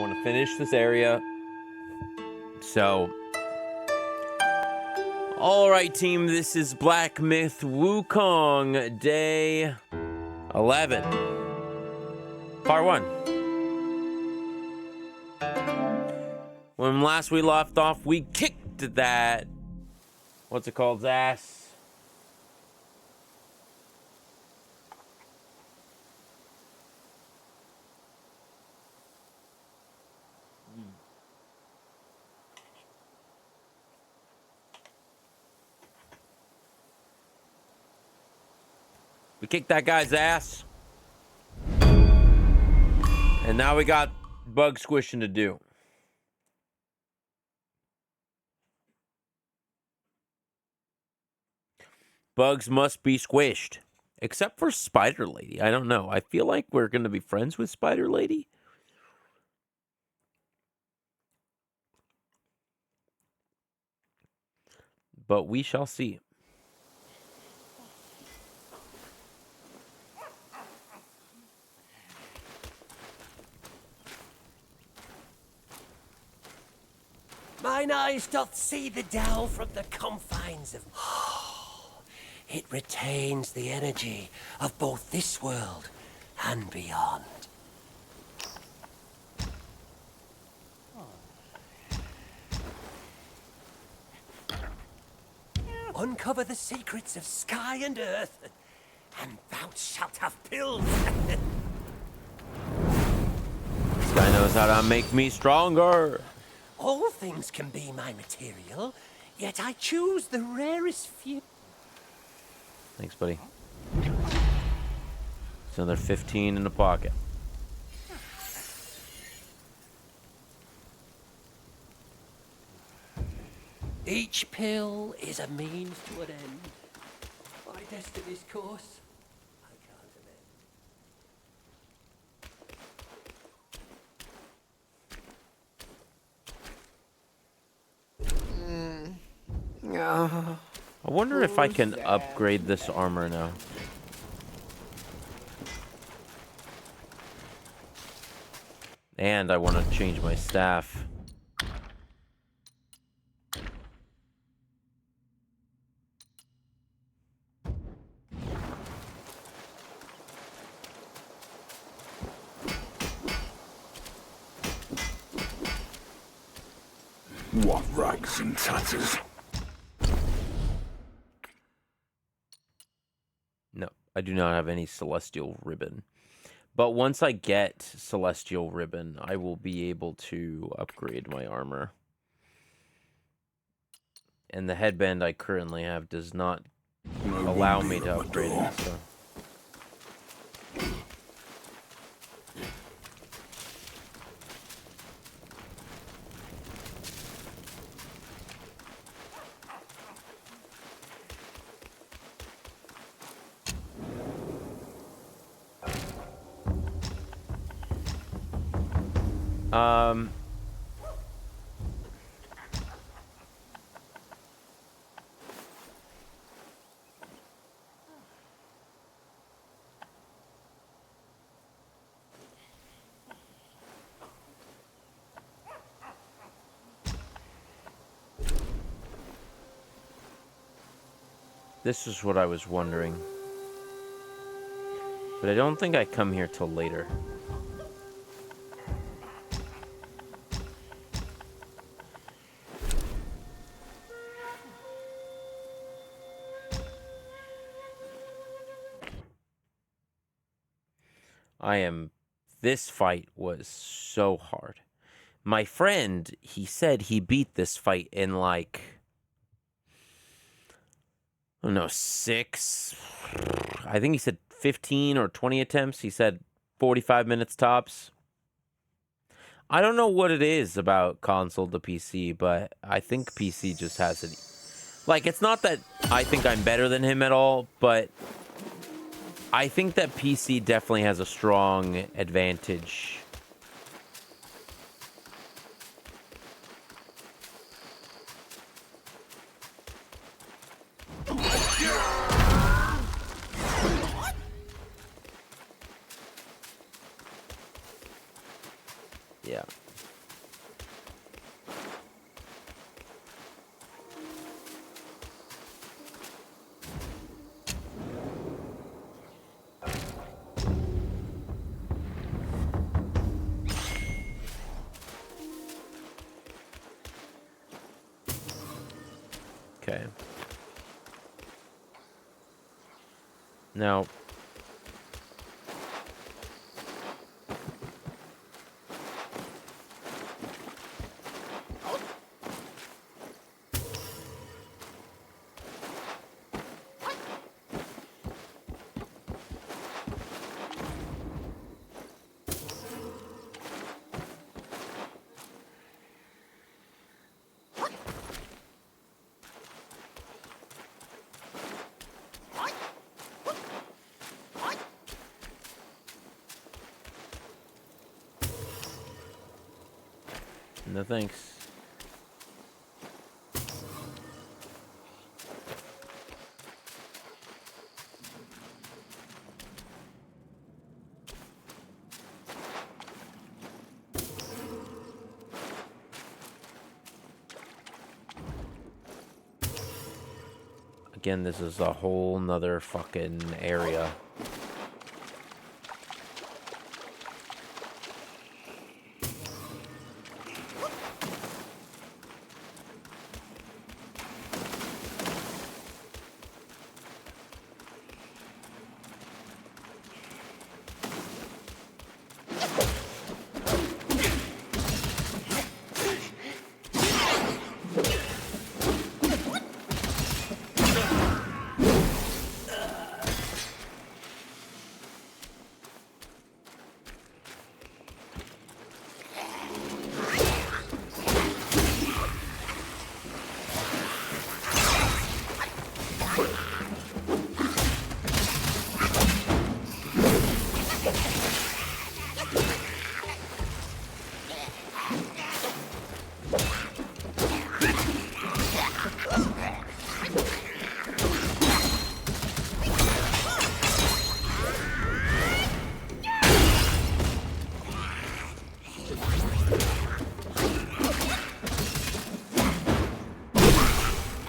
want to finish this area. So, all right, team. This is Black Myth Wukong, day 11, part 1. When last we left off, we kicked that. What's it called? Ass. We kicked that guy's ass. And now we got bug squishing to do. Bugs must be squished. Except for Spider Lady. I don't know. I feel like we're going to be friends with Spider Lady. But we shall see. Mine eyes doth see the dell from the confines of... It retains the energy of both this world and beyond. Uncover the secrets of sky and earth, and thou shalt have pills. This guy knows how to make me stronger. All things can be my material, yet I choose the rarest few. Thanks, buddy. It's another 15 in the pocket. Each pill is a means to an end. My destiny's course, I can't amend. I wonder if I can upgrade this armor now. And I want to change my staff. What rags and tatters? No, I do not have any celestial ribbon. But once I get celestial ribbon, I will be able to upgrade my armor. And the headband I currently have does not allow me to upgrade it, so... This is what I was wondering. But I don't think I come here till later. This fight was so hard. My friend, he said he beat this fight in like... I don't know, 6... I think he said 15 or 20 attempts. He said 45 minutes tops. I don't know what it is about console to PC, but I think PC just has it. Like, it's not that I think I'm better than him at all, but I think that PC definitely has a strong advantage. Yeah. Okay. Now... No thanks. Again, this is a whole nother fucking area.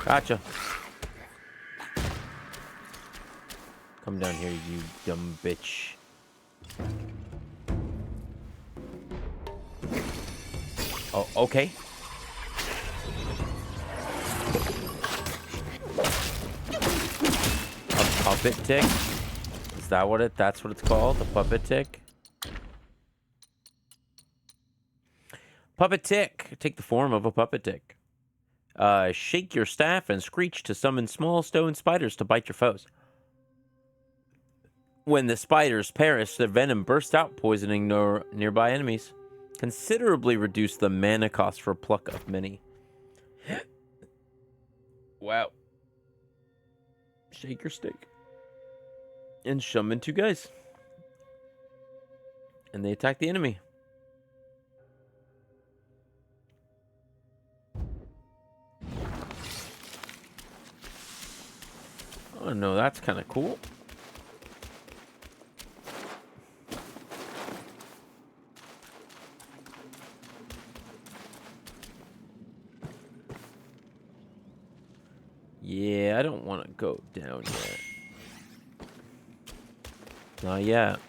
Gotcha. Come down here, you dumb bitch. Oh, okay. A puppet tick? Is that what that's what it's called? A puppet tick? Puppet tick. Take the form of a puppet tick. Shake your staff and screech to summon small stone spiders to bite your foes. When the spiders perish, their venom bursts out, poisoning nearby enemies. Considerably reduce the mana cost for pluck of many. Wow. Shake your stick. And summon 2 guys. And they attack the enemy. Oh no, that's kind of cool. Yeah, I don't want to go down yet. Not yet.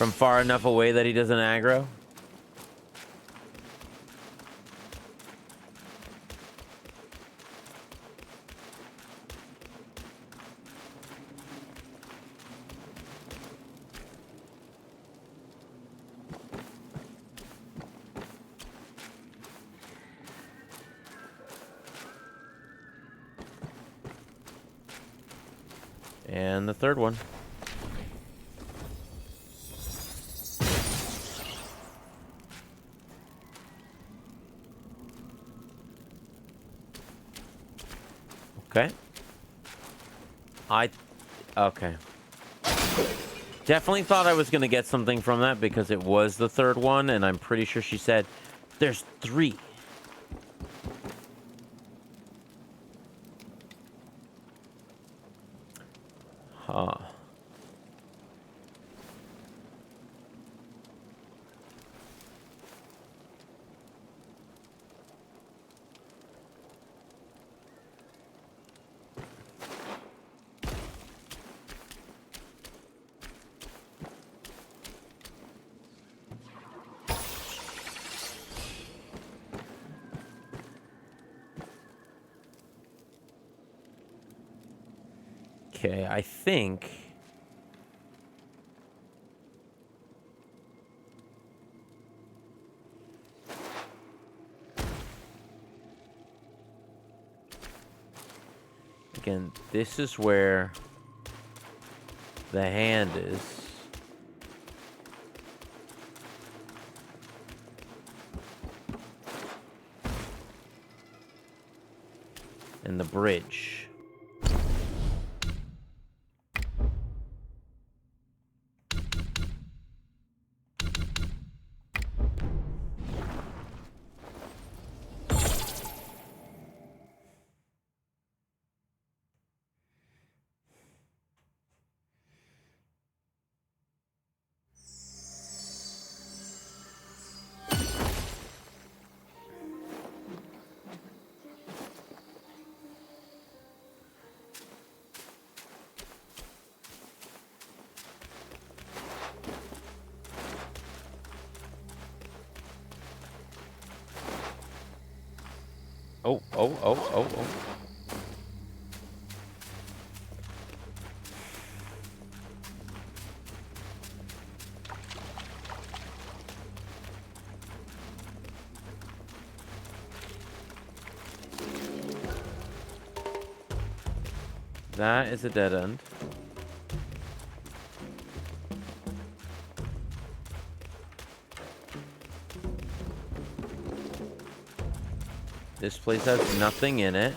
From far enough away that he doesn't aggro? And the third one. Okay. Okay. Definitely thought I was going to get something from that because it was the third one, and I'm pretty sure she said there's 3. Huh. Okay, I think... Again, this is where the hand is. And the bridge. Oh. That is a dead end. This place has nothing in it.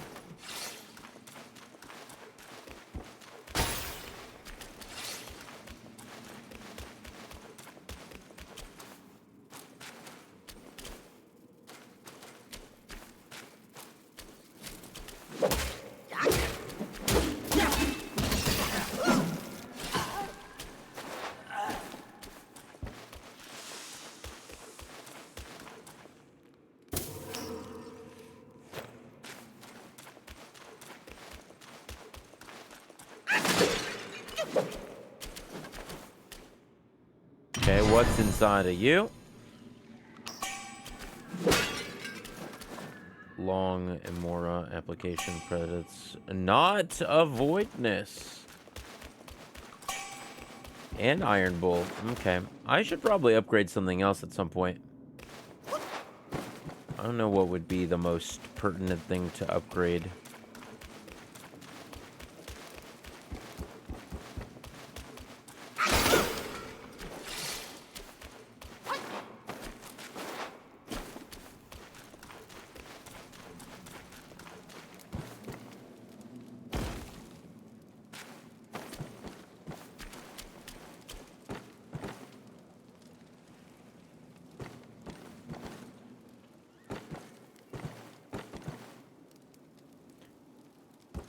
Okay, what's inside of you? Long Imora application credits. Not a voidness. And Iron Bolt. Okay. I should probably upgrade something else at some point. I don't know what would be the most pertinent thing to upgrade.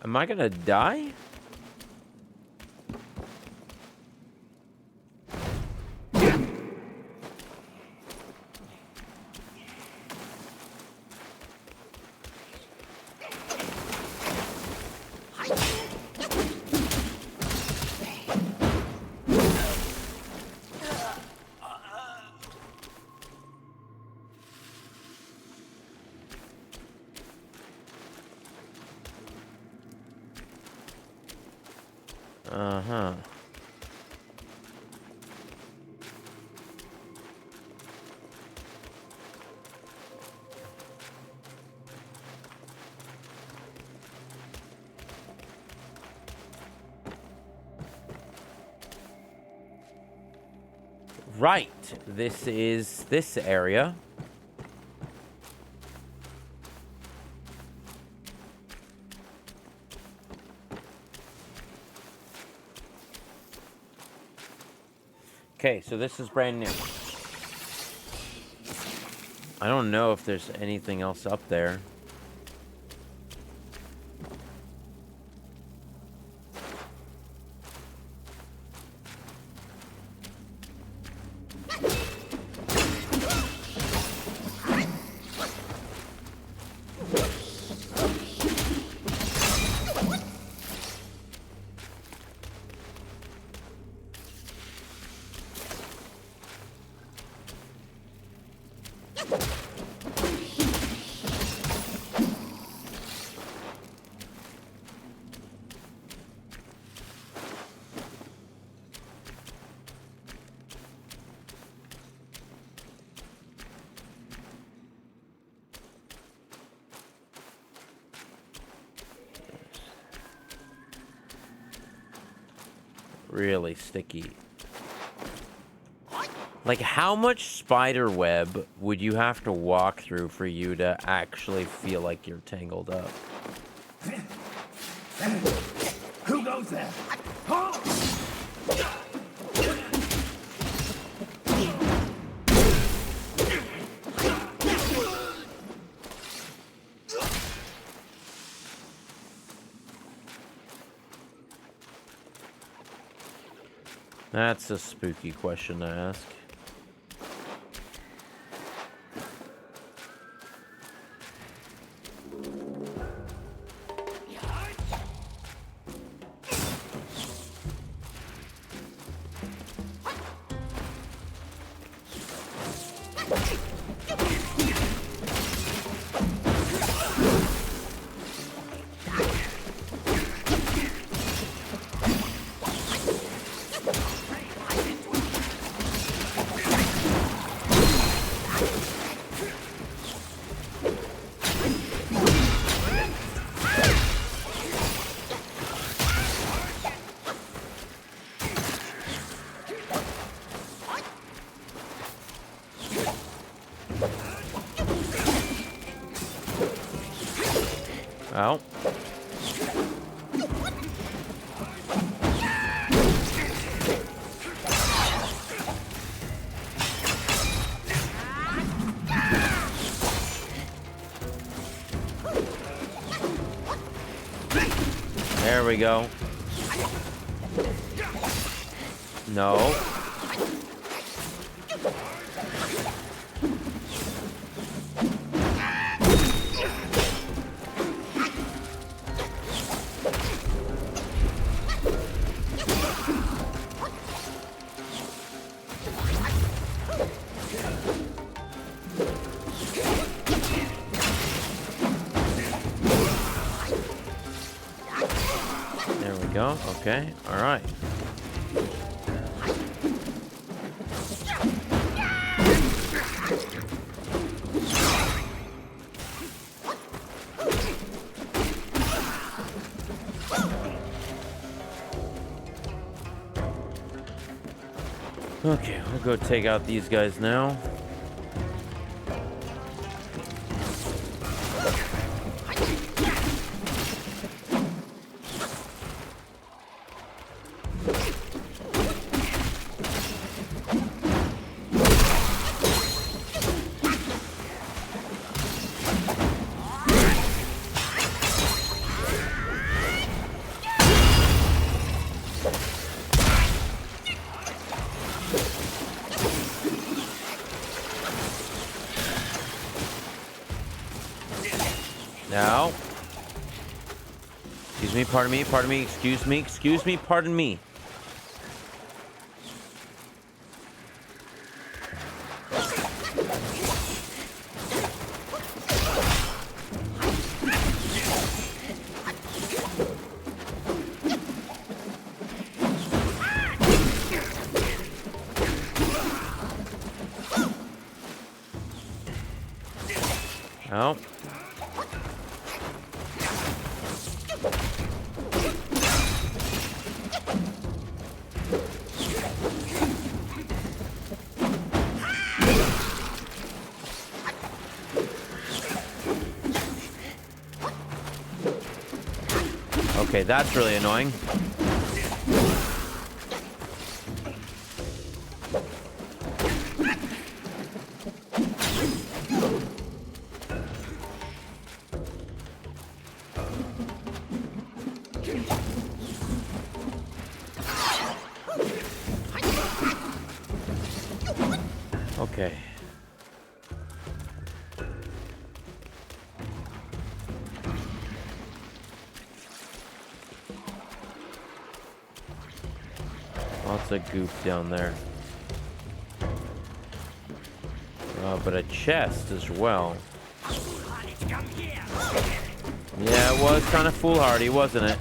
Am I gonna die? Uh-huh. Right. This is this area. Okay, so this is brand new. I don't know if there's anything else up there. Really sticky. Like, how much spider web would you have to walk through for you to actually feel like you're tangled up? Who goes there? That's a spooky question to ask. Oh. There we go. No. Go. Okay. All right. Okay, we'll go take out these guys now. Now. Excuse me, pardon me, excuse me, pardon me. Oh. Okay, that's really annoying. Okay. Lots of goop down there. But a chest as well. Yeah, it was kind of foolhardy, wasn't it?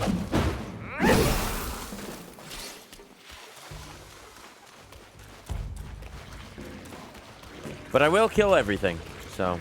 But I will kill everything, so...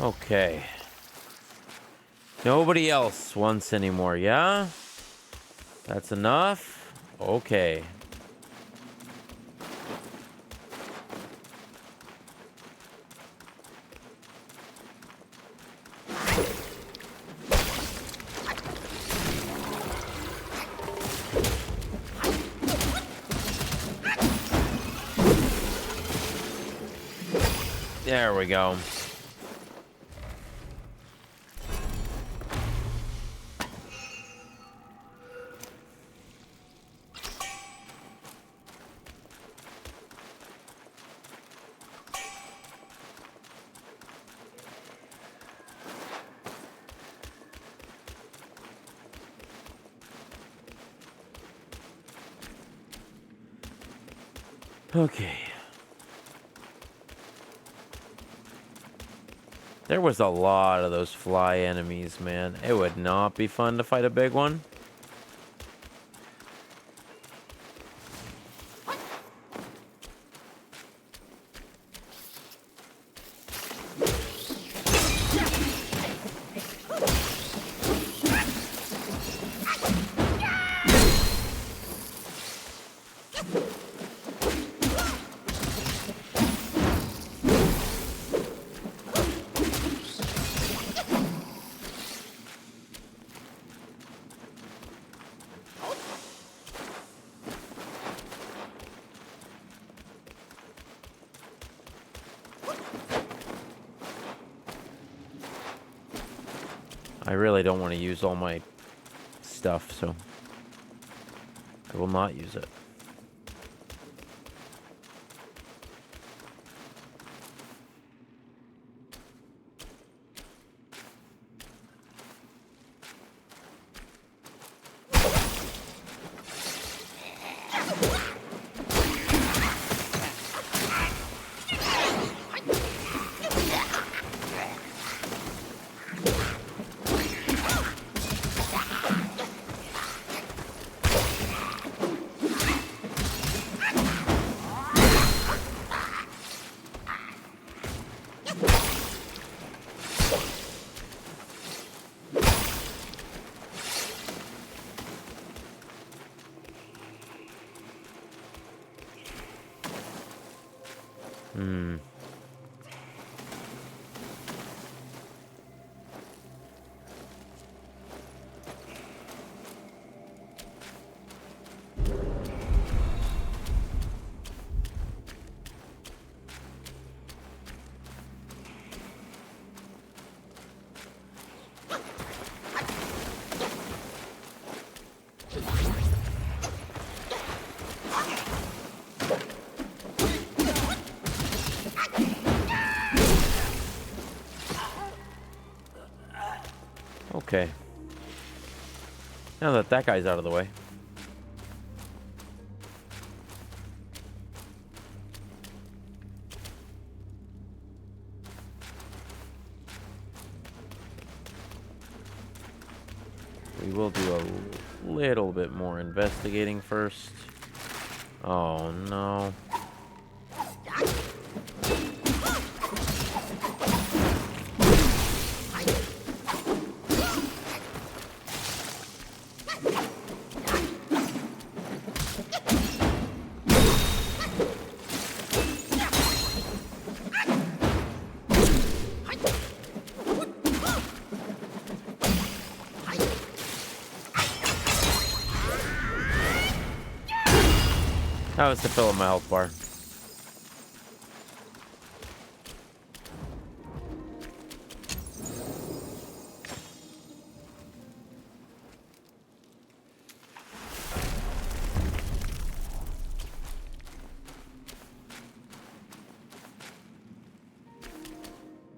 Okay. Nobody else wants anymore, yeah? That's enough? Okay. There we go. Okay. There was a lot of those fly enemies, man. It would not be fun to fight a big one. I really don't want to use all my stuff, so I will not use it. Okay. Now that that guy's out of the way. We will do a little bit more investigating first. Oh no. That was to fill up my health bar.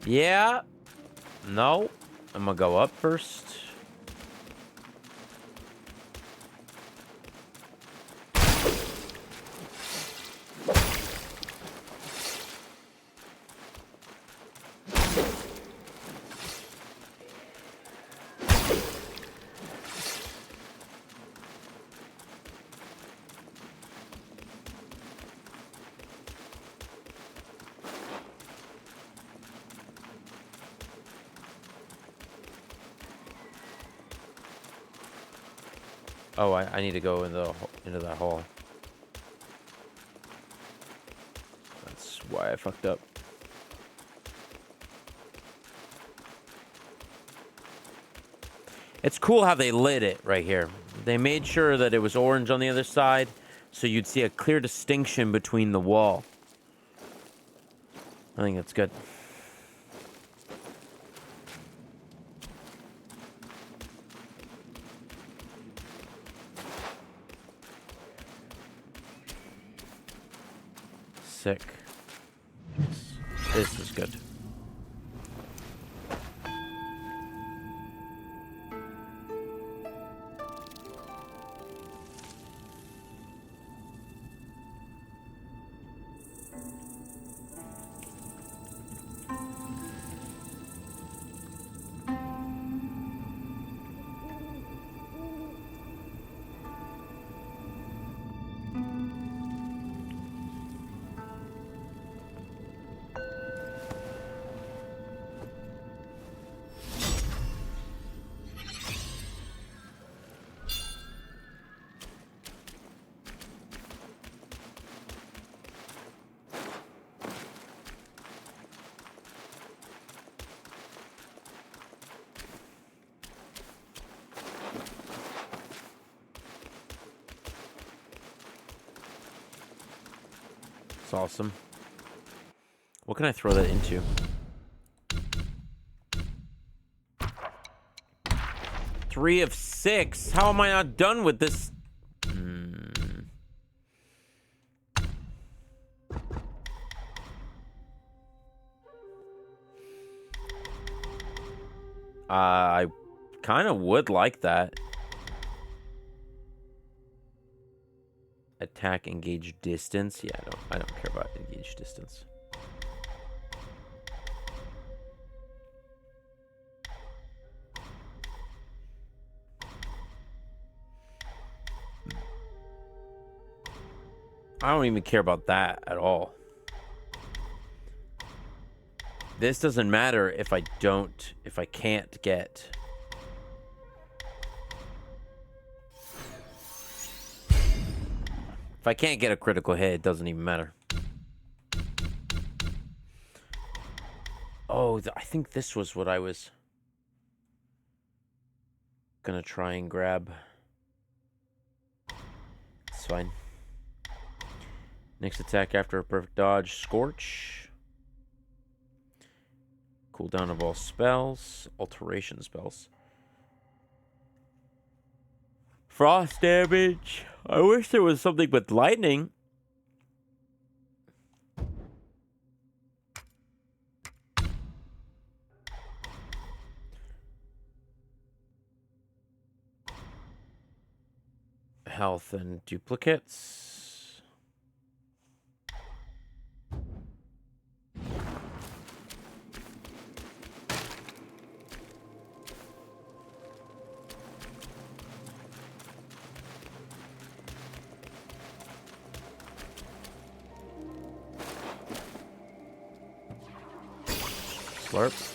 Yeah. No. I'm gonna go up first. Oh, I need to go into that hole. That's why I fucked up. It's cool how they lit it right here. They made sure that it was orange on the other side, so you'd see a clear distinction between the wall. I think that's good. Sick. This is good. Awesome. What can I throw that into? Three of 6. How am I not done with this? I kind of would like that. Attack, engage, distance. Yeah, I don't care about engage distance. I don't even care about that at all. This doesn't matter if I can't get. If I can't get a critical hit, it doesn't even matter. Oh, I think this was what I was gonna try and grab. It's fine. Next attack after a perfect dodge, Scorch. Cooldown of all spells, alteration spells. Frost damage. I wish there was something with lightning. Health and duplicates. Slurp.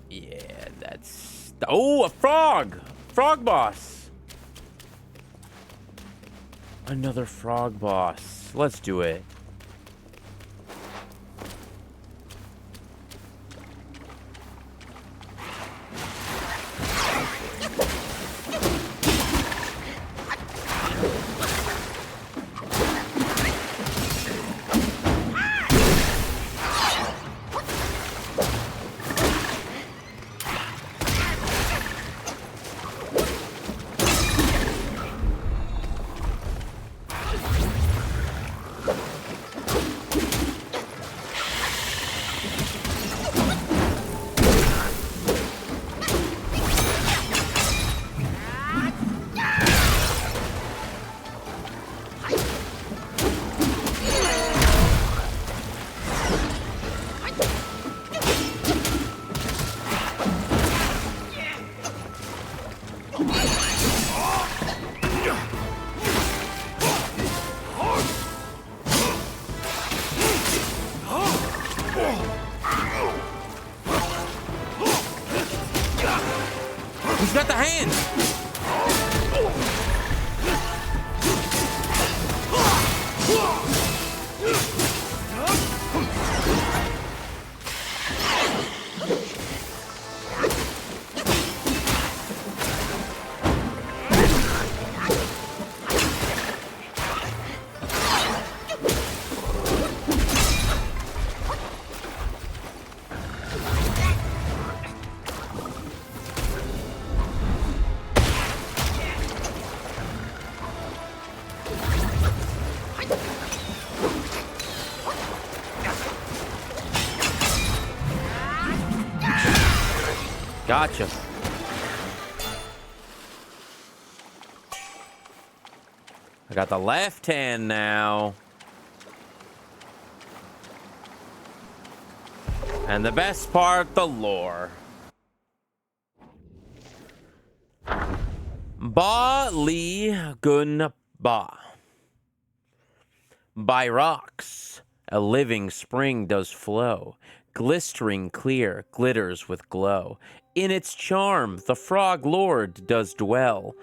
Yeah, that's... Oh, a frog! Frog boss! Another frog boss. Let's do it. He's got the hand! Gotcha. I got the left hand now. And the best part, the lore. Ba Li Gun Ba. By rocks, a living spring does flow, glistering clear, glitters with glow. In its charm, the frog lord does dwell.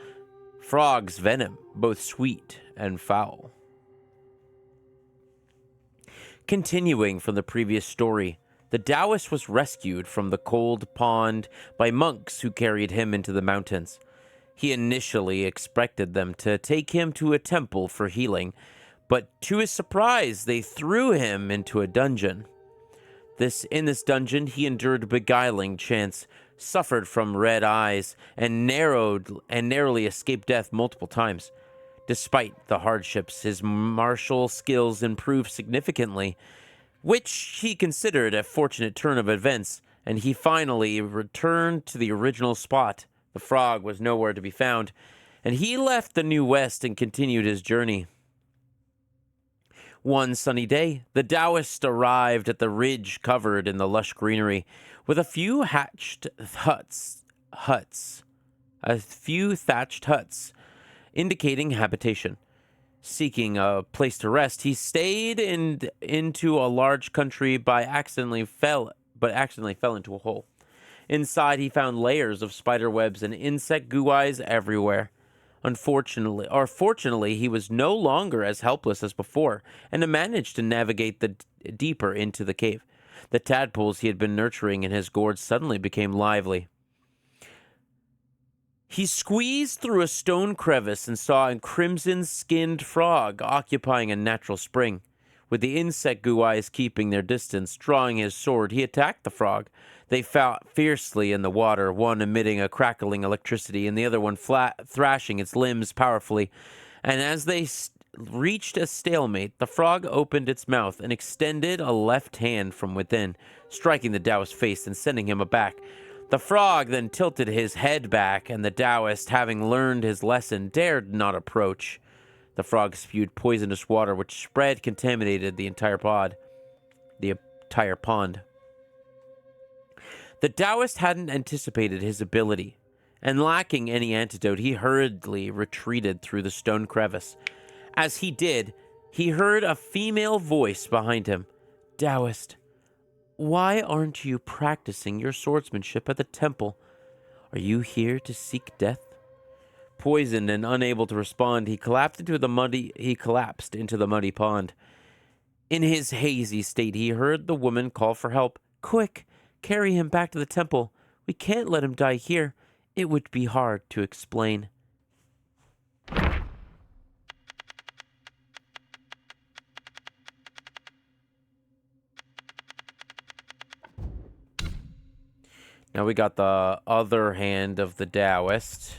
Frog's venom, both sweet and foul. Continuing from the previous story, the Taoist was rescued from the cold pond by monks who carried him into the mountains. He initially expected them to take him to a temple for healing, but to his surprise, they threw him into a dungeon. In this dungeon, he endured beguiling chants, suffered from red eyes, and narrowly escaped death multiple times. Despite the hardships, his martial skills improved significantly, which he considered a fortunate turn of events, and he finally returned to the original spot. The frog was nowhere to be found, and he left the New West and continued his journey. One sunny day, the Taoist arrived at the ridge covered in the lush greenery, with a few thatched huts, indicating habitation. Seeking a place to rest, he stayed into a large country but accidentally fell into a hole. Inside, he found layers of spider webs and insect goo eyes everywhere. Fortunately, he was no longer as helpless as before, and managed to navigate deeper into the cave. The tadpoles he had been nurturing in his gourd suddenly became lively. He squeezed through a stone crevice and saw a crimson-skinned frog occupying a natural spring. With the insect goo eyes keeping their distance, drawing his sword, he attacked the frog. They fought fiercely in the water, one emitting a crackling electricity and the other one thrashing its limbs powerfully. And as they reached a stalemate, the frog opened its mouth and extended a left hand from within, striking the Taoist's face and sending him aback. The frog then tilted his head back, and the Taoist, having learned his lesson, dared not approach. The frog spewed poisonous water, which spread, contaminated the entire pond. The Taoist hadn't anticipated his ability, and lacking any antidote, he hurriedly retreated through the stone crevice. As he did, he heard a female voice behind him. Taoist, why aren't you practicing your swordsmanship at the temple? Are you here to seek death? Poisoned and unable to respond, he collapsed into the muddy pond. In his hazy state, he heard the woman call for help. Quick, carry him back to the temple. We can't let him die here. It would be hard to explain. Now we got the other hand of the Taoist.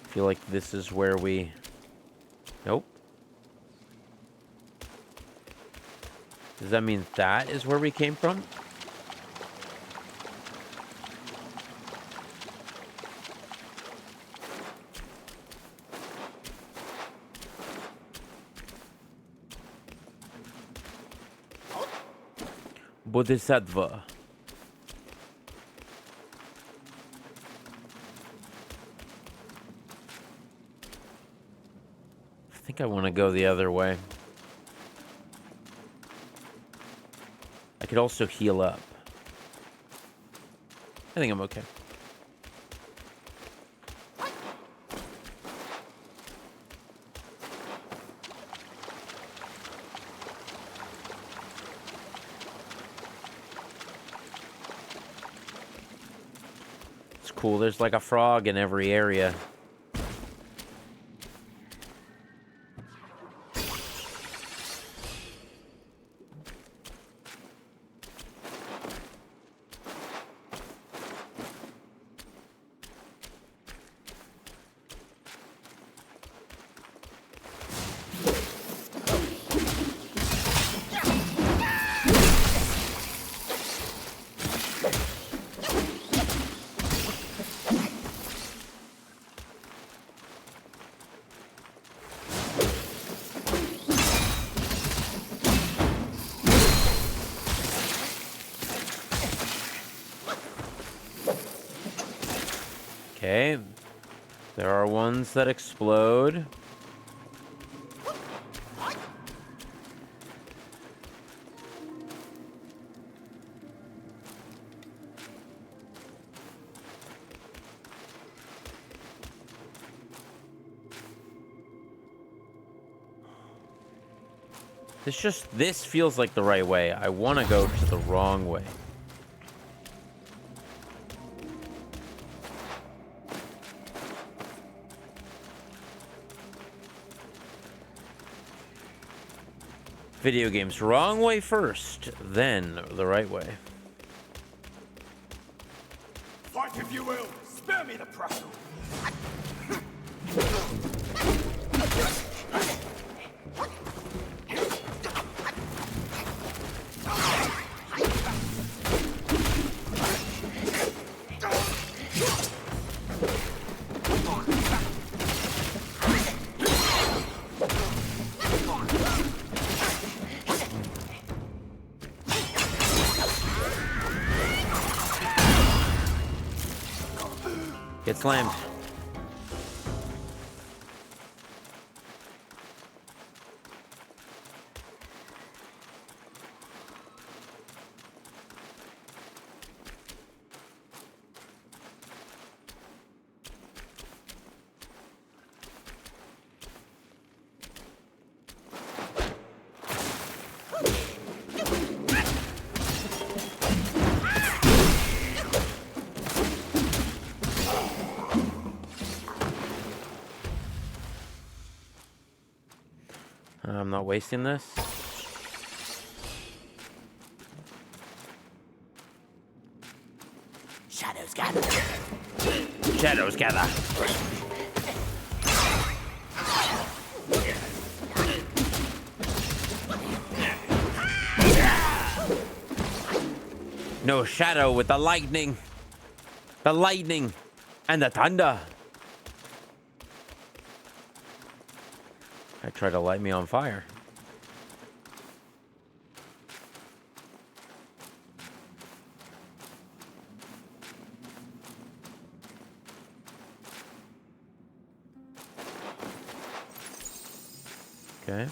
I feel like this is where we... Nope. Does that mean that is where we came from? Bodhisattva. I think I want to go the other way. I could also heal up. I think I'm okay. It's cool. There's like a frog in every area. Okay, there are ones that explode. This feels like the right way. I want to go to the wrong way. Video games, wrong way first, then the right way. Fight if you will. Spare me the pressure. Get slammed. I'm not wasting this. Shadows gather. Shadows gather. no shadow with the lightning. The lightning and the thunder. I try to light me on fire. Okay.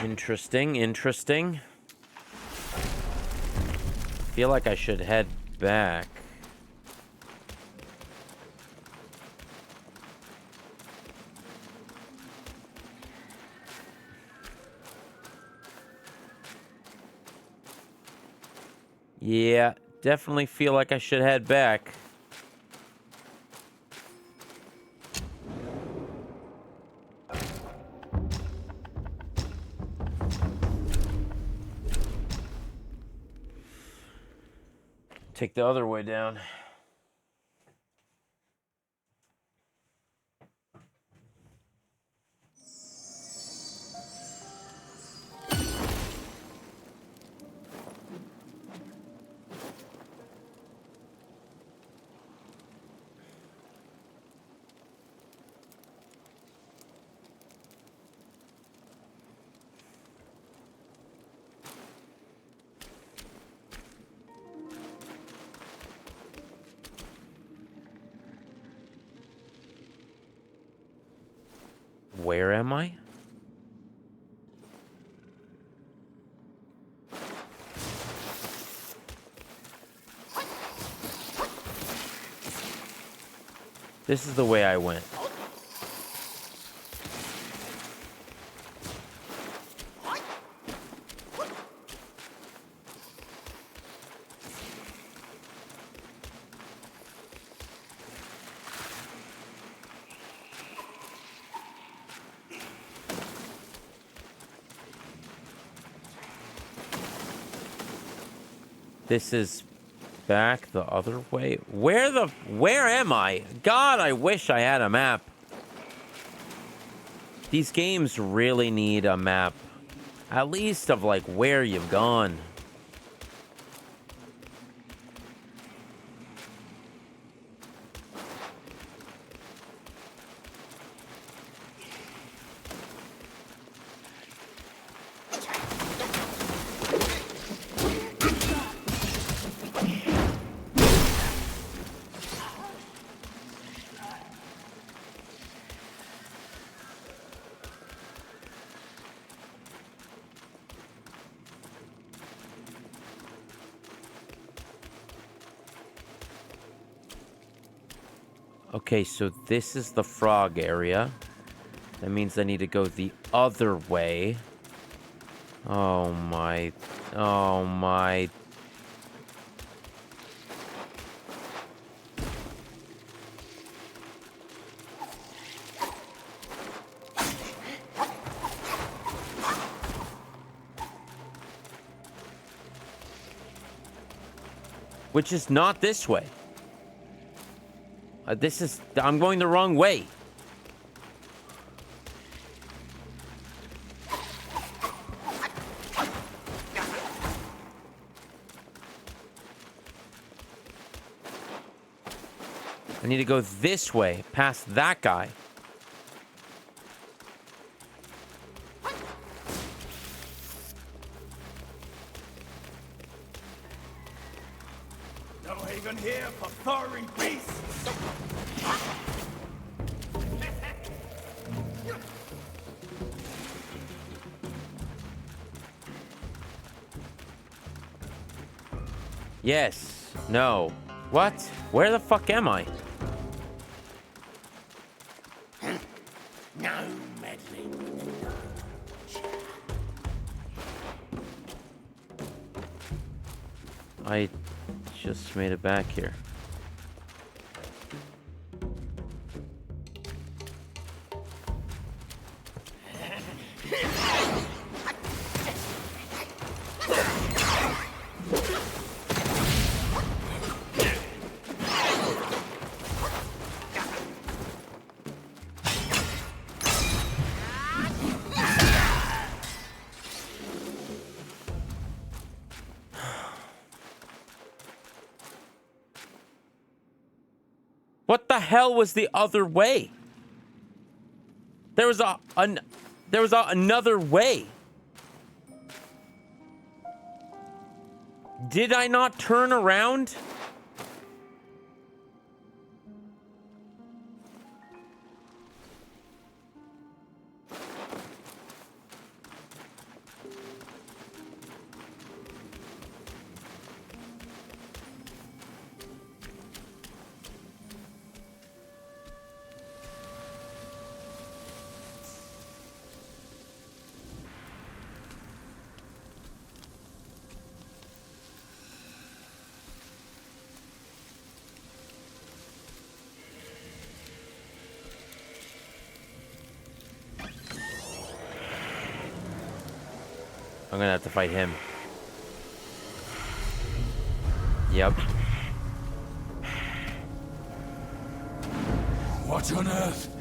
Interesting, interesting. Feel like I should head back. Yeah, definitely feel like I should head back. Take the other way down. Where am I? This is the way I went. This is back the other way. Where am I? God, I wish I had a map. These games really need a map. At least of like where you've gone. Okay, so this is the frog area. That means I need to go the other way. Oh my. Oh my. Which is not this way. I'm going the wrong way. I need to go this way, past that guy. No haven here for furry beasts. Yes. No. What? Where the fuck am I? No meddling with the knowledge. I just made it back here. What the hell was the other way? There was another way. Did I not turn around? I'm gonna have to fight him. Yep. What on earth?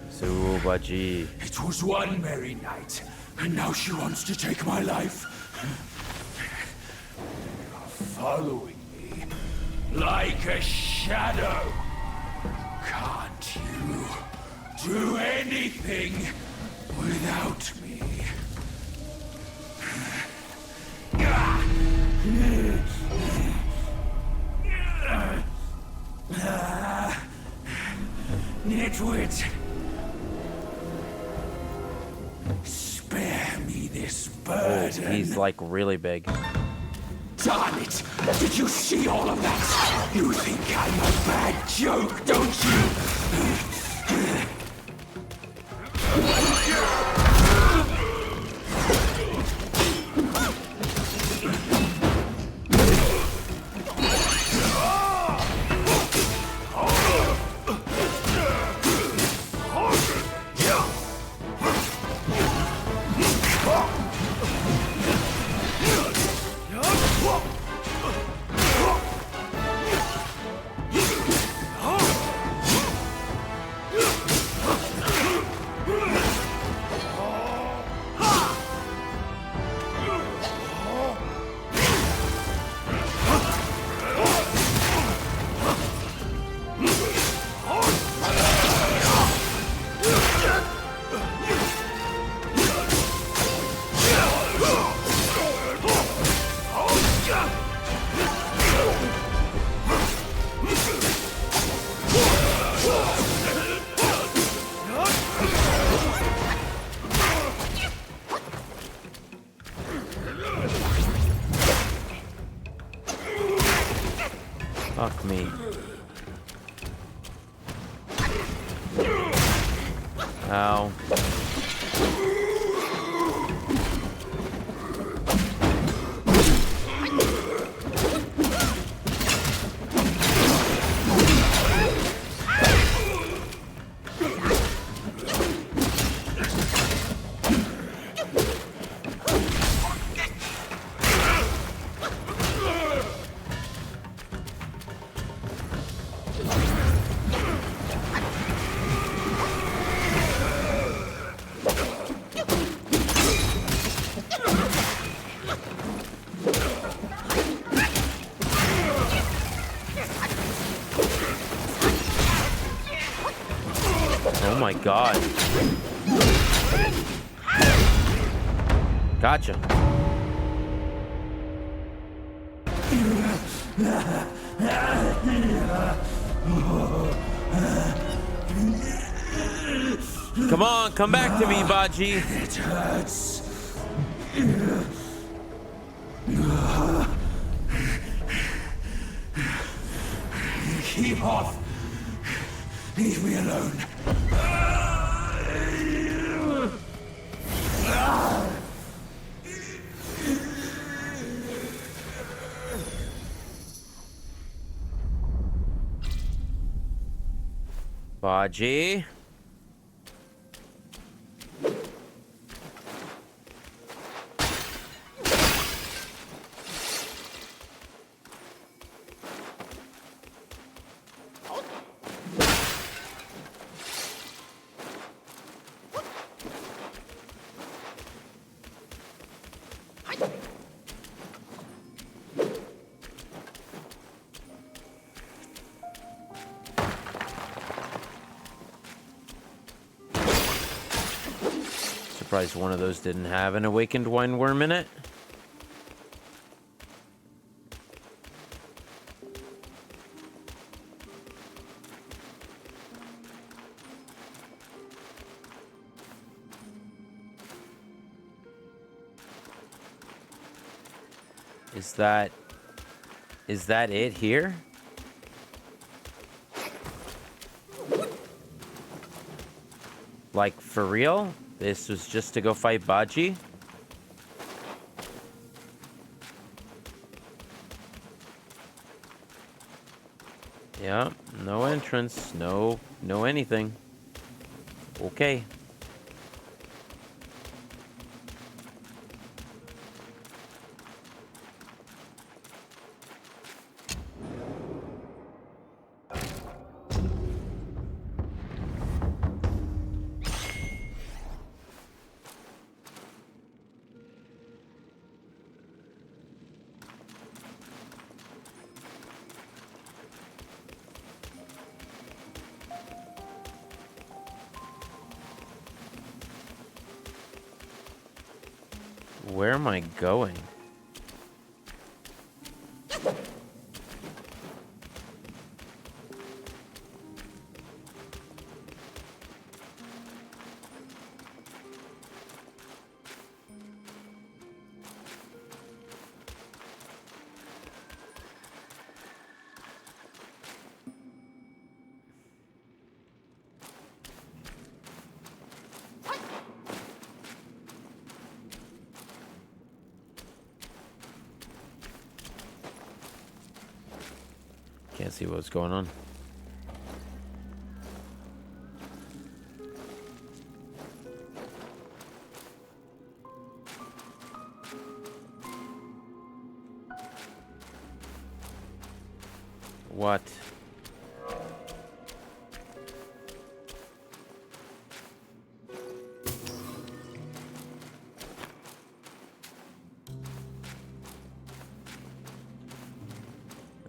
Subaji. It was one merry night, and now she wants to take my life. You're following me like a shadow. Can't you do anything without me? Nitwit! Spare me this burden. He's like really big. Damn it! Did you see all of that? You think I'm a bad joke, don't you? Fuck me. Ow. Oh my god. Gotcha. Come on, come back to me, Baji. It hurts. Keep off. Leave me alone. Baji. surprised one of those didn't have an awakened wine worm in it. Is that it here? Like, for real? This was just to go fight Baji? Yeah, no entrance, no anything. Okay. Where am I going? Can't see what's going on. What?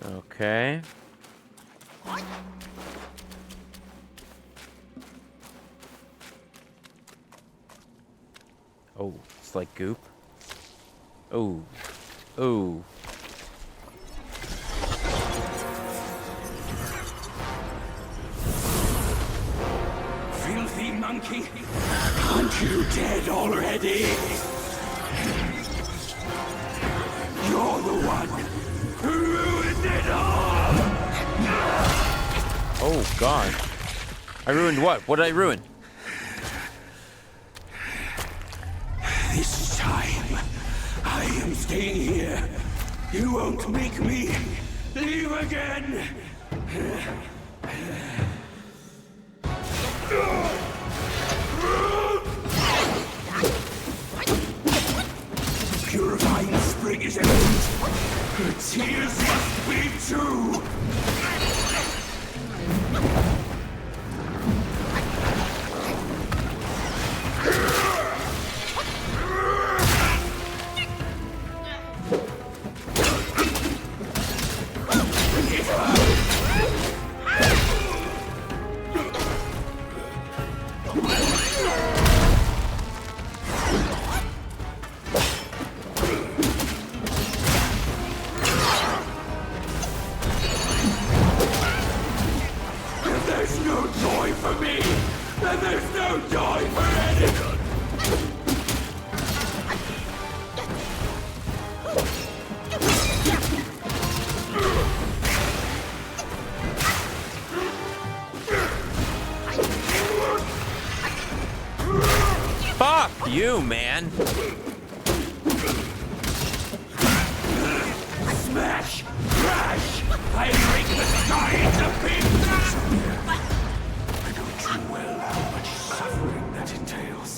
Okay. Oh, it's like goop. Oh. Oh. Filthy monkey! Aren't you dead already? You're the one who ruined it all! Oh, God. I ruined what? What did I ruin? This time, I am staying here. You won't make me leave again! Purifying spring is imminent. Her tears must be too. You, man. Smash! Crash! I break the sky into pieces! I know too well how much suffering that entails.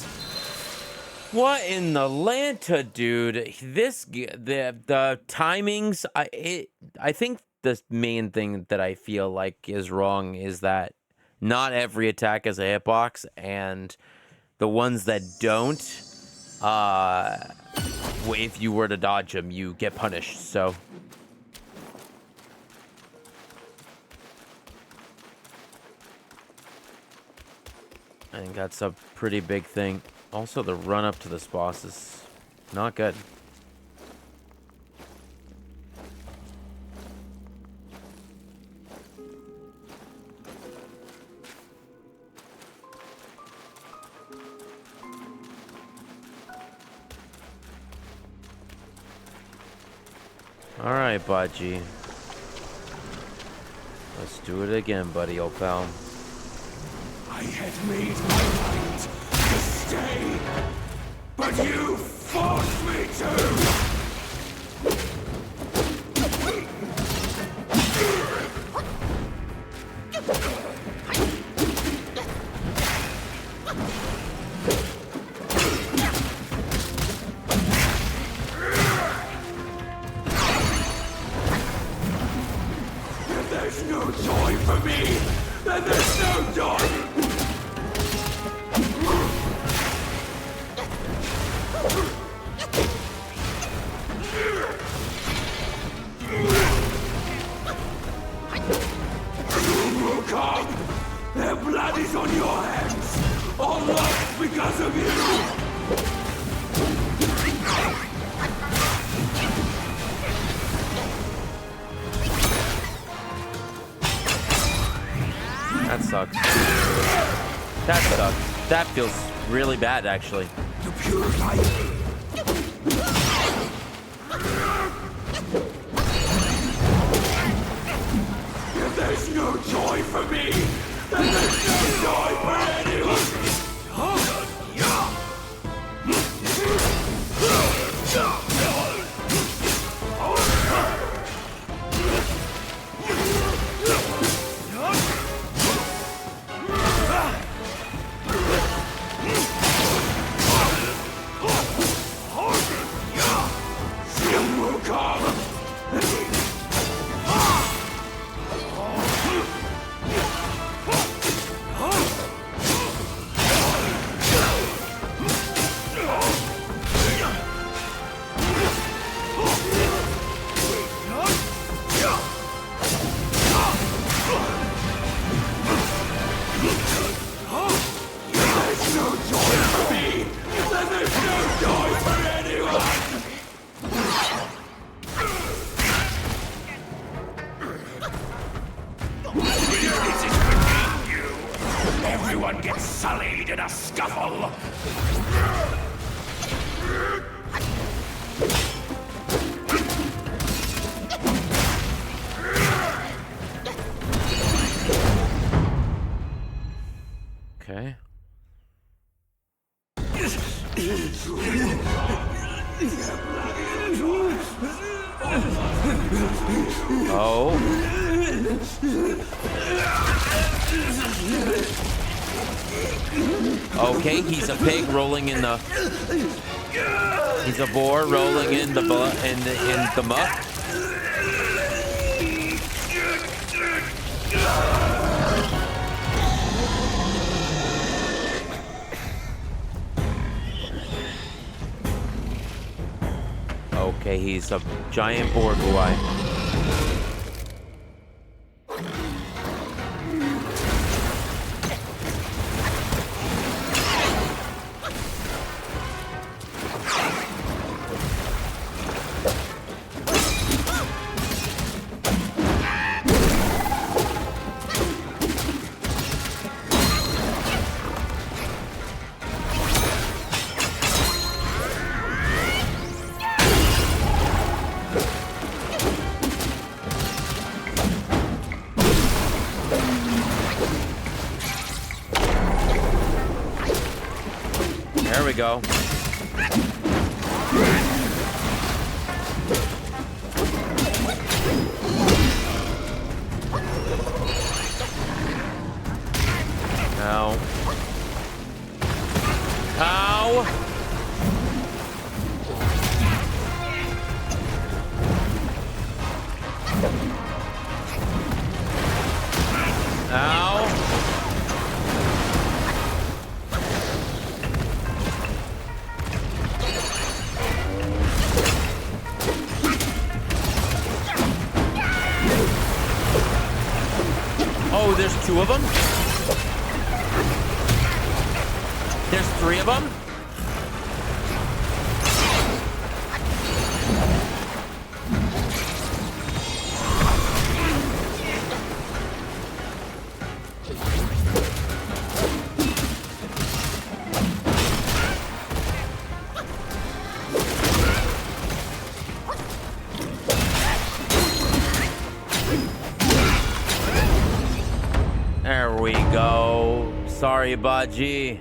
What in the Lanta, dude? The timings. I think the main thing that I feel like is wrong is that not every attack is a hitbox, and the ones that don't, if you were to dodge them, you get punished, so. I think that's a pretty big thing. Also, the run up to this boss is not good. All right, Baji. Let's do it again, buddy, old pal. I had made my mind to stay, but you forced me to! If there's no joy for me, then there's no joy! Wukong! Their blood is on your hands! All lost because of you! That sucks. That sucks. That feels really bad, actually. The pure light! If there's no joy for me, then there's no joy for anyone! Everyone gets sullied in a scuffle! Okay. Oh. Okay, he's a pig rolling in the. He's a boar rolling in the in the muck. Okay, he's a giant boar boy. There we go. Ow. Ow! Ow! Oh, there's two of them? There's three of them? we go. Sorry, Baji.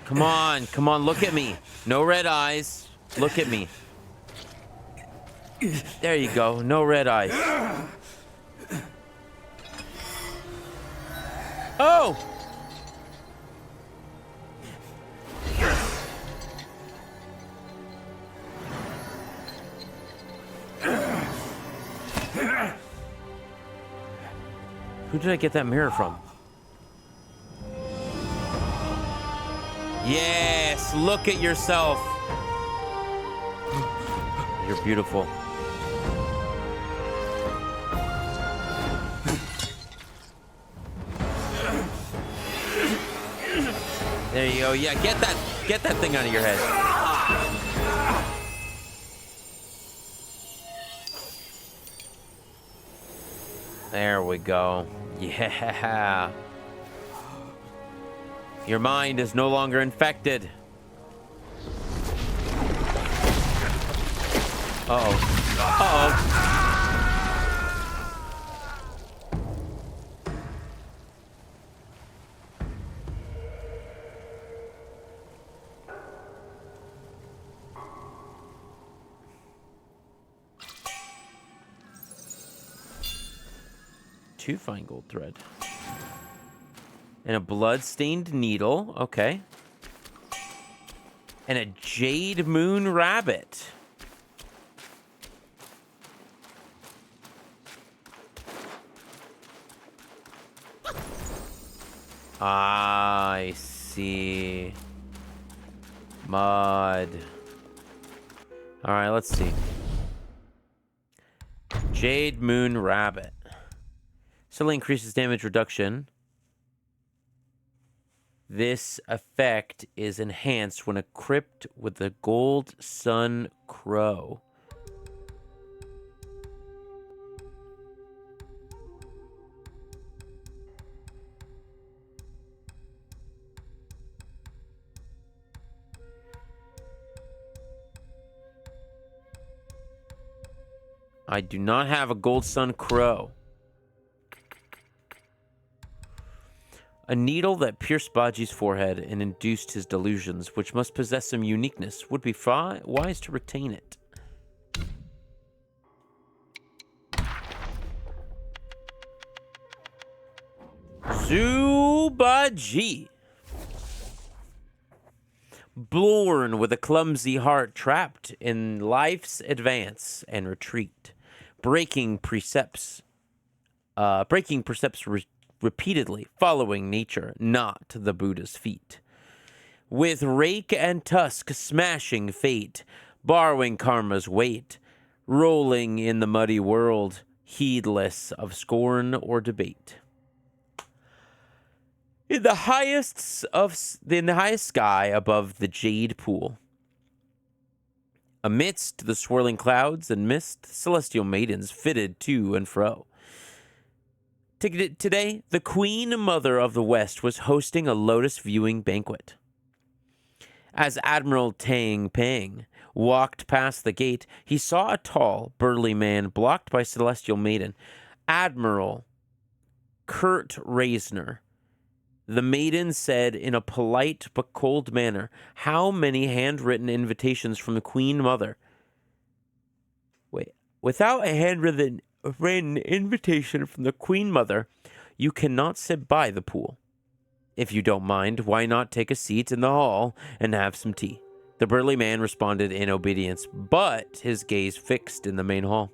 Come on, look at me. No red eyes. Look at me. There you go, no red eyes. Oh! Who did I get that mirror from? Yes, look at yourself. You're beautiful. There you go. Yeah, get that thing out of your head. There we go. Yeah. Your mind is no longer infected. Uh-oh. Uh-oh. Two fine gold thread. And a blood-stained needle. Okay. And a jade moon rabbit. I see. Mud. All right, let's see. Jade moon rabbit. Suddenly increases damage reduction. This effect is enhanced when equipped with the Gold Sun Crow. I do not have a Gold Sun Crow. A needle that pierced Baji's forehead and induced his delusions, which must possess some uniqueness, would be wise to retain it. Baji. Born with a clumsy heart trapped in life's advance and retreat, breaking precepts repeatedly, following nature, not the Buddha's feet. With rake and tusk smashing fate, borrowing karma's weight, rolling in the muddy world, heedless of scorn or debate. In the highest sky above the jade pool, amidst the swirling clouds and mist, celestial maidens fitted to and fro. Today, the Queen Mother of the West was hosting a lotus viewing banquet. As Admiral Tang Pang walked past the gate, he saw a tall, burly man blocked by Celestial Maiden, Admiral Kurt Reisner. The maiden said in a polite but cold manner, "How many handwritten invitations from the Queen Mother?" Wait, without a handwritten invitation from the Queen Mother, you cannot sit by the pool. If you don't mind, why not take a seat in the hall and have some tea? The burly man responded in obedience, but his gaze fixed in the main hall.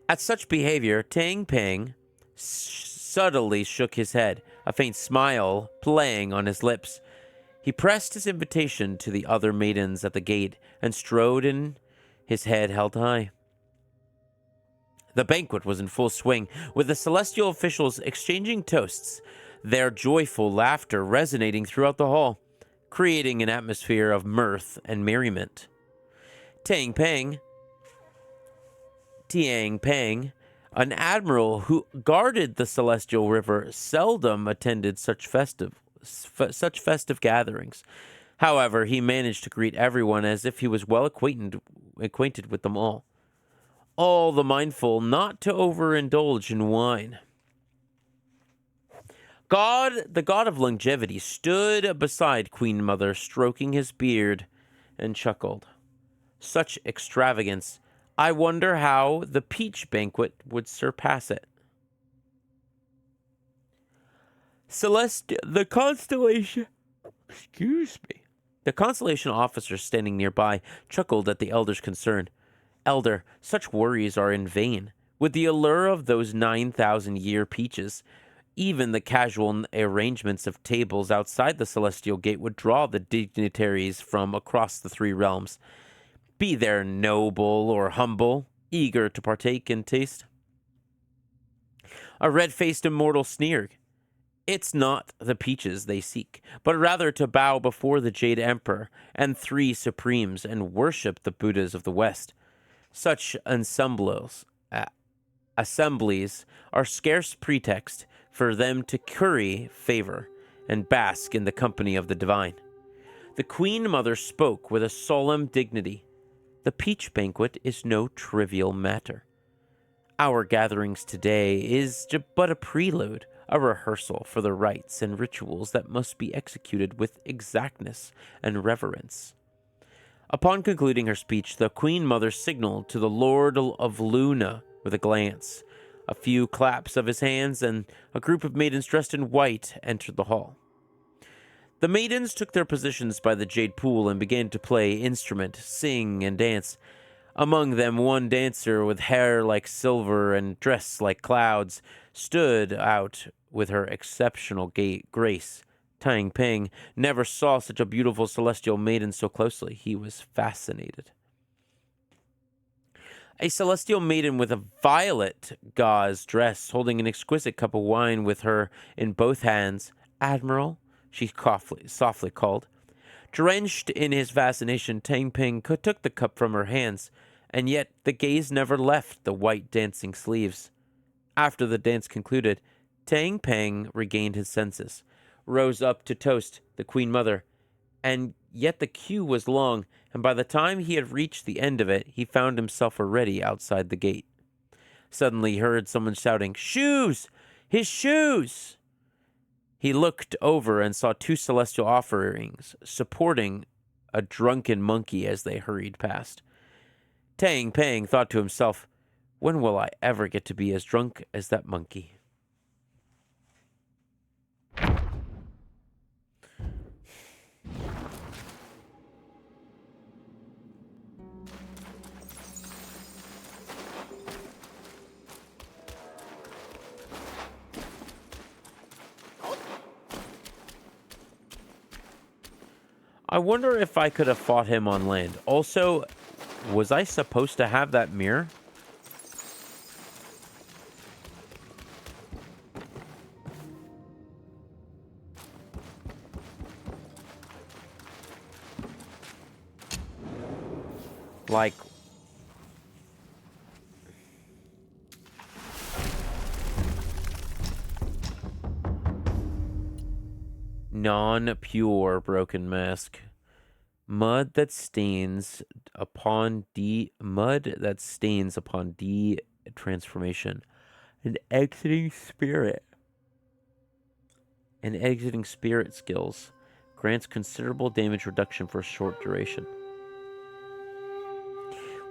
At such behavior, Tang Pang subtly shook his head, a faint smile playing on his lips. He pressed his invitation to the other maidens at the gate and strode in, his head held high. The banquet was in full swing, with the celestial officials exchanging toasts, their joyful laughter resonating throughout the hall, creating an atmosphere of mirth and merriment. Tiang Pang, an admiral who guarded the celestial river, seldom attended such such festive gatherings. However, he managed to greet everyone as if he was well acquainted with them all the mindful not to overindulge in wine. The god of longevity, stood beside Queen Mother, stroking his beard, and chuckled. Such extravagance! I wonder how the peach banquet would surpass it. The constellation officer standing nearby chuckled at the elder's concern. Elder, such worries are in vain. With the allure of those 9,000-year peaches, even the casual arrangements of tables outside the celestial gate would draw the dignitaries from across the three realms, be they noble or humble, eager to partake and taste. A red-faced immortal sneered. It's not the peaches they seek, but rather to bow before the Jade Emperor and three supremes and worship the Buddhas of the West. Such assemblies are scarce pretext for them to curry favor and bask in the company of the divine. The Queen Mother spoke with a solemn dignity. The peach banquet is no trivial matter. Our gatherings today is but a prelude, a rehearsal for the rites and rituals that must be executed with exactness and reverence. Upon concluding her speech, the Queen Mother signaled to the Lord of Luna with a glance. A few claps of his hands, and a group of maidens dressed in white entered the hall. The maidens took their positions by the jade pool and began to play instrument, sing, and dance. Among them, one dancer with hair like silver and dress like clouds stood out with her exceptional grace. Tang Ping never saw such a beautiful celestial maiden so closely. He was fascinated. A celestial maiden with a violet gauze dress, holding an exquisite cup of wine with her in both hands. Admiral, she softly called. Drenched in his fascination, Tang Ping took the cup from her hands, and yet the gaze never left the white dancing sleeves. After the dance concluded, Tang Ping regained his senses, rose up to toast the Queen Mother, and yet the queue was long, and by the time he had reached the end of it, he found himself already outside the gate. Suddenly he heard someone shouting, "Shoes! His shoes!" He looked over and saw two celestial offerings supporting a drunken monkey as they hurried past. Tang Ping thought to himself, when will I ever get to be as drunk as that monkey? I wonder if I could have fought him on land. Also, was I supposed to have that mirror? Like... non-pure broken mask. Mud that stains upon transformation. An exiting spirit skills. Grants considerable damage reduction for a short duration.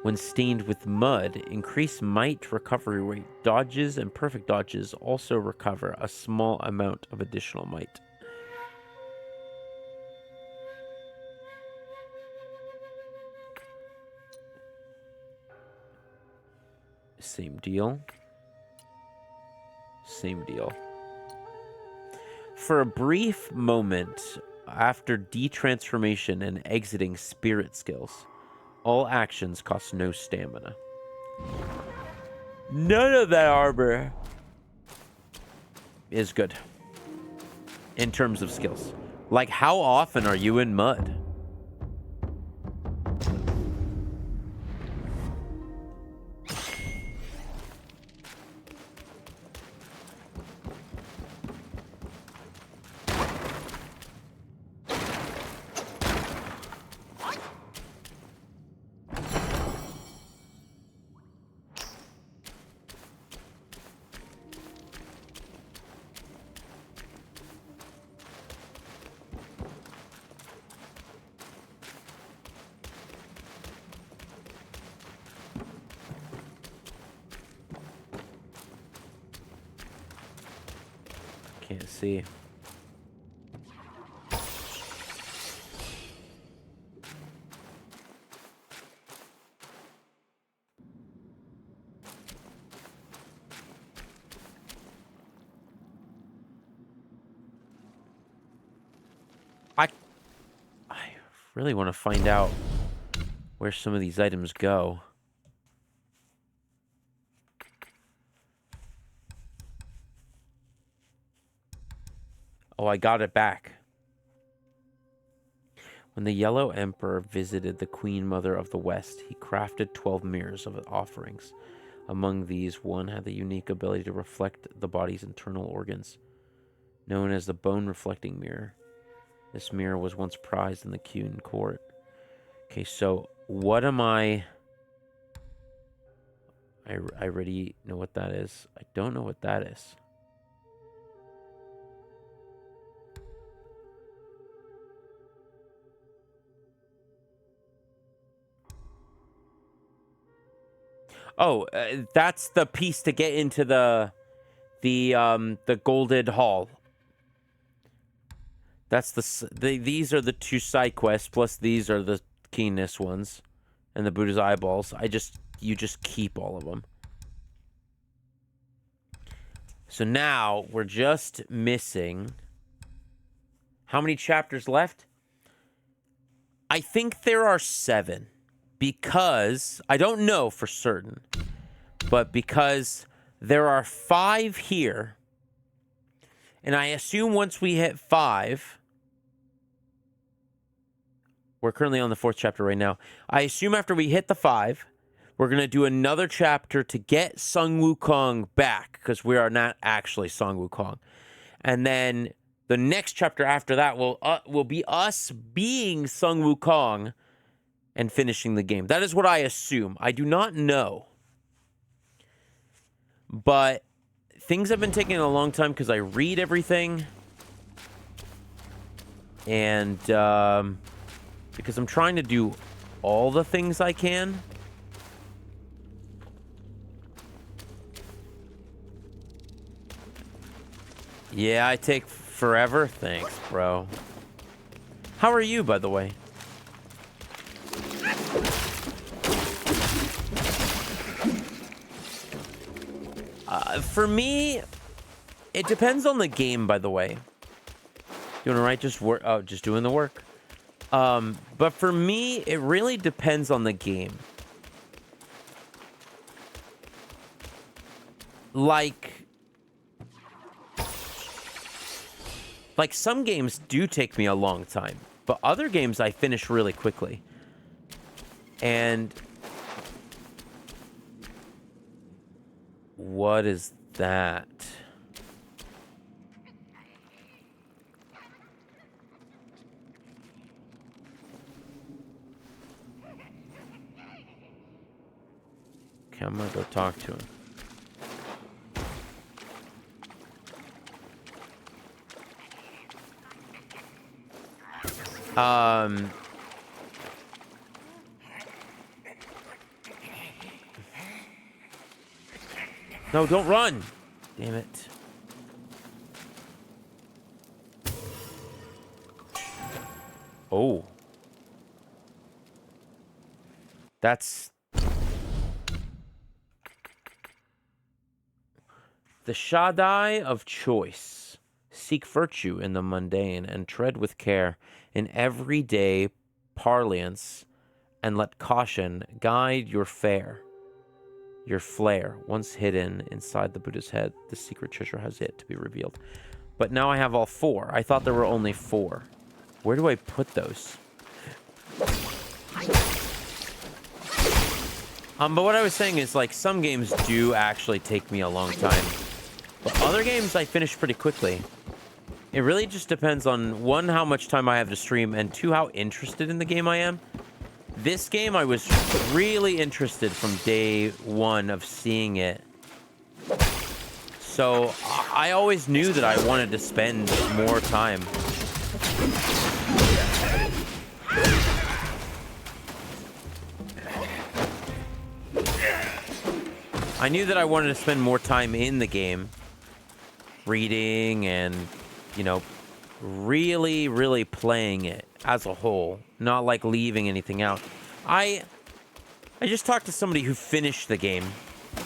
When stained with mud, increased might recovery rate. Dodges and perfect dodges also recover a small amount of additional might. Same deal. For a brief moment after detransformation and exiting spirit skills, all actions cost no stamina. None of that armor is good in terms of skills. Like, how often are you in mud? Can't see. I really want to find out where some of these items go. Oh, I got it back. When the Yellow Emperor visited the Queen Mother of the West, he crafted 12 mirrors of offerings. Among these, one had the unique ability to reflect the body's internal organs, known as the bone-reflecting mirror. This mirror was once prized in the Qun court. Okay, so what am I already know what that is. I don't know what that is. Oh, that's the piece to get into the Golden Hall. That's these are the 2 side quests, plus these are the keenness ones, and the Buddha's eyeballs. You just keep all of them. So now we're just missing. How many chapters left? I think there are 7. Because, I don't know for certain, but because there are 5 here, and I assume once we hit 5, we're currently on the 4th chapter right now. I assume after we hit the 5, we're going to do another chapter to get Sun Wukong back, because we are not actually Sun Wukong. And then the next chapter after that will be us being Sun Wukong and finishing the game. That is what I assume. I do not know. But things have been taking a long time because I read everything. And because I'm trying to do all the things I can. Yeah, I take forever. Thanks, bro. How are you, by the way? For me, it depends on the game, by the way. You want to write just work? Oh, just doing the work. But for me, it really depends on the game. Like some games do take me a long time, but other games I finish really quickly. And what is that? Okay, I'm gonna go talk to him. No, don't run. Damn it. Oh. That's... The Shaddai of choice. Seek virtue in the mundane and tread with care in everyday parlance, and let caution guide your fare. Your flare, once hidden inside the Buddha's head, the secret treasure has yet to be revealed. But now I have all 4. I thought there were only 4. Where do I put those? But what I was saying is, like, some games do actually take me a long time. But other games I finish pretty quickly. It really just depends on, 1, how much time I have to stream, and 2, how interested in the game I am. This game, I was really interested from day 1 of seeing it. So, I always knew that I wanted to spend more time. I knew that I wanted to spend more time in the game. reading and, you know, really, really playing it as a whole, not like leaving anything out. I just talked to somebody who finished the game,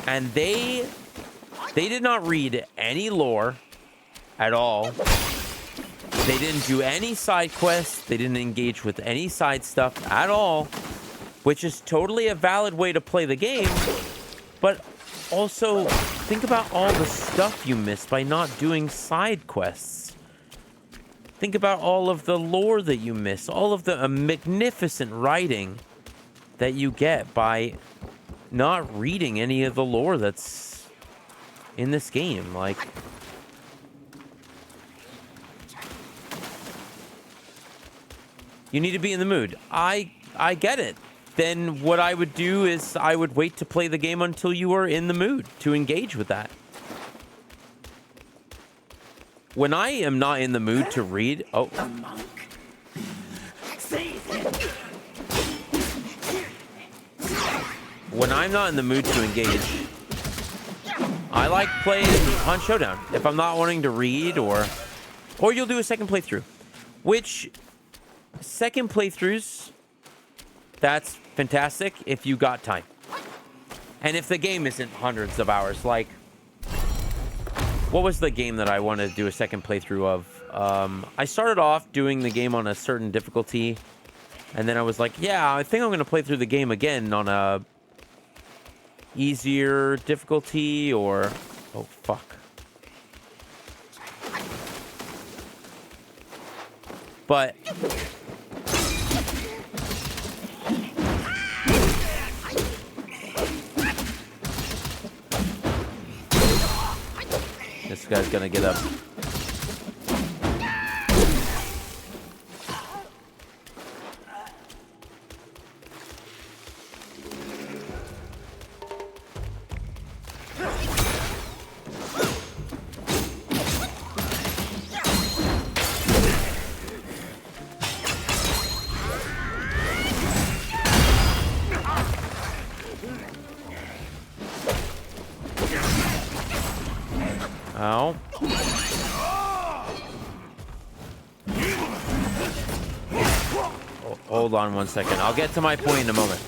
and they did not read any lore at all. They didn't do any side quests. They didn't engage with any side stuff at all, which is totally a valid way to play the game. But also, think about all the stuff you miss by not doing side quests. Think about all of the lore that you miss, all of the magnificent writing that you get by not reading any of the lore that's in this game. Like, you need to be in the mood. I get it. Then what I would do is I would wait to play the game until you are in the mood to engage with that. When I am not in the mood to read, oh. The monk. Seize him. When I'm not in the mood to engage, I like playing on Showdown. If I'm not wanting to read, or you'll do a second playthrough, which second playthroughs, that's fantastic if you got time. And if the game isn't hundreds of hours, like, what was the game that I wanted to do a second playthrough of? I started off doing the game on a certain difficulty, and then I was like, yeah, I think I'm going to play through the game again on a easier difficulty, or... Oh, fuck. But... this guy's gonna get up. Ow. Oh, hold on one second. I'll get to my point in a moment.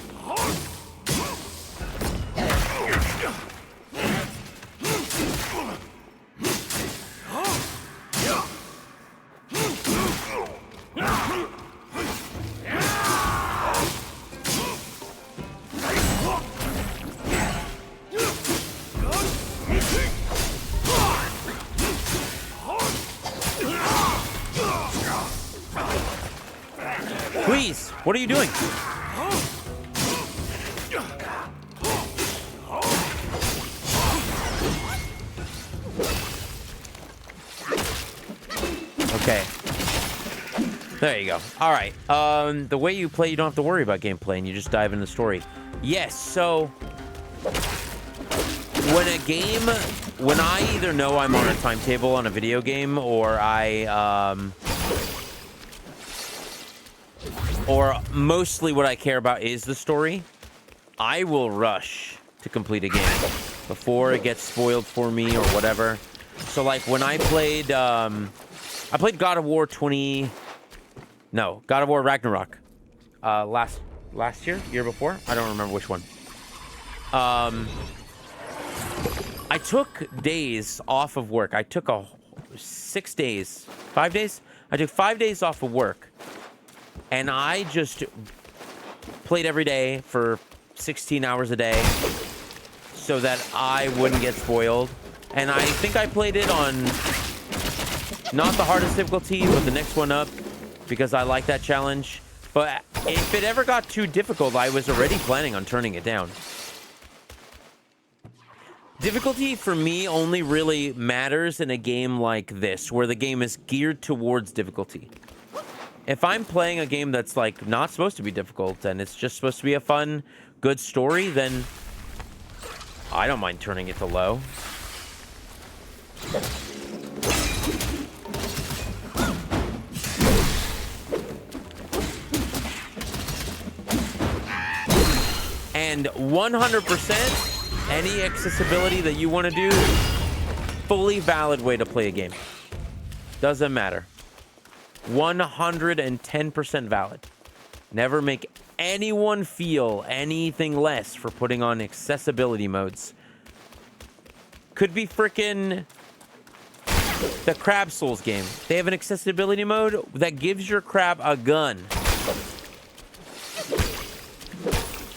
Please, what are you doing? Okay. There you go. All right. The way you play, you don't have to worry about gameplay, and you just dive into the story. Yes, so when I either know I'm on a timetable on a video game, or or mostly what I care about is the story, I will rush to complete a game before it gets spoiled for me or whatever. So like when I played God of War God of War Ragnarok last year before, I don't remember which one. I took days off of work. I took 5 days. I took 5 days off of work. And I just played every day for 16 hours a day so that I wouldn't get spoiled. And I think I played it on not the hardest difficulty, but the next one up, because I like that challenge. But if it ever got too difficult, I was already planning on turning it down. Difficulty for me only really matters in a game like this, where the game is geared towards difficulty. If I'm playing a game that's like not supposed to be difficult and it's just supposed to be a fun, good story, then I don't mind turning it to low. And 100%, any accessibility that you want to do, fully valid way to play a game. Doesn't matter. 110% valid. Never make anyone feel anything less for putting on accessibility modes. Could be frickin' the Crab Souls game. They have an accessibility mode that gives your crab a gun.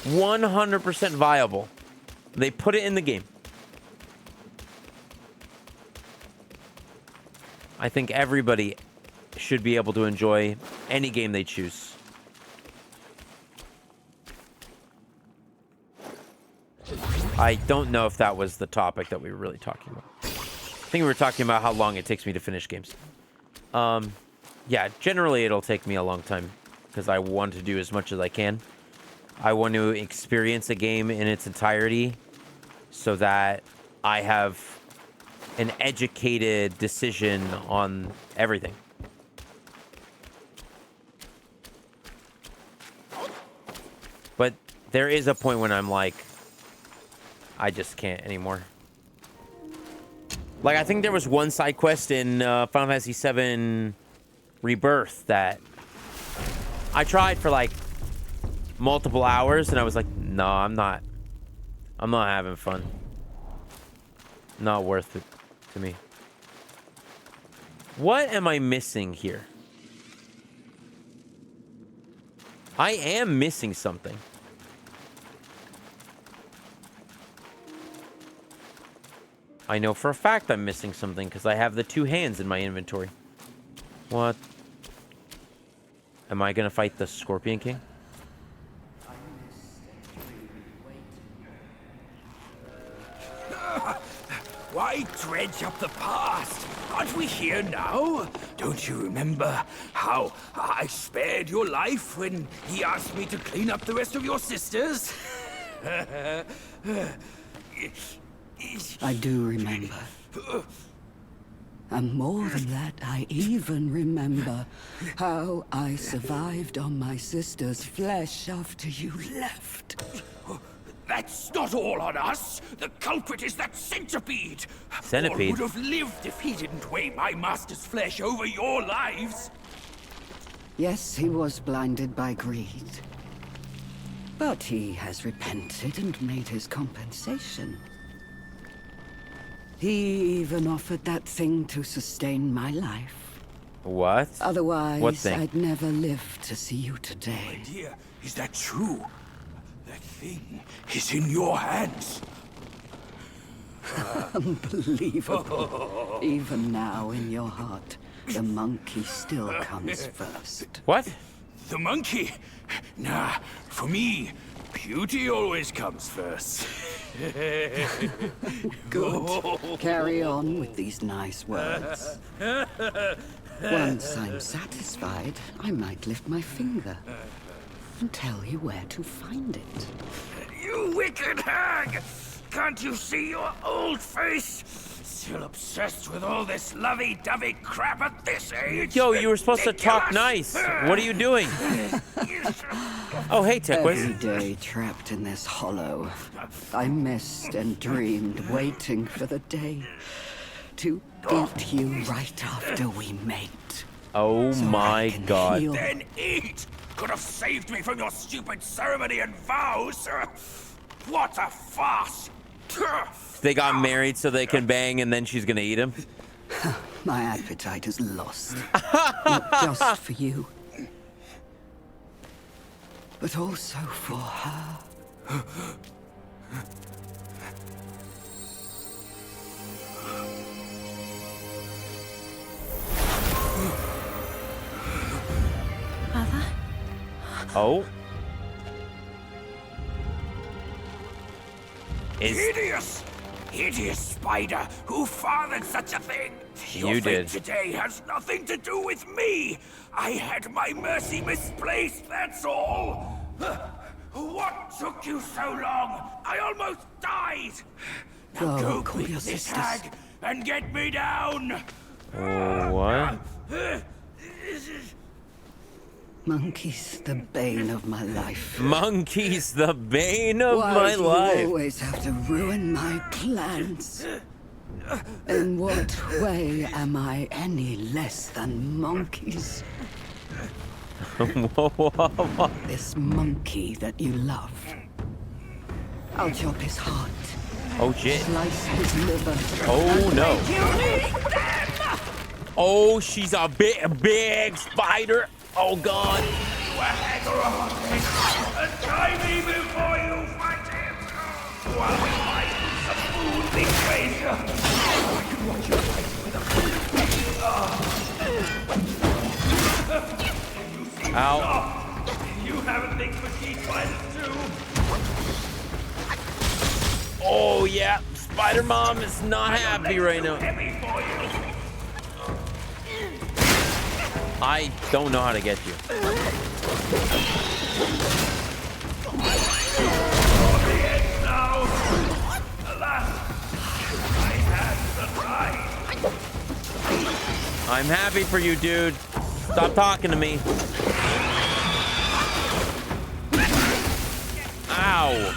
100% viable. They put it in the game. I think everybody should be able to enjoy any game they choose. I don't know if that was the topic that we were really talking about. I think we were talking about how long it takes me to finish games. Yeah, generally it'll take me a long time because I want to do as much as I can. I want to experience a game in its entirety so that I have an educated decision on everything. But there is a point when I'm like, I just can't anymore. Like, I think there was one side quest in Final Fantasy VII Rebirth that I tried for like multiple hours, and I was like, no, I'm not having fun. Not worth it to me. What am I missing here? I am missing something. I know for a fact I'm missing something because I have the 2 hands in my inventory. What? Am I gonna fight the Scorpion King? Why dredge up the past? Aren't we here now? Don't you remember how I spared your life when he asked me to clean up the rest of your sisters? I do remember. And more than that, I even remember how I survived on my sister's flesh after you left. That's not all on us. The culprit is that centipede. Centipede? All would have lived if he didn't weigh my master's flesh over your lives. Yes, he was blinded by greed. But he has repented and made his compensation. He even offered that thing to sustain my life. What? Otherwise, What thing? I'd never live to see you today. Dear, is that true? That thing is in your hands. Unbelievable. Even now, in your heart, the monkey still comes first. What? The monkey? Nah, for me, beauty always comes first. Good. Carry on with these nice words. Once I'm satisfied, I might lift my finger and tell you where to find it. You wicked hag! Can't you see your old face? Still obsessed with all this lovey-dovey crap at this age? Yo, you were supposed to talk Ridiculous. nice. What are you doing? Oh, hey, Every Techwiz. day trapped in this hollow, I missed and dreamed, waiting for the day to eat you right after we mate. Oh So I my can god. heal. Then eat! Could have saved me from your stupid ceremony and vows! What a farce! They got married so they can bang and then she's gonna eat him? My appetite is lost. Not just for you, but also for her. Mother? Oh? Is Hideous! Hideous spider! Who fathered such a thing? Your You fate did. today has nothing to do with me! I had my mercy misplaced, that's all! What took you so long? I almost died! Now Go, go call quick, your this sisters. hag, and get me down! what? Monkey's the bane of my life. Monkey's the bane of Why my do you life. always have to ruin my plans? In what way am I any less than monkeys? Whoa, whoa, whoa. This monkey that you love. I'll chop his heart, Oh shit. slice his liver. Oh no. Oh, she's a big spider. Oh god. Try me before you fight him. While we fight the food betrays you. I can watch you fight with a Ow. You have a thing for sea spiders too. Oh yeah. Spider Mom is not happy right now. Heavy for you. I don't know how to get you. I'm happy for you, dude. Stop talking to me. Ow.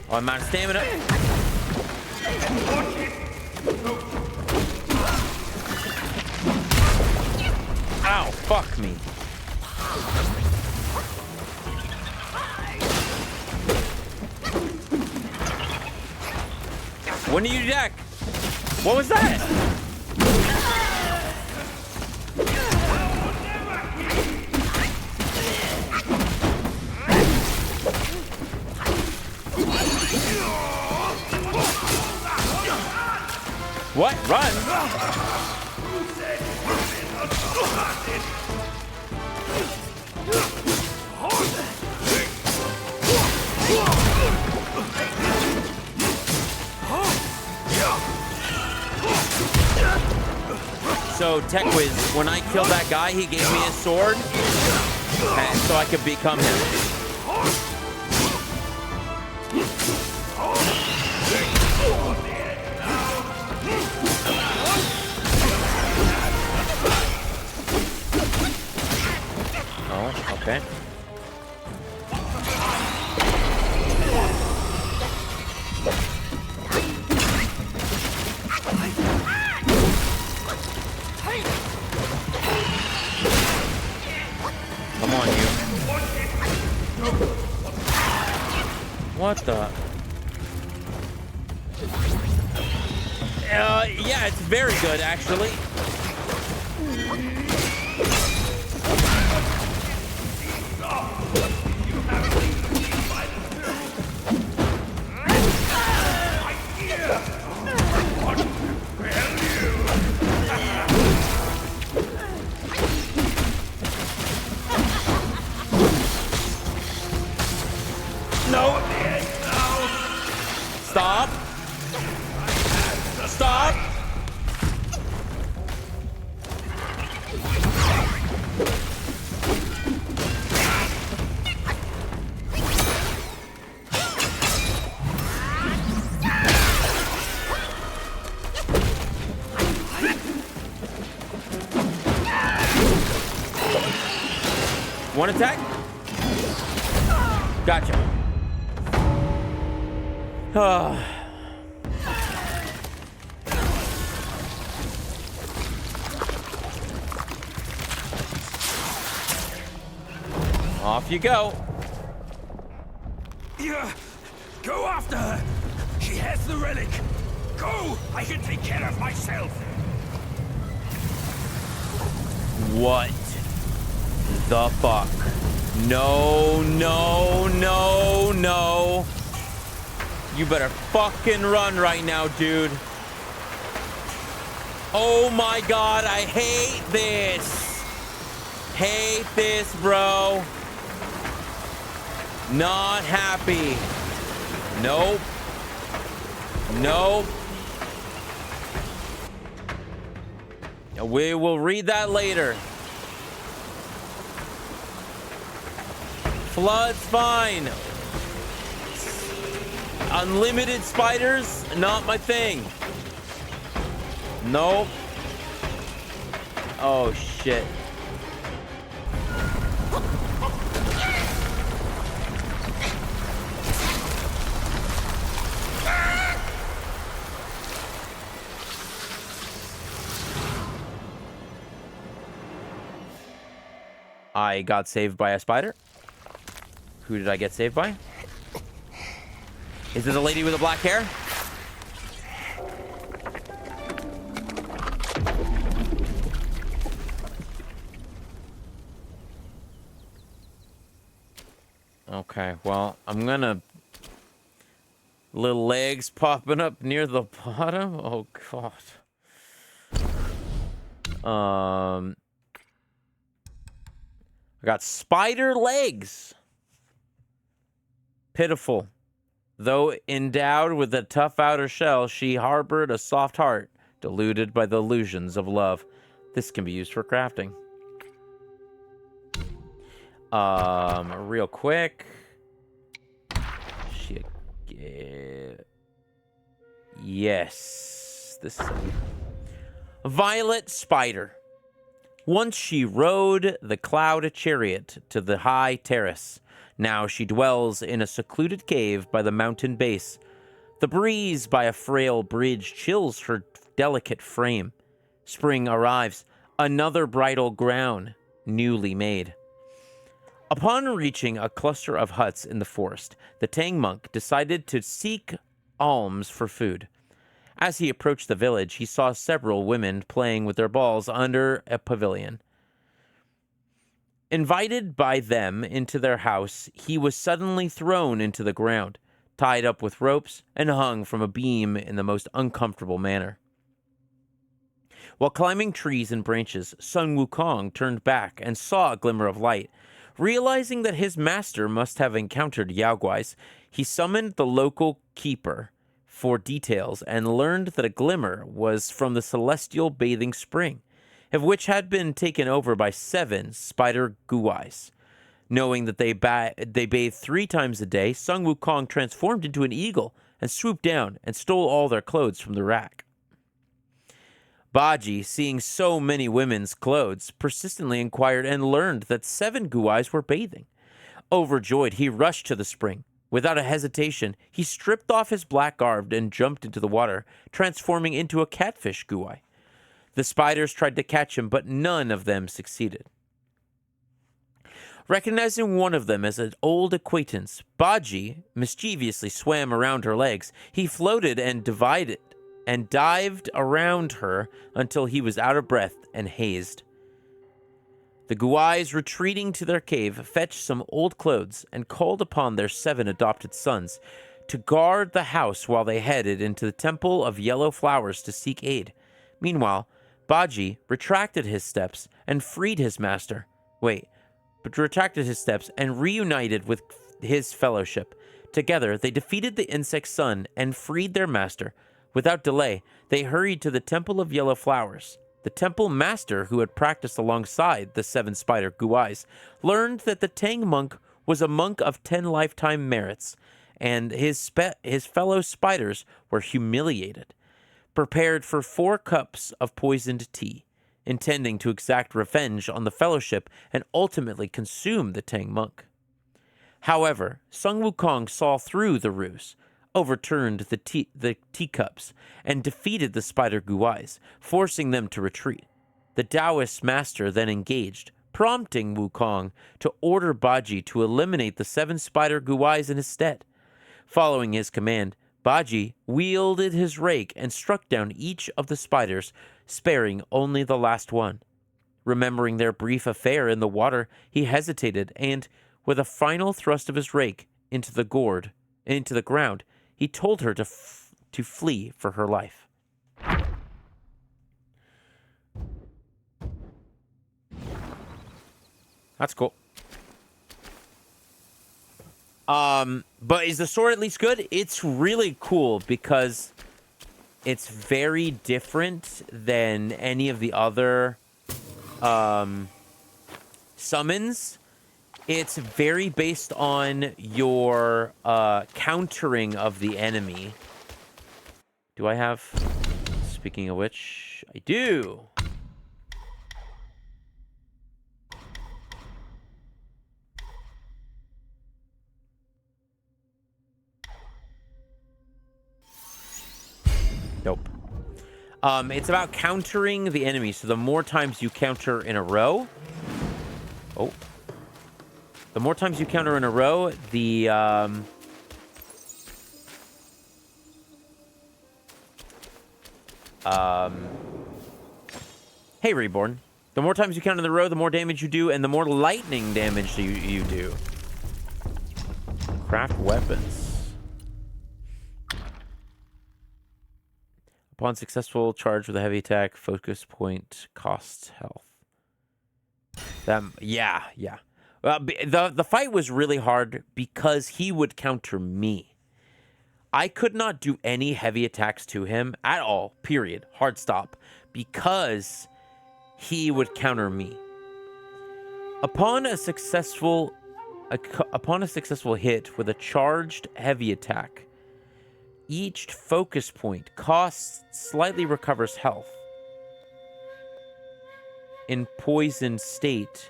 Oh, I'm out of stamina. Ow, fuck me. When do you deck? What was that? What? Run? So, Tech Wiz, when I killed that guy, he gave me his sword, and so I could become him. Oh, okay. Come on, you. What the? Yeah, it's very good, actually. No. Stop. Stop. One attack. Gotcha. Off you go. Yeah, go after her. She has the relic. Go! I can take care of myself. What the fuck? No, no, no, no. You better fucking run right now, dude. Oh my god, I hate this. Hate this, bro. Not happy. Nope. Nope. We will read that later. Flood's fine. Unlimited spiders, not my thing. Nope. Oh, shit. I got saved by a spider. Who did I get saved by? Is it the lady with the black hair? Okay, well, I'm gonna... Little legs popping up near the bottom? Oh, God. I got spider legs. Pitiful. Though endowed with a tough outer shell, she harbored a soft heart, deluded by the illusions of love. This can be used for crafting. Real quick. Shit. Yes. This is a violet spider. Once she rode the cloud chariot to the high terrace. Now she dwells in a secluded cave by the mountain base. The breeze by a frail bridge chills her delicate frame. Spring arrives, another bridal ground, newly made. Upon reaching a cluster of huts in the forest, the Tang monk decided to seek alms for food. As he approached the village, he saw several women playing with their balls under a pavilion. Invited by them into their house, he was suddenly thrown into the ground, tied up with ropes, and hung from a beam in the most uncomfortable manner. While climbing trees and branches, Sun Wukong turned back and saw a glimmer of light. Realizing that his master must have encountered Yaoguais, he summoned the local keeper for details and learned that a glimmer was from the celestial bathing spring, of which had been taken over by 7 spider guais. Knowing that they bathed 3 times a day, Sun Wukong transformed into an eagle and swooped down and stole all their clothes from the rack. Baji, seeing so many women's clothes, persistently inquired and learned that 7 guais were bathing. Overjoyed, he rushed to the spring. Without a hesitation, he stripped off his black garb and jumped into the water, transforming into a catfish guai. The spiders tried to catch him, but none of them succeeded. Recognizing one of them as an old acquaintance, Baji mischievously swam around her legs. He floated and dived around her until he was out of breath and hazed. The guais, retreating to their cave, fetched some old clothes and called upon their 7 adopted sons to guard the house while they headed into the Temple of Yellow Flowers to seek aid. Meanwhile, Baji retracted his steps and reunited with his fellowship. Together, they defeated the insect son and freed their master. Without delay, they hurried to the Temple of Yellow Flowers. The temple master, who had practiced alongside the 7 spider guais, learned that the Tang monk was a monk of 10 lifetime merits, and his fellow spiders were humiliated. Prepared for 4 cups of poisoned tea, intending to exact revenge on the fellowship and ultimately consume the Tang monk. However, Sun Wukong saw through the ruse, overturned the teacups, and defeated the spider guais, forcing them to retreat. The Taoist master then engaged, prompting Wukong to order Baji to eliminate the 7 spider guais in his stead. Following his command, Baji wielded his rake and struck down each of the spiders, sparing only the last one. Remembering their brief affair in the water, he hesitated and, with a final thrust of his rake into the ground, he told her to flee for her life. That's cool. But is the sword at least good? It's really cool because it's very different than any of the other summons. It's very based on your countering of the enemy. Do I have... Speaking of which, I do. It's about countering the enemy. So the more times you counter in a row... Oh. The more times you counter in a row, the... Hey, Reborn. The more times you count in a row, the more damage you do, and the more lightning damage you do. Craft weapons. Upon successful charge with a heavy attack, focus point costs health. Yeah. The fight was really hard because he would counter me. I could not do any heavy attacks to him at all, period. Hard stop. Because he would counter me. Upon a successful hit with a charged heavy attack, each focus point slightly recovers health. In poisoned state,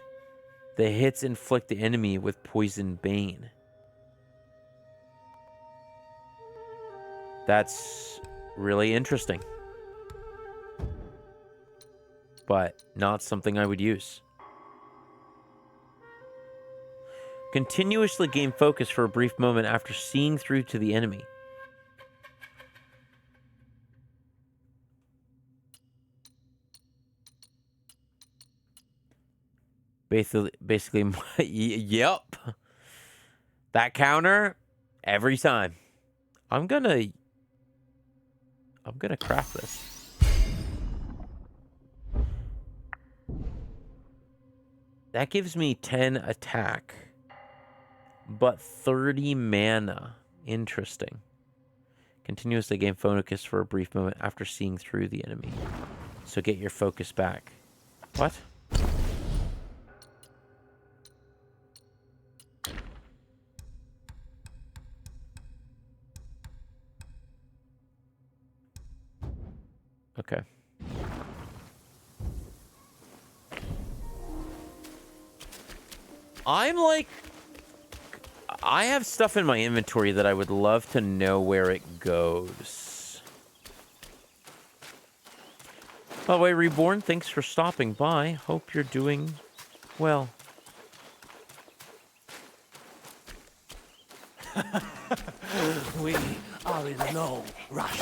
the hits inflict the enemy with poison bane. That's really interesting. But not something I would use. Continuously gain focus for a brief moment after seeing through to the enemy. Basically, yep. That counter, every time. I'm gonna craft this. That gives me 10 attack, but 30 mana. Interesting. Continuously gain focus for a brief moment after seeing through the enemy. So get your focus back. What? Okay. I have stuff in my inventory that I would love to know where it goes. By the way, Reborn, thanks for stopping by. Hope you're doing well. We are in no rush.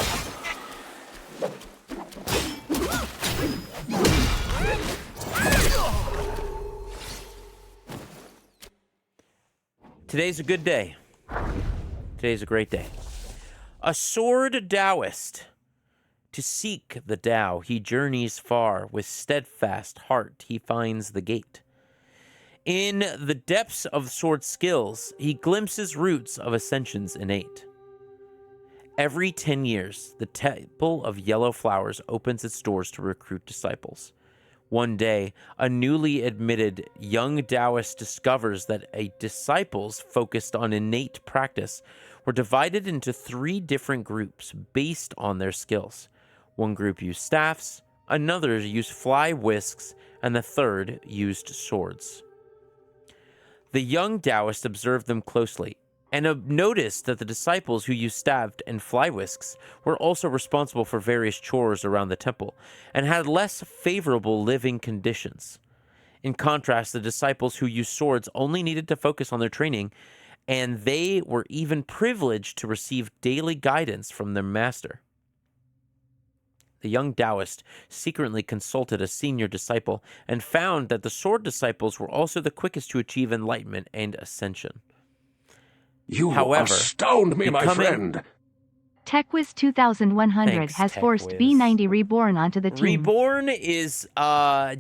Today's a good day. Today's a great day. A sword Taoist. To seek the Tao, he journeys far. With steadfast heart, he finds the gate. In the depths of sword skills, he glimpses roots of ascensions innate. Every 10 years, the Temple of Yellow Flowers opens its doors to recruit disciples. One day, a newly admitted young Taoist discovers that disciples focused on innate practice were divided into 3 different groups based on their skills. One group used staffs, another used fly whisks, and the third used swords. The young Taoist observed them closely and noticed that the disciples who used staff and fly whisks were also responsible for various chores around the temple and had less favorable living conditions. In contrast, the disciples who used swords only needed to focus on their training, and they were even privileged to receive daily guidance from their master. The young Taoist secretly consulted a senior disciple and found that the sword disciples were also the quickest to achieve enlightenment and ascension. However, astound me, my friend. TechWiz 2100 Thanks, has forced TechWiz. B90 Reborn onto the team. Reborn is,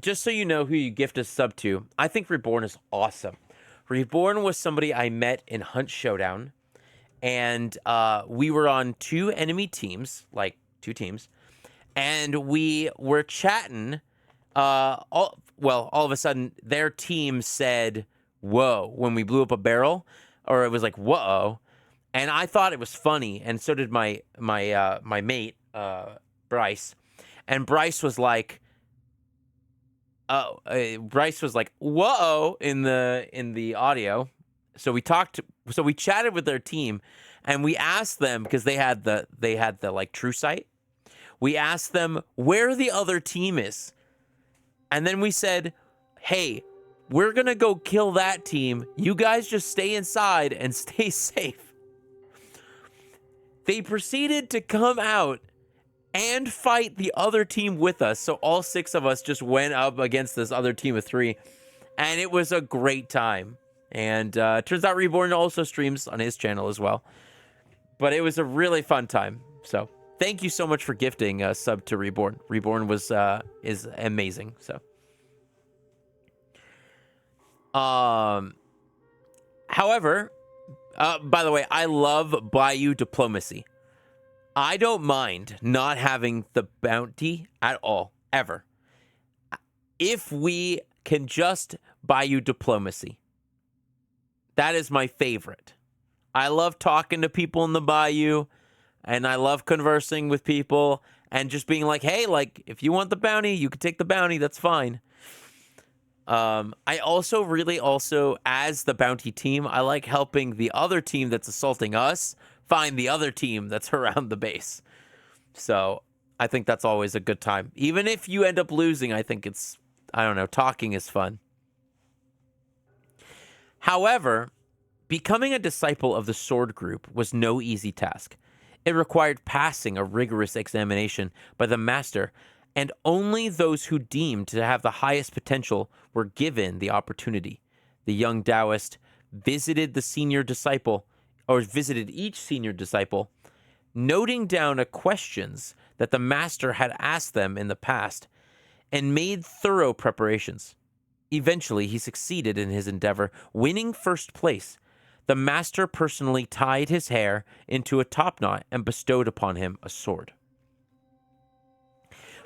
just so you know who you gift a sub to, I think Reborn is awesome. Reborn was somebody I met in Hunt Showdown, and we were on 2 enemy teams, like 2 teams, and we were chatting. All of a sudden, their team said, whoa, when we blew up a barrel, or it was like, whoa. And I thought it was funny, and so did my mate, Bryce. And Bryce was like, whoa, in the audio. So we chatted with their team, and we asked them, because they had the like true sight. We asked them where the other team is. And then we said, hey, we're going to go kill that team. You guys just stay inside and stay safe. They proceeded to come out and fight the other team with us. So all 6 of us just went up against this other team of 3. And it was a great time. And turns out Reborn also streams on his channel as well. But it was a really fun time. So thank you so much for gifting a sub to Reborn. Reborn is amazing. So, however, by the way, I love Bayou diplomacy. I don't mind not having the bounty at all, ever. If we can just Bayou diplomacy, that is my favorite. I love talking to people in the Bayou, and I love conversing with people and just being like, hey, like, if you want the bounty, you can take the bounty. That's fine. I also really as the bounty team, I like helping the other team that's assaulting us find the other team that's around the base. So I think that's always a good time. Even if you end up losing, I think it's, I don't know, talking is fun. However, becoming a disciple of the Sword Group was no easy task. It required passing a rigorous examination by the master, and only those who deemed to have the highest potential were given the opportunity. The young Taoist visited each senior disciple, noting down the questions that the master had asked them in the past, and made thorough preparations. Eventually, he succeeded in his endeavor, winning first place. The master personally tied his hair into a topknot and bestowed upon him a sword.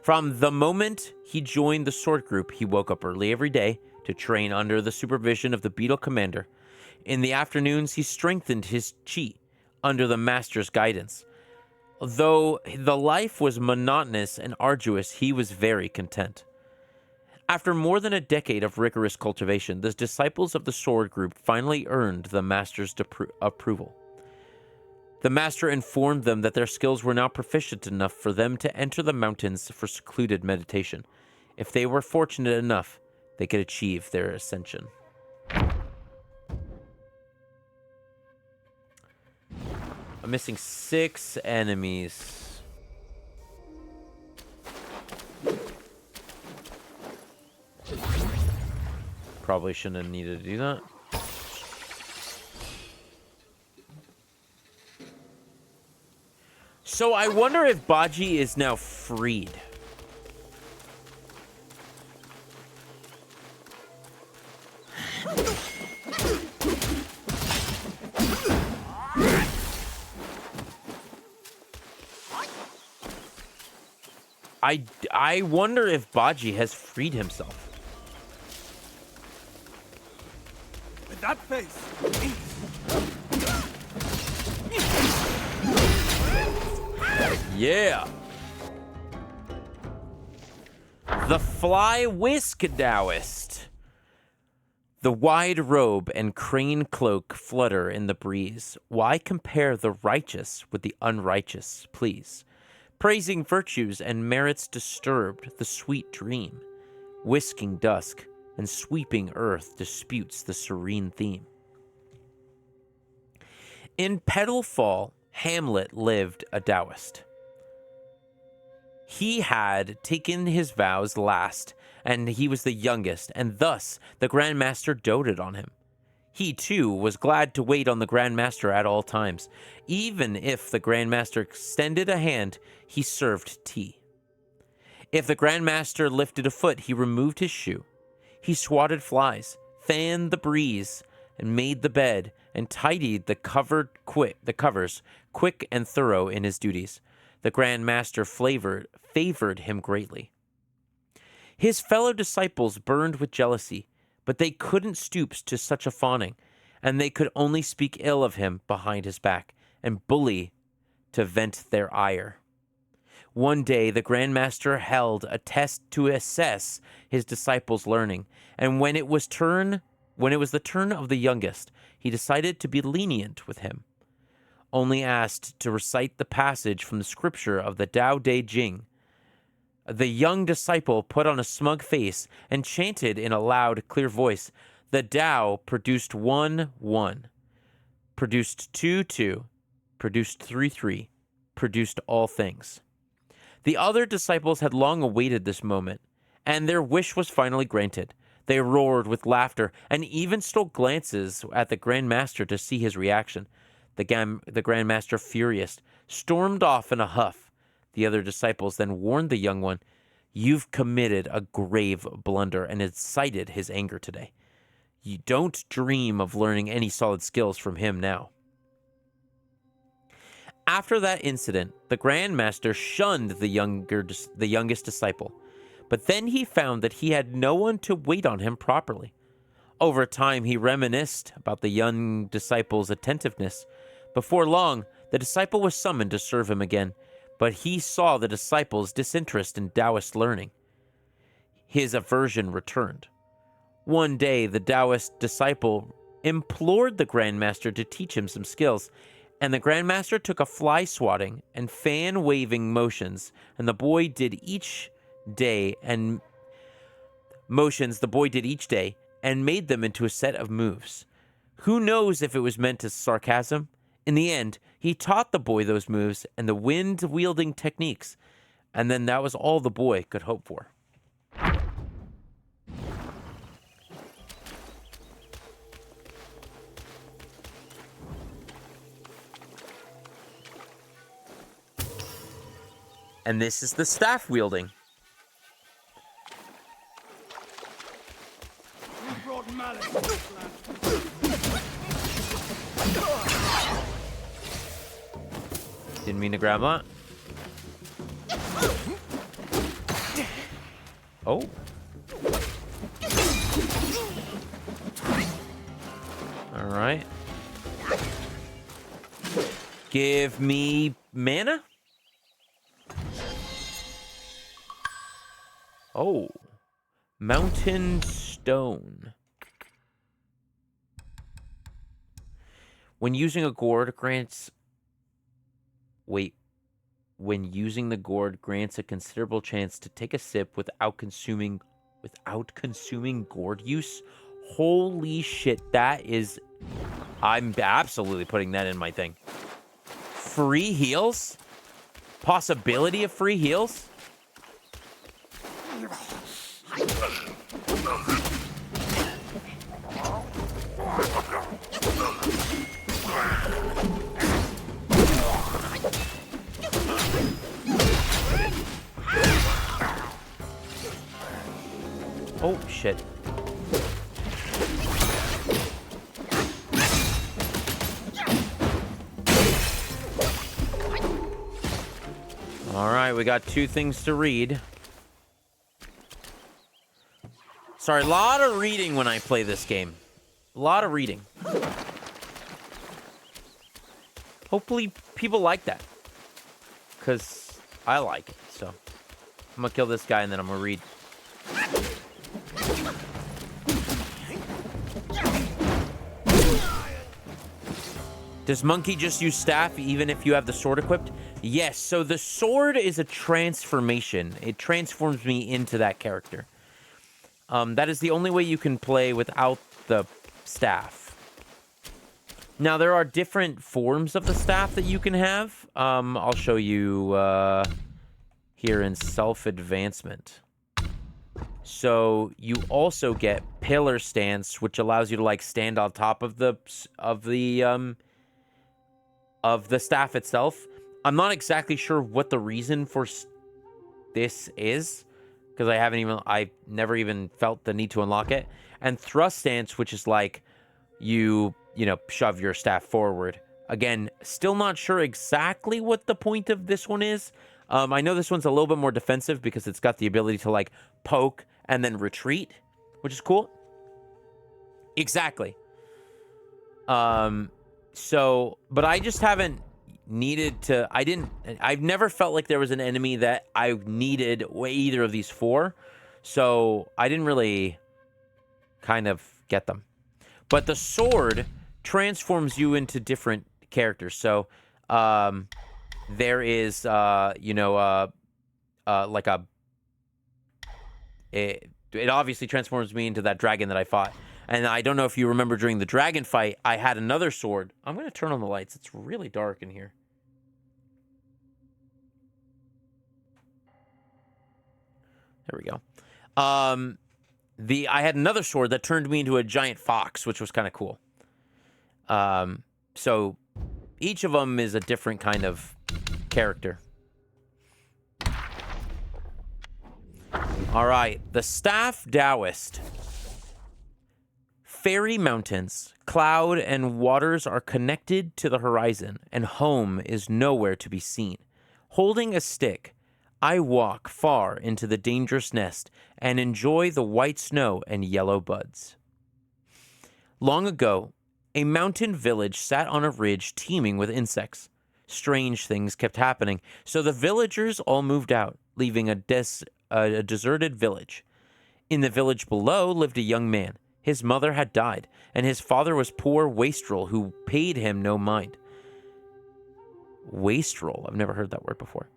From the moment he joined the Sword Group, he woke up early every day to train under the supervision of the beetle commander. In the afternoons, he strengthened his chi under the master's guidance. Though the life was monotonous and arduous, he was very content. After more than a decade of rigorous cultivation, the disciples of the Sword Group finally earned the master's approval. The master informed them that their skills were now proficient enough for them to enter the mountains for secluded meditation. If they were fortunate enough, they could achieve their ascension. I'm missing 6 enemies. Probably shouldn't have needed to do that. So I wonder if Baji is now freed. I wonder if Baji has freed himself. With that face. Yeah. The Fly Whisk Taoist. The wide robe and crane cloak flutter in the breeze. Why compare the righteous with the unrighteous, please? Praising virtues and merits disturbed the sweet dream. Whisking dusk and sweeping earth disputes the serene theme. In Petalfall, Hamlet lived a Taoist. He had taken his vows last, and he was the youngest, and thus the Grand Master doted on him. He, too, was glad to wait on the Grand Master at all times. Even if the Grand Master extended a hand, he served tea. If the Grand Master lifted a foot, he removed his shoe. He swatted flies, fanned the breeze, and made the bed, and tidied the covers quick and thorough in his duties. The Grand Master favored him greatly. His fellow disciples burned with jealousy, but they couldn't stoop to such a fawning, and they could only speak ill of him behind his back and bully to vent their ire. One day, the Grand Master held a test to assess his disciples' learning, and when it was the turn of the youngest, he decided to be lenient with him. only asked to recite the passage from the scripture of the Tao Te Ching. The young disciple put on a smug face and chanted in a loud, clear voice, "The Tao produced 1, 1, produced 2, 2, produced 3, 3, produced all things." The other disciples had long awaited this moment, and their wish was finally granted. They roared with laughter and even stole glances at the Grand Master to see his reaction. The Grand Master, furious, stormed off in a huff. The other disciples then warned the young one, "You've committed a grave blunder and incited his anger today. You don't dream of learning any solid skills from him now." After that incident, the Grand Master shunned the youngest disciple, but then he found that he had no one to wait on him properly. Over time, he reminisced about the young disciple's attentiveness. Before long, the disciple was summoned to serve him again, but he saw the disciple's disinterest in Taoist learning. His aversion returned. One day, the Taoist disciple implored the Grand Master to teach him some skills, and the Grand Master took a fly swatting and fan waving motions, and the boy did each day and made them into a set of moves. Who knows if it was meant as sarcasm? In the end, he taught the boy those moves and the wind-wielding techniques, and then that was all the boy could hope for. And this is the staff wielding. Didn't mean to grab that. Oh. All right. Give me mana? Oh. Mountain Stone. When using a gourd grants... Wait. When using the gourd grants a considerable chance to take a sip without consuming gourd use. Holy shit, that is... I'm absolutely putting that in my thing. Free heals? Possibility of free heals? Oh, shit. All right, we got 2 things to read. Sorry, a lot of reading when I play this game. A lot of reading. Hopefully people like that. Because I like it, so. I'm gonna kill this guy and then I'm gonna read. Does Monkey just use staff even if you have the sword equipped? Yes, so the sword is a transformation. It transforms me into that character. That is the only way you can play without the staff. Now, there are different forms of the staff that you can have. I'll show you here in self-advancement. So you also get pillar stance, which allows you to like stand on top of the staff itself. I'm not exactly sure what the reason for this is, because I've never even felt the need to unlock it. And thrust stance, which is like you shove your staff forward. Again, still not sure exactly what the point of this one is. I know this one's a little bit more defensive because it's got the ability to like poke and then retreat, which is cool. Exactly. But I just haven't needed to, I've never felt like there was an enemy that I needed either of these for. So I didn't really kind of get them. But the sword transforms you into different characters. So there is, you know, like a... It obviously transforms me into that dragon that I fought. And I don't know if you remember during the dragon fight, I had another sword. I'm going to turn on the lights. It's really dark in here. There we go. I had another sword that turned me into a giant fox, which was kind of cool. So each of them is a different kind of character. All right, the Staff Taoist. Fairy mountains, cloud, and waters are connected to the horizon, and home is nowhere to be seen. Holding a stick, I walk far into the dangerous nest and enjoy the white snow and yellow buds. Long ago, a mountain village sat on a ridge teeming with insects. Strange things kept happening, so the villagers all moved out, leaving a deserted village. In the village below lived a young man. His mother had died, and his father was poor wastrel who paid him no mind. Wastrel? I've never heard that word before.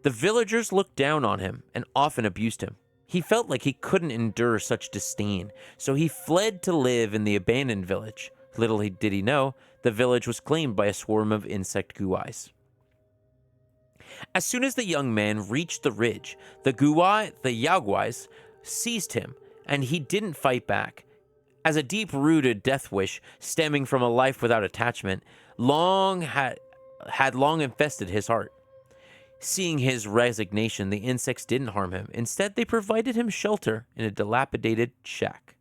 The villagers looked down on him and often abused him. He felt like he couldn't endure such disdain, so he fled to live in the abandoned village. Little did he know, the village was claimed by a swarm of insect guais. As soon as the young man reached the ridge, the yaguais, seized him, and he didn't fight back. As a deep-rooted death wish stemming from a life without attachment, had long infested his heart. Seeing his resignation, the insects didn't harm him. Instead, they provided him shelter in a dilapidated shack.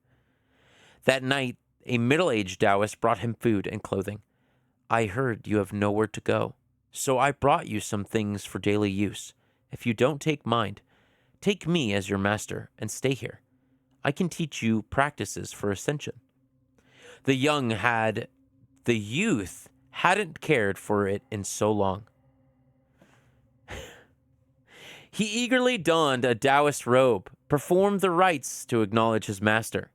That night, a middle-aged Taoist brought him food and clothing. I heard you have nowhere to go, so I brought you some things for daily use. If you don't take mind, take me as your master and stay here. I can teach you practices for ascension. The youth hadn't cared for it in so long. He eagerly donned a Taoist robe, performed the rites to acknowledge his master.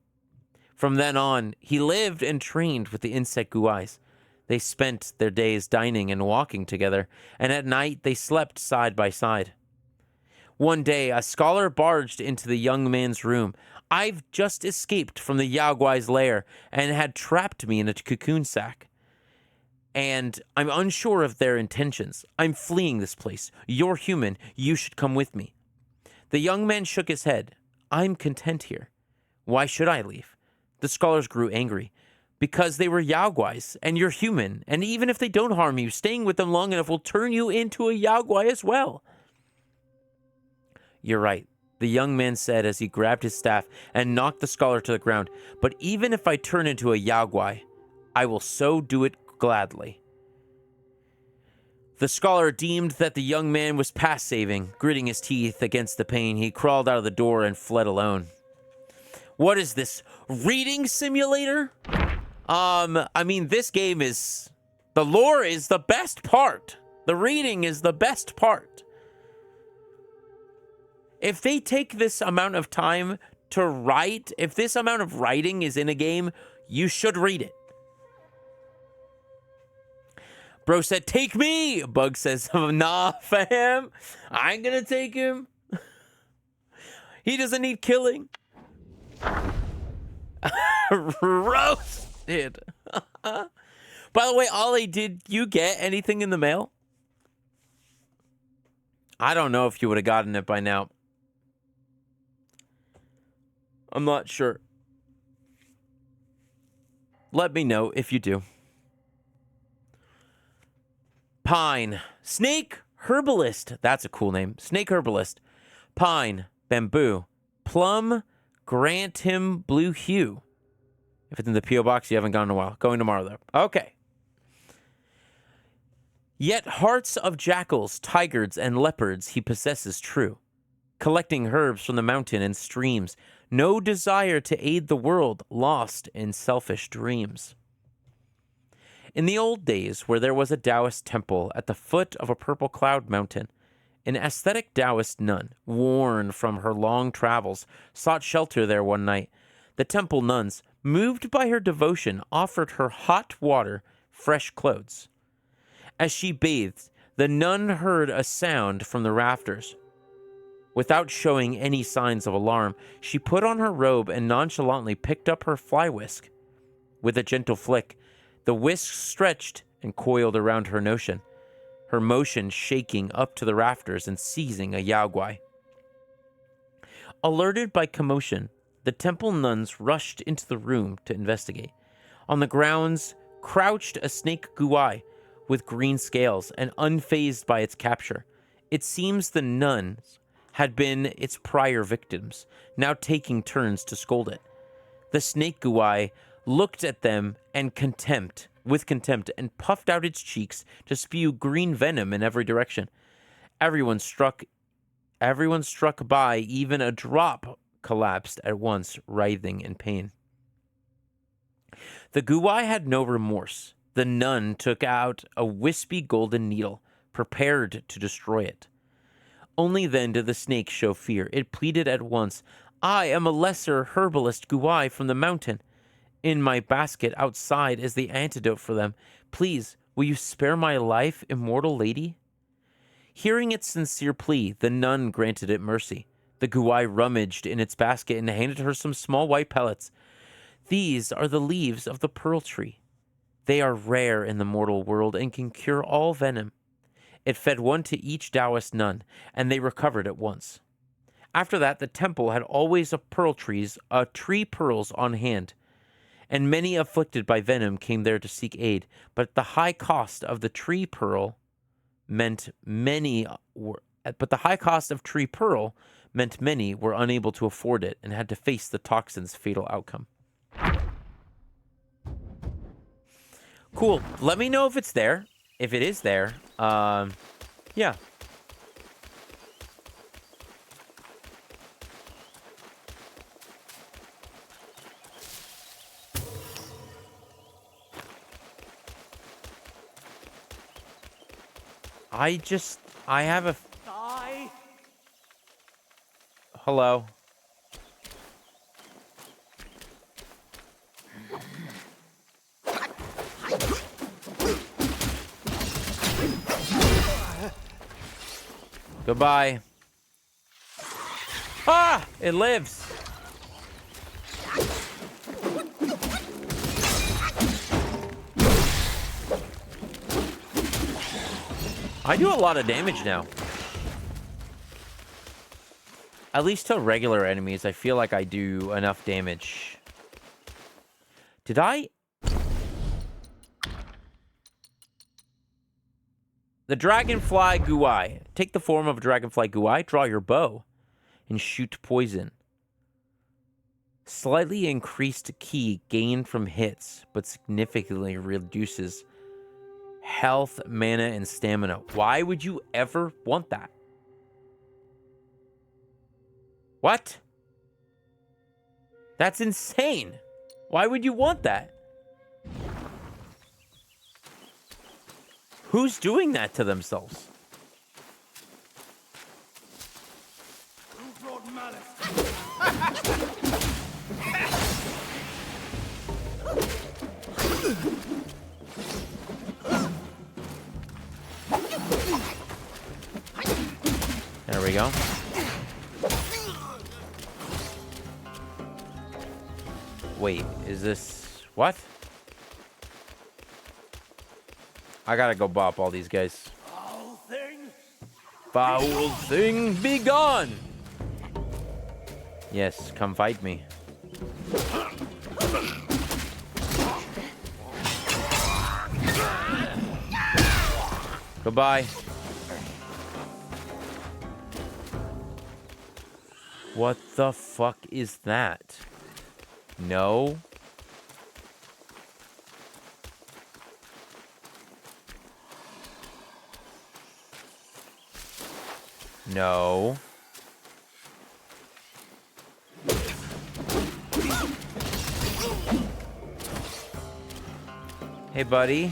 From then on, he lived and trained with the insect guais. They spent their days dining and walking together, and at night they slept side by side. One day, a scholar barged into the young man's room. I've just escaped from the yaguai's lair and had trapped me in a cocoon sack. And I'm unsure of their intentions. I'm fleeing this place. You're human. You should come with me. The young man shook his head. I'm content here. Why should I leave? The scholars grew angry. Because they were yaguais, and you're human. And even if they don't harm you, staying with them long enough will turn you into a yaguai as well. You're right, the young man said as he grabbed his staff and knocked the scholar to the ground. But even if I turn into a yaguai, I will so do it gladly. The scholar deemed that the young man was past saving. Gritting his teeth against the pain, he crawled out of the door and fled alone. What is this, reading simulator? I mean, this game is... The lore is the best part. The reading is the best part. If they take this amount of time to write, if this amount of writing is in a game, you should read it. Bro said, take me! Bug says, nah, fam. I ain't gonna take him. He doesn't need killing. Roasted. By the way, Ollie, did you get anything in the mail? I don't know if you would have gotten it by now. I'm not sure. Let me know if you do. Pine. Snake Herbalist. That's a cool name. Snake Herbalist. Pine. Bamboo. Plum. Grant him blue hue. If it's in the P.O. box, you haven't gone in a while. Going tomorrow, though. Okay. Yet hearts of jackals, tigers, and leopards he possesses true. Collecting herbs from the mountain and streams. No desire to aid the world, lost in selfish dreams. In the old days, where there was a Taoist temple at the foot of a purple cloud mountain, an aesthetic Taoist nun, worn from her long travels, sought shelter there one night. The temple nuns, moved by her devotion, offered her hot water, fresh clothes. As she bathed, the nun heard a sound from the rafters. Without showing any signs of alarm, she put on her robe and nonchalantly picked up her fly whisk. With a gentle flick, the whisk stretched and coiled around her motion shaking up to the rafters and seizing a yaoguai. Alerted by commotion, the temple nuns rushed into the room to investigate. On the grounds crouched a snake guai with green scales and unfazed by its capture. It seems the nuns had been its prior victims, now taking turns to scold it. The snake guai looked at them with contempt and puffed out its cheeks to spew green venom in every direction. Everyone struck by, even a drop collapsed at once, writhing in pain. The guai had no remorse. The nun took out a wispy golden needle, prepared to destroy it. Only then did the snake show fear. It pleaded at once, "I am a lesser herbalist guai from the mountain. In my basket outside is the antidote for them. Please, will you spare my life, immortal lady?" Hearing its sincere plea, the nun granted it mercy. The guai rummaged in its basket and handed her some small white pellets. "These are the leaves of the pearl tree. They are rare in the mortal world and can cure all venom." It fed one to each Taoist nun, and they recovered at once. After that, the temple had always tree pearls on hand, and many afflicted by venom came there to seek aid. But the high cost of tree pearl meant many were unable to afford it and had to face the toxin's fatal outcome. Cool. Let me know if it's there. If it is there, yeah. I have a... Die. Hello. Goodbye. Ah! It lives. I do a lot of damage now. At least to regular enemies, I feel like I do enough damage. Did I? The dragonfly guai. Take the form of a dragonfly guai, draw your bow, and shoot poison. Slightly increased ki gained from hits, but significantly reduces health, mana, and stamina. Why would you ever want that? What? That's insane. Why would you want that? Who's doing that to themselves? Who brought malice? There we go. Wait, is this... What? I gotta go bop all these guys. Foul thing. Foul thing, be gone! Yes, come fight me. Goodbye. What the fuck is that? No. No. Hey, buddy.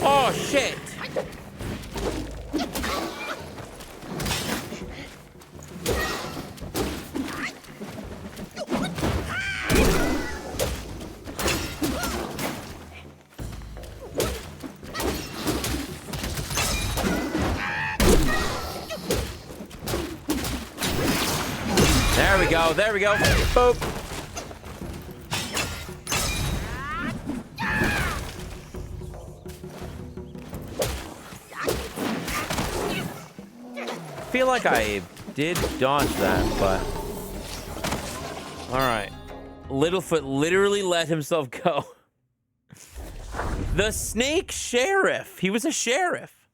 Oh, shit. There we go. There we go. Boop. I feel like I did dodge that, but... Alright. Littlefoot literally let himself go. The Snake Sheriff. He was a sheriff.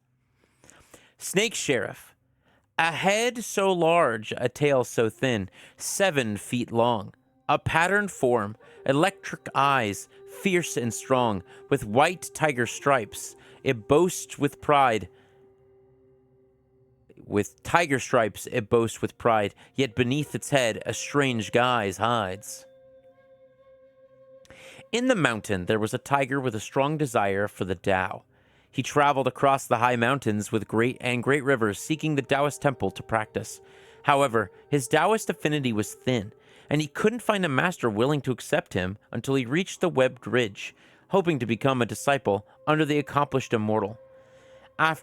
Snake Sheriff. A head so large, a tail so thin, 7 feet long. A patterned form, electric eyes, fierce and strong, with white tiger stripes. It boasts with pride. With tiger stripes, it boasts with pride, yet beneath its head a strange guise hides. In the mountain, there was a tiger with a strong desire for the Tao. He traveled across the high mountains with great rivers, seeking the Taoist temple to practice. However, his Taoist affinity was thin, and he couldn't find a master willing to accept him until he reached the webbed ridge, hoping to become a disciple under the accomplished immortal. At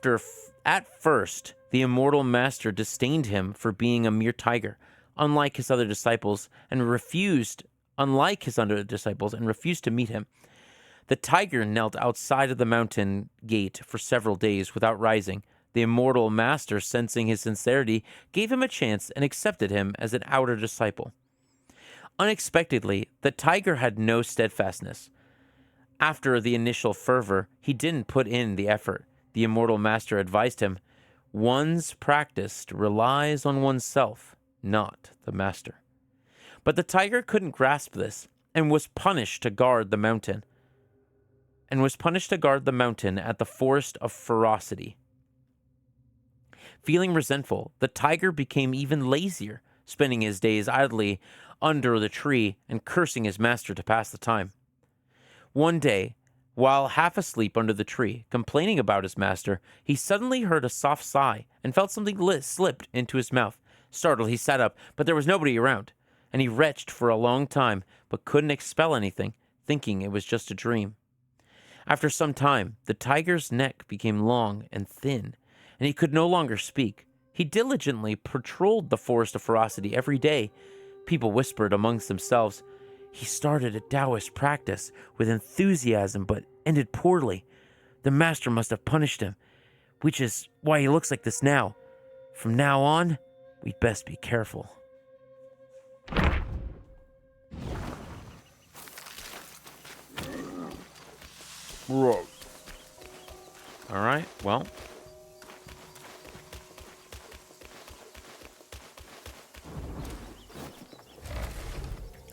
first, the immortal master disdained him for being a mere tiger, unlike his other disciples, and refused to meet him. The tiger knelt outside of the mountain gate for several days without rising. The immortal master, sensing his sincerity, gave him a chance and accepted him as an outer disciple. Unexpectedly, the tiger had no steadfastness. After the initial fervor, he didn't put in the effort. The immortal master advised him, "One's practice relies on oneself, not the master." But the tiger couldn't grasp this and was punished to guard the mountain. At the Forest of Ferocity. Feeling resentful, the tiger became even lazier, spending his days idly under the tree and cursing his master to pass the time. One day, while half asleep under the tree, complaining about his master, he suddenly heard a soft sigh and felt something slipped into his mouth. Startled, he sat up, but there was nobody around, and he retched for a long time, but couldn't expel anything, thinking it was just a dream. After some time, the tiger's neck became long and thin, and he could no longer speak. He diligently patrolled the Forest of Ferocity every day. People whispered amongst themselves, "He started a Taoist practice with enthusiasm, but ended poorly. The master must have punished him, which is why he looks like this now. From now on, we'd best be careful." Whoa. All right, well.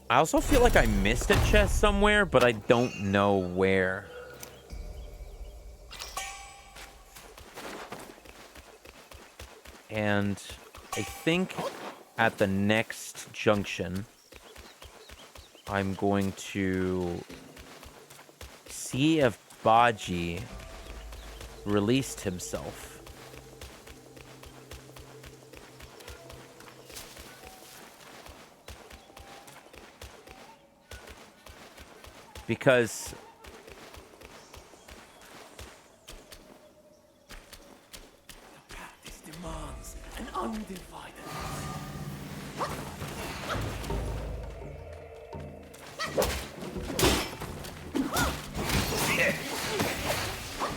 I also feel like I missed a chest somewhere, but I don't know where. And I think at the next junction, I'm going to see if Baji released himself. Because the practice demands an undivided.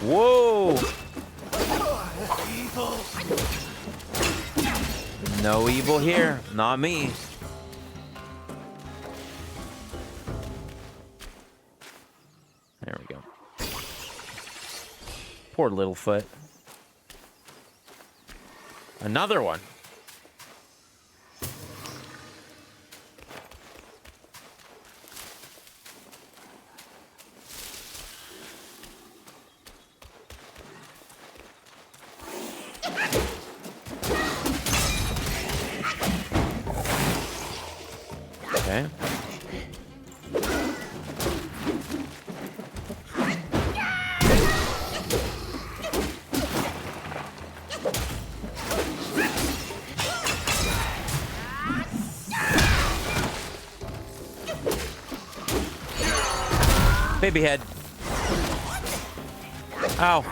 whoa! Evil. No evil here, not me. There we go. Poor Littlefoot. Another one. Okay. Baby head. Ow.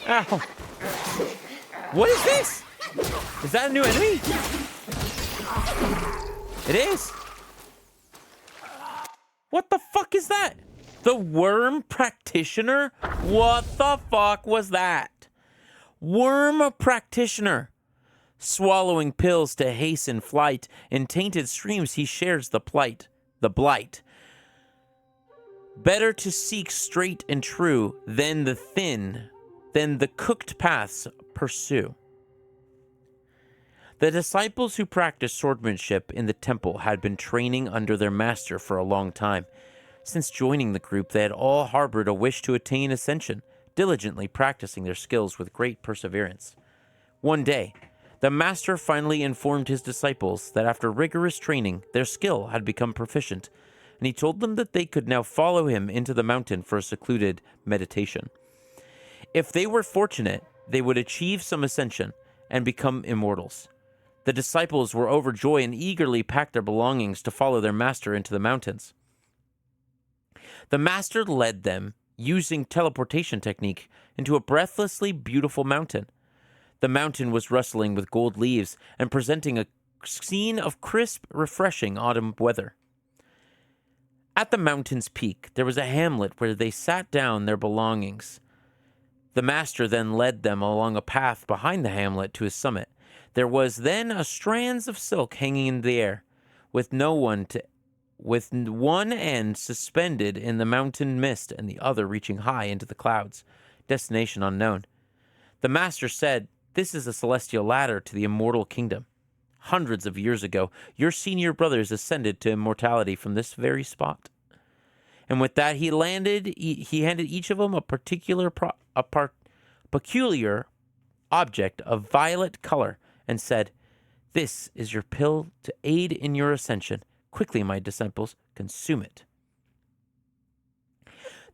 Ow. What is this? Is that a new enemy? It is. What the fuck is that? The worm practitioner? What the fuck was that? Worm practitioner. Swallowing pills to hasten flight. In tainted streams he shares the blight. Better to seek straight and true than the cooked paths pursue. The disciples who practiced swordsmanship in the temple had been training under their master for a long time. Since joining the group, they had all harbored a wish to attain ascension, diligently practicing their skills with great perseverance. One day, the master finally informed his disciples that after rigorous training, their skill had become proficient, and he told them that they could now follow him into the mountain for a secluded meditation. If they were fortunate, they would achieve some ascension and become immortals. The disciples were overjoyed and eagerly packed their belongings to follow their master into the mountains. The master led them, using teleportation technique, into a breathlessly beautiful mountain. The mountain was rustling with gold leaves and presenting a scene of crisp, refreshing autumn weather. At the mountain's peak, there was a hamlet where they sat down their belongings. The master then led them along a path behind the hamlet to his summit. There was then a strands of silk hanging in the air, with one end suspended in the mountain mist and the other reaching high into the clouds, destination unknown. The master said, "This is a celestial ladder to the immortal kingdom. Hundreds of years ago, your senior brothers ascended to immortality from this very spot." And with that, he handed each of them a peculiar object of violet color and said, "This is your pill to aid in your ascension. Quickly, my disciples, consume it."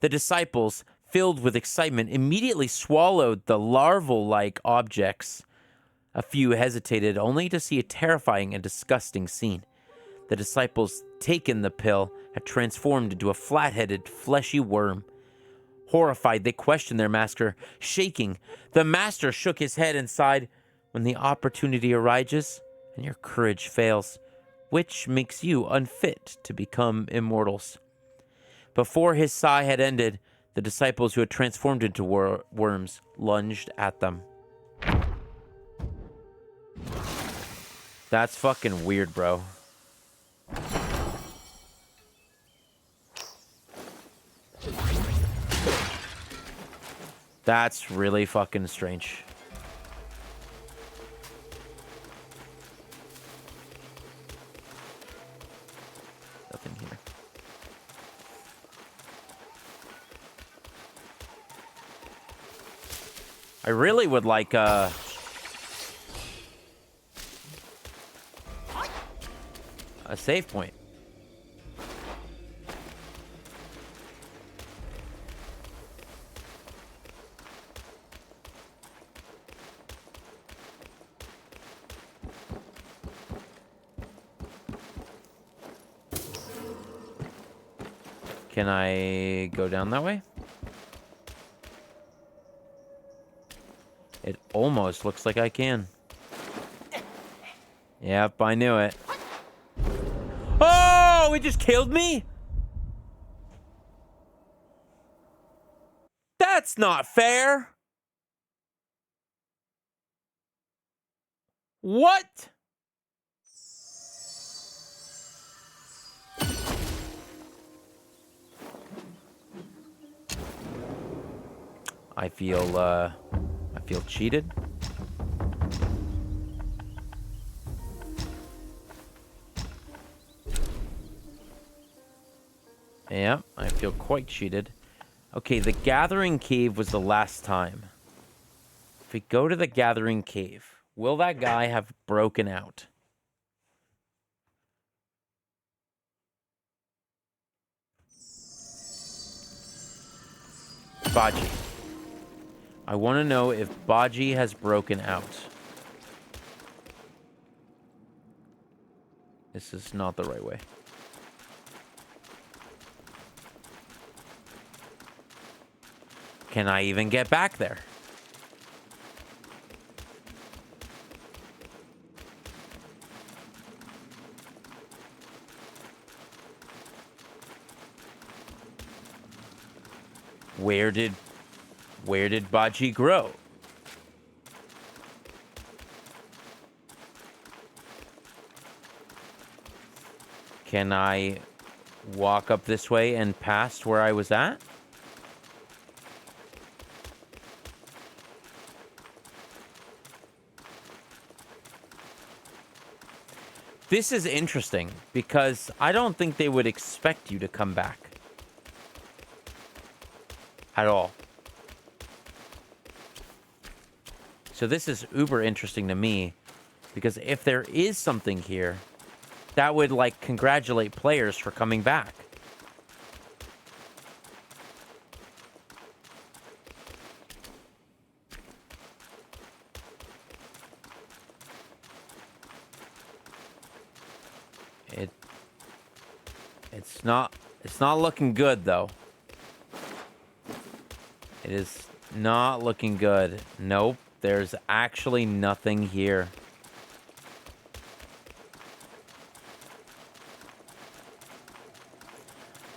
The disciples, filled with excitement, immediately swallowed the larval-like objects. A few hesitated, only to see a terrifying and disgusting scene. The disciples, taken the pill, had transformed into a flat-headed, fleshy worm. Horrified, they questioned their master, shaking. The master shook his head and sighed, "When the opportunity arises and your courage fails, which makes you unfit to become immortals?" Before his sigh had ended, the disciples who had transformed into worms lunged at them. That's fucking weird, bro. That's really fucking strange. Nothing here. I really would like a save point. Can I go down that way? It almost looks like I can. Yep, I knew it. Oh, it just killed me? That's not fair. What? I feel cheated. Yeah, I feel quite cheated. Okay, the Gathering Cave was the last time. If we go to the Gathering Cave, will that guy have broken out? Baji. I want to know if Baji has broken out. This is not the right way. Can I even get back there? Where did Baji grow? Can I walk up this way and past where I was at? This is interesting because I don't think they would expect you to come back at all. So this is uber interesting to me because if there is something here, that would like congratulate players for coming back. It's not looking good though. It is not looking good. Nope, there's actually nothing here.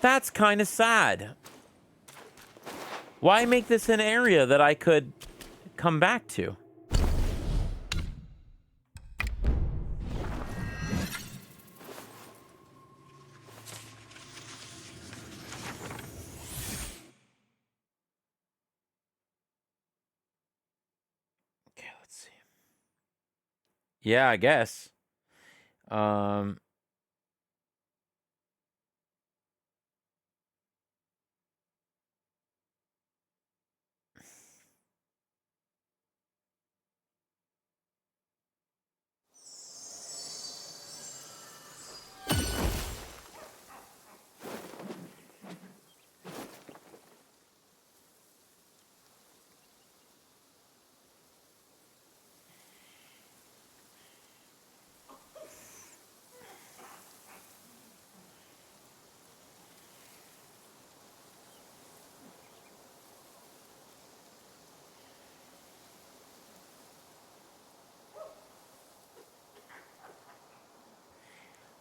That's kind of sad. Why make this an area that I could come back to? Okay, let's see. Yeah, I guess.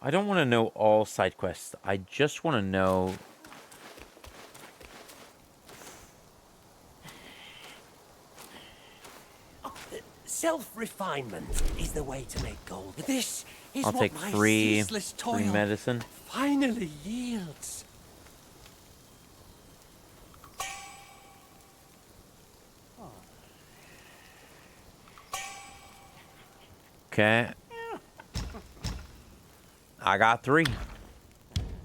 I don't want to know all side quests. I just want to know. Self-refinement is the way to make gold. This is I'll what take my three ceaseless toil medicine. finally yields. Okay. I got 3.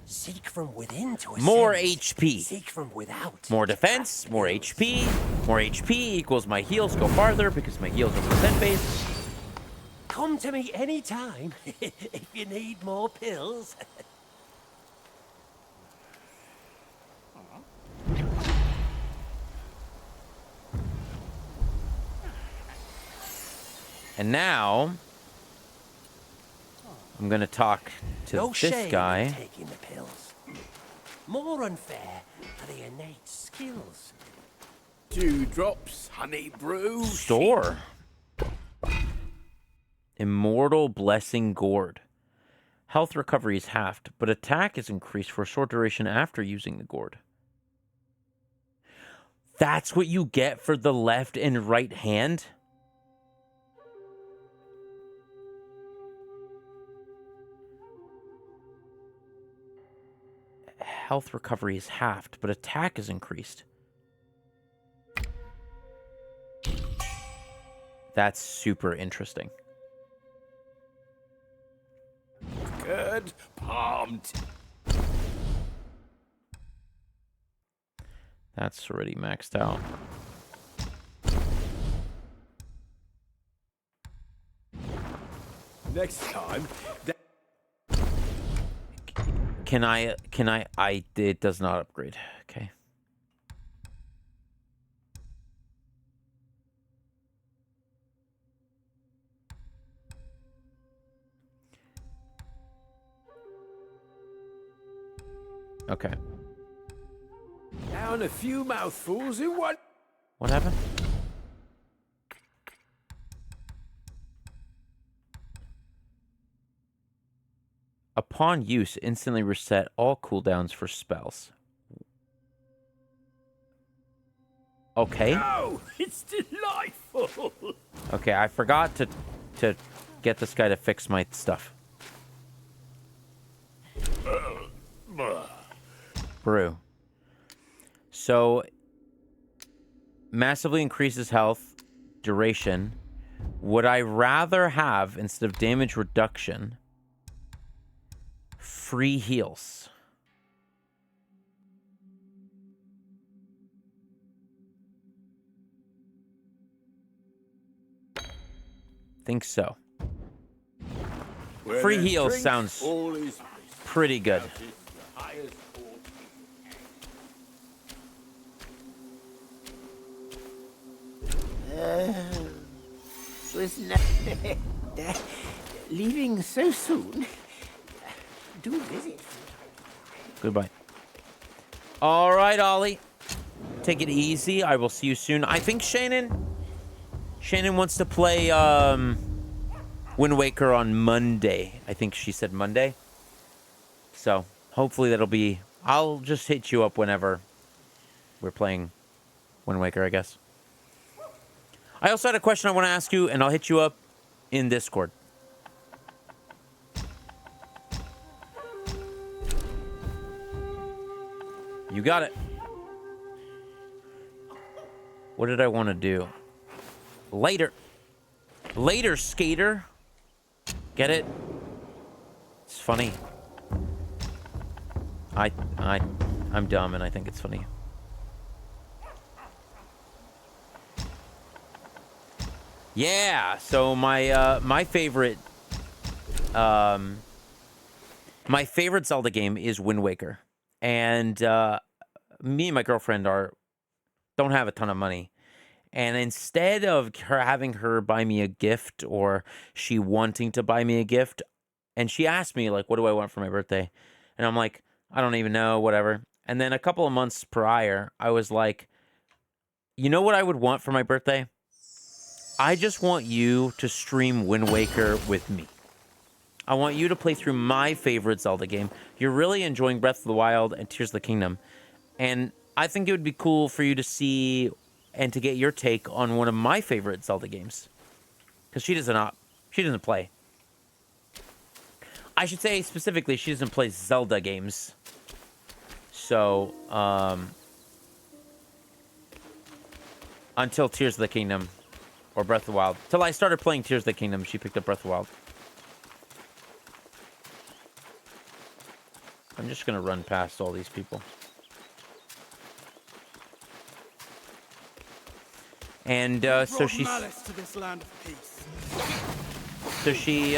Seek from within to ascend. More HP. Seek from without. More defense, more HP. More HP equals my heals go farther because my heals are percent based. Come to me anytime if you need more pills. And now I'm gonna talk to No this shame guy. in taking the pills. More unfair are the innate skills. Dewdrops, honey brew. Store. Immortal Blessing Gourd. Health recovery is halved, but attack is increased for a short duration after using the gourd. That's what you get for the left and right hand? Health recovery is halved, but attack is increased. That's super interesting. Good. Palmed. That's already maxed out. Next time. Can I, it does not upgrade. Okay. Okay. Down a few mouthfuls in one. What happened? Upon use, instantly reset all cooldowns for spells. Okay. Oh, it's delightful. Okay, I forgot to get this guy to fix my stuff. Brew. So, massively increases health, duration. Would I rather have, instead of damage reduction, free heals? Think so. Free heals sounds pretty good. Was not leaving so soon. Do visit. Goodbye. All right, Ollie. Take it easy. I will see you soon. I think Shannon wants to play Wind Waker on Monday. I think she said Monday. So hopefully that'll be... I'll just hit you up whenever we're playing Wind Waker, I guess. I also had a question I want to ask you, and I'll hit you up in Discord. You got it. What did I want to do? Later. Later, skater. Get it? It's funny. I'm dumb, and I think it's funny. Yeah, so my favorite Zelda game is Wind Waker. And me and my girlfriend don't have a ton of money. And instead of having her buy me a gift, or she wanting to buy me a gift, and she asked me, like, what do I want for my birthday? And I'm like, I don't even know, whatever. And then a couple of months prior, I was like, you know what I would want for my birthday? I just want you to stream Wind Waker with me. I want you to play through my favorite Zelda game. You're really enjoying Breath of the Wild and Tears of the Kingdom. And I think it would be cool for you to see and to get your take on one of my favorite Zelda games. Because she doesn't play. I should say specifically, she doesn't play Zelda games. So, until Tears of the Kingdom. Or Breath of the Wild. Till I started playing Tears of the Kingdom, she picked up Breath of the Wild. I'm just gonna run past all these people. And so she's... To this land of peace. So she,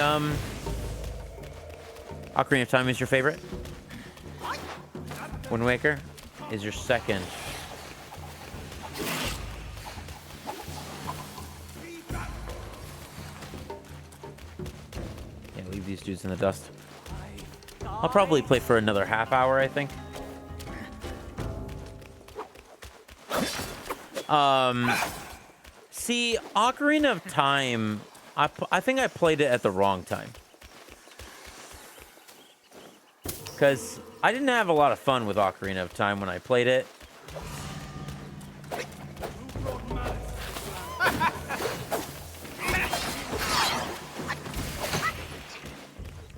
Ocarina of Time is your favorite? Wind Waker is your second. Leave these dudes in the dust. I'll probably play for another half hour, I think. See, Ocarina of Time, I think I played it at the wrong time. Because I didn't have a lot of fun with Ocarina of Time when I played it.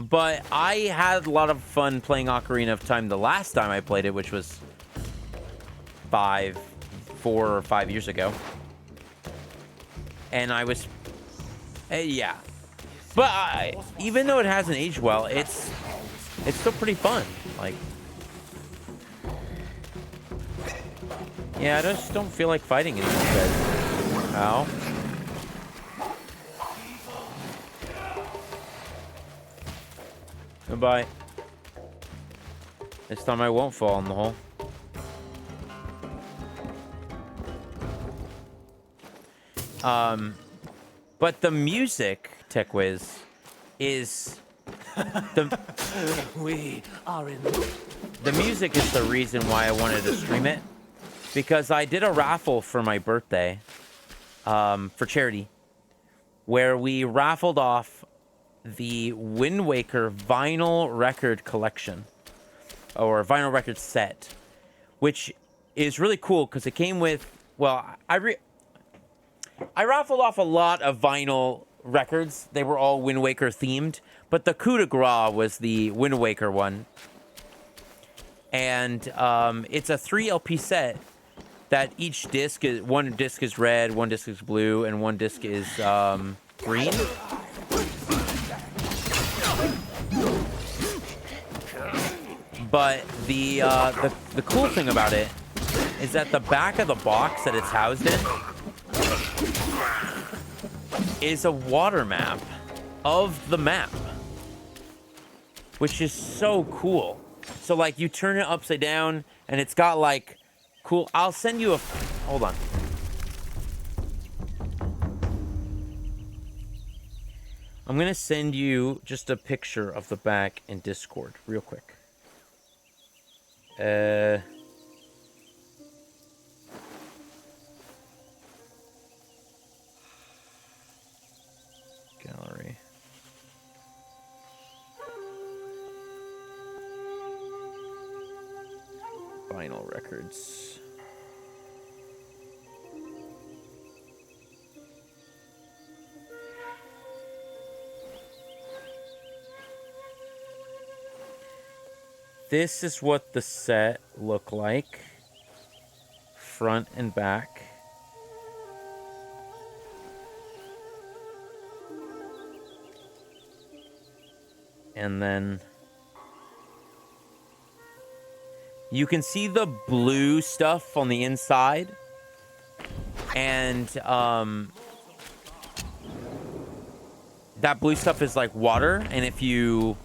But I had a lot of fun playing Ocarina of Time the last time I played it, which was 4 or 5 years ago. And I was... yeah. But even though it hasn't aged well, it's still pretty fun. Like... yeah, I just don't feel like fighting these guys. Ow. Goodbye. This time I won't fall in the hole. But the music, TechWiz, is We are in. the music is the reason why I wanted to stream it, because I did a raffle for my birthday, for charity, where we raffled off the Wind Waker vinyl record collection, or vinyl record set, which is really cool because it came with well, I raffled off a lot of vinyl records. They were all Wind Waker themed, but the coup de grace was the Wind Waker one. And it's a 3 LP set that each disc is, one disc is red, one disc is blue, and one disc is green. But the cool thing about it is that the back of the box that it's housed in is a water map of the map, which is so cool. So like you turn it upside down and it's got like cool. I'll send you a. Hold on. I'm gonna send you just a picture of the back in Discord real quick. Gallery. Vinyl records. This is what the set look like, front and back. And then you can see the blue stuff on the inside. And that blue stuff is like water. And if you,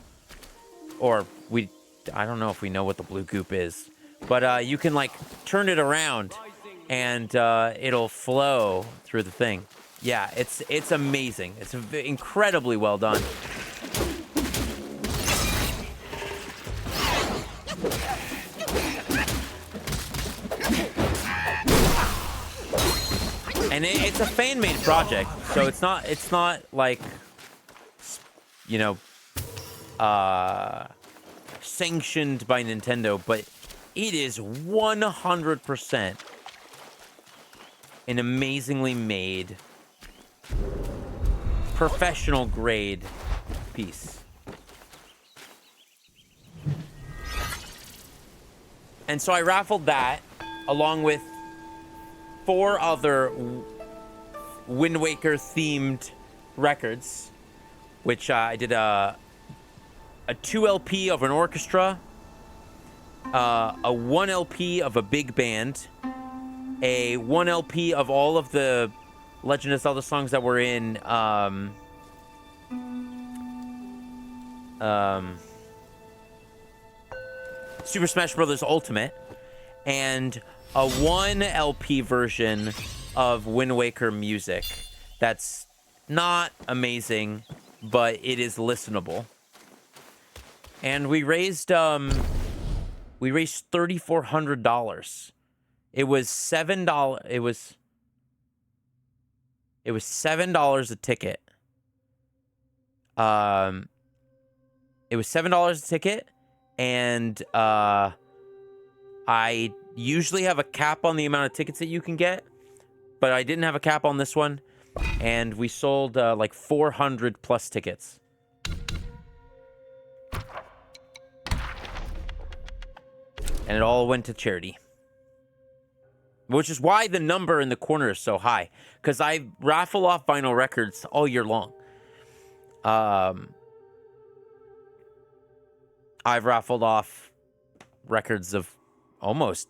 I don't know if we know what the blue goop is, but you can like turn it around and it'll flow through the thing. Yeah, it's amazing. It's incredibly well done. And it's a fan-made project, so it's not like, you know, sanctioned by Nintendo, but it is 100% an amazingly made, professional grade piece. And so I raffled that along with 4 other Wind Waker themed records, which I did a 2 LP of an orchestra, a 1 LP of a big band, a 1 LP of all of the Legend of Zelda songs that were in Super Smash Bros. Ultimate, and a 1 LP version of Wind Waker music that's not amazing, but it is listenable. And we raised $3,400. It was $7. It was $7 a ticket. It was $7 a ticket, and I usually have a cap on the amount of tickets that you can get, but I didn't have a cap on this one, and we sold like 400 plus tickets. And it all went to charity. Which is why the number in the corner is so high. Because I raffle off vinyl records all year long. I've raffled off records of almost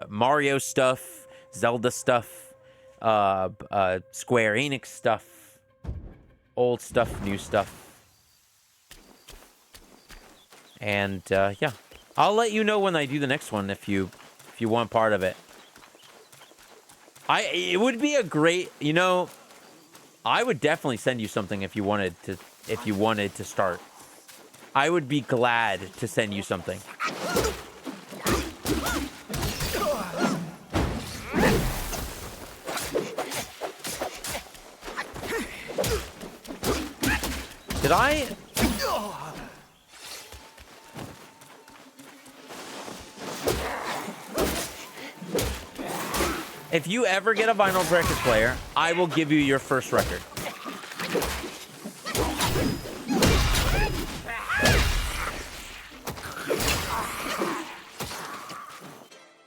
Mario stuff, Zelda stuff, Square Enix stuff, old stuff, new stuff. And yeah. I'll let you know when I do the next one if you want part of it. It would be a great, you know, I would definitely send you something if you wanted to start. I would be glad to send you something. Did I? If you ever get a vinyl record player, I will give you your first record.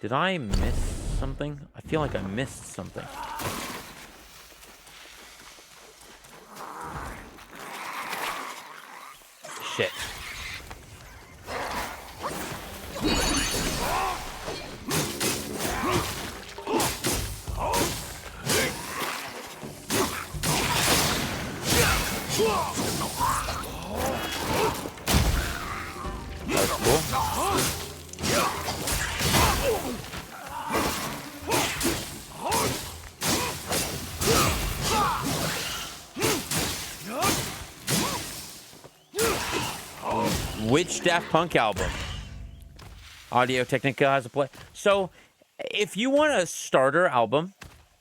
Did I miss something? I feel like I missed something. Shit. That's cool. Which Daft Punk album? Audio Technica has a play. So, if you want a starter album,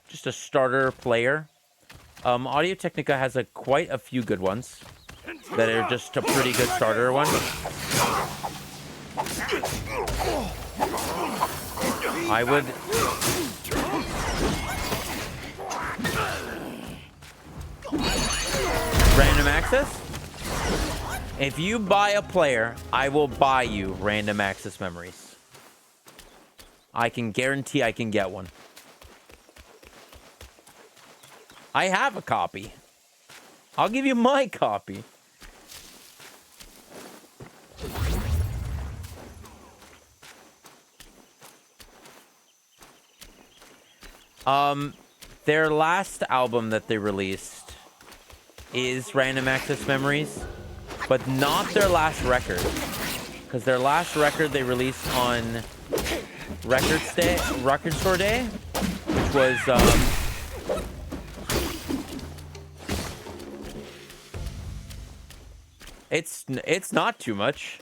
just a starter player, Audio Technica has quite a few good ones that are just a pretty good starter one. I would... Random access? If you buy a player, I will buy you random access memories. I can guarantee I can get one. I have a copy. I'll give you my copy. Their last album that they released is Random Access Memories, but not their last record. Because their last record they released on Record Store Day, which was it's not too much.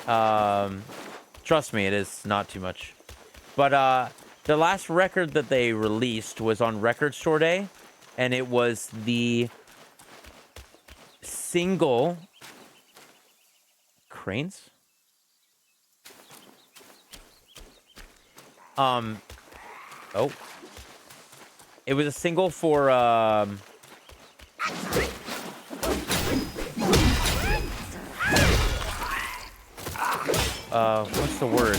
Trust me, it is not too much. But the last record that they released was on Record Store Day, and it was the single Cranes? Oh. It was a single for what's the word?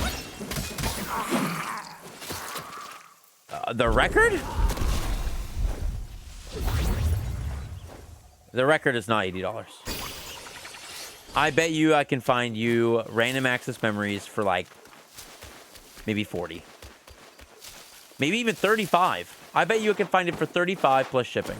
The record? The record is not $80. I bet you I can find you Random Access Memories for like maybe 40. Maybe even 35. I bet you can find it for 35 plus shipping.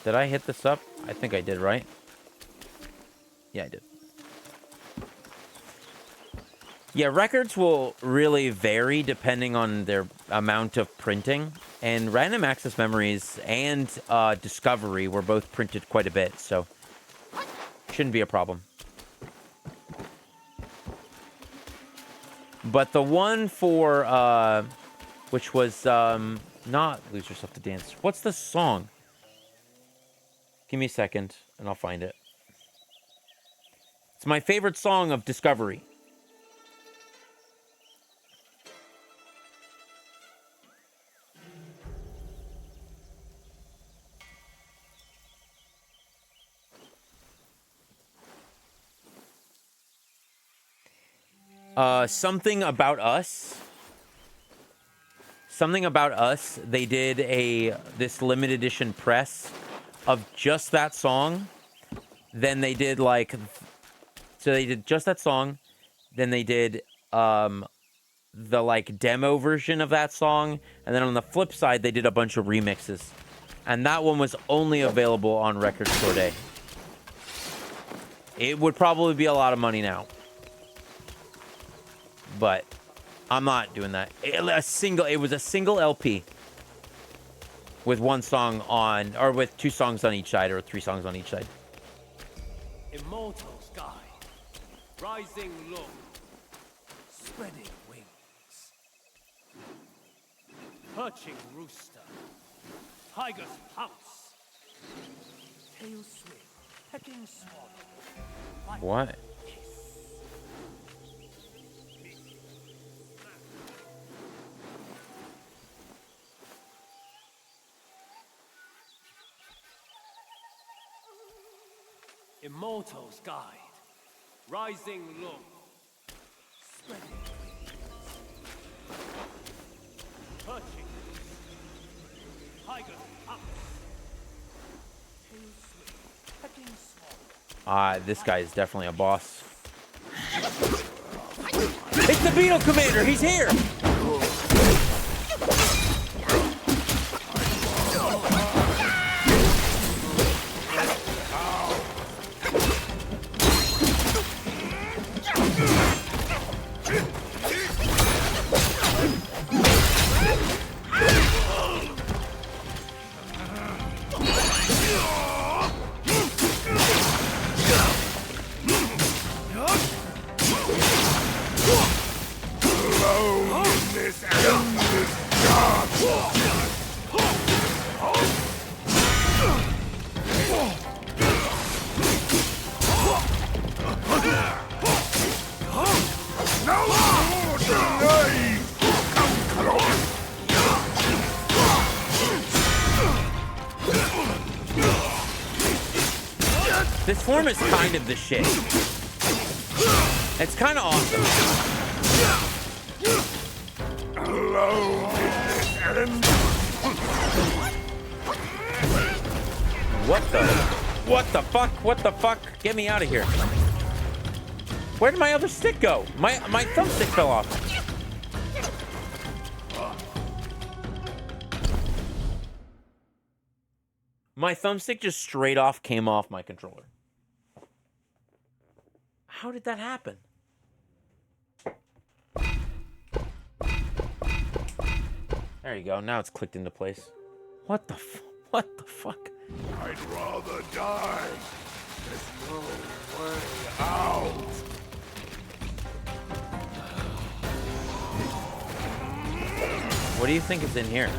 Did I hit this up? I think I did, right? Yeah, I did. Yeah, records will really vary depending on their amount of printing. And Random Access Memories and Discovery were both printed quite a bit, so shouldn't be a problem. But the one for, which was not Lose Yourself to Dance. What's the song? Give me a second, and I'll find it. It's my favorite song of Discovery. Something About Us. Something About Us. They did this limited edition press of just that song. Then they did so they did just that song. Then they did the demo version of that song. And then on the flip side, they did a bunch of remixes. And that one was only available on Record Store Day. It would probably be a lot of money now. But I'm not doing that. It was a single LP. With one song on, or with 2 songs on each side, or 3 songs on each side. Immortal sky, rising low, Spreading wings. Perching rooster. Tiger's pounce. Tail swing. Pecking swallow. What? Immortal's guide. Rising low. Spreading wings. Perching. Tiger's pounce. Tail swing. Pecking swallow. This guy is definitely a boss. It's the Beetle Commander! He's here! This form is kind of the shit. It's kind of awesome. What the fuck? What the fuck? Get me out of here. Where did my other stick go? My thumbstick fell off. My thumbstick just straight off came off my controller. How did that happen? There you go. Now it's clicked into place. What the fuck? I'd rather die. There's no way out. What do you think is in here?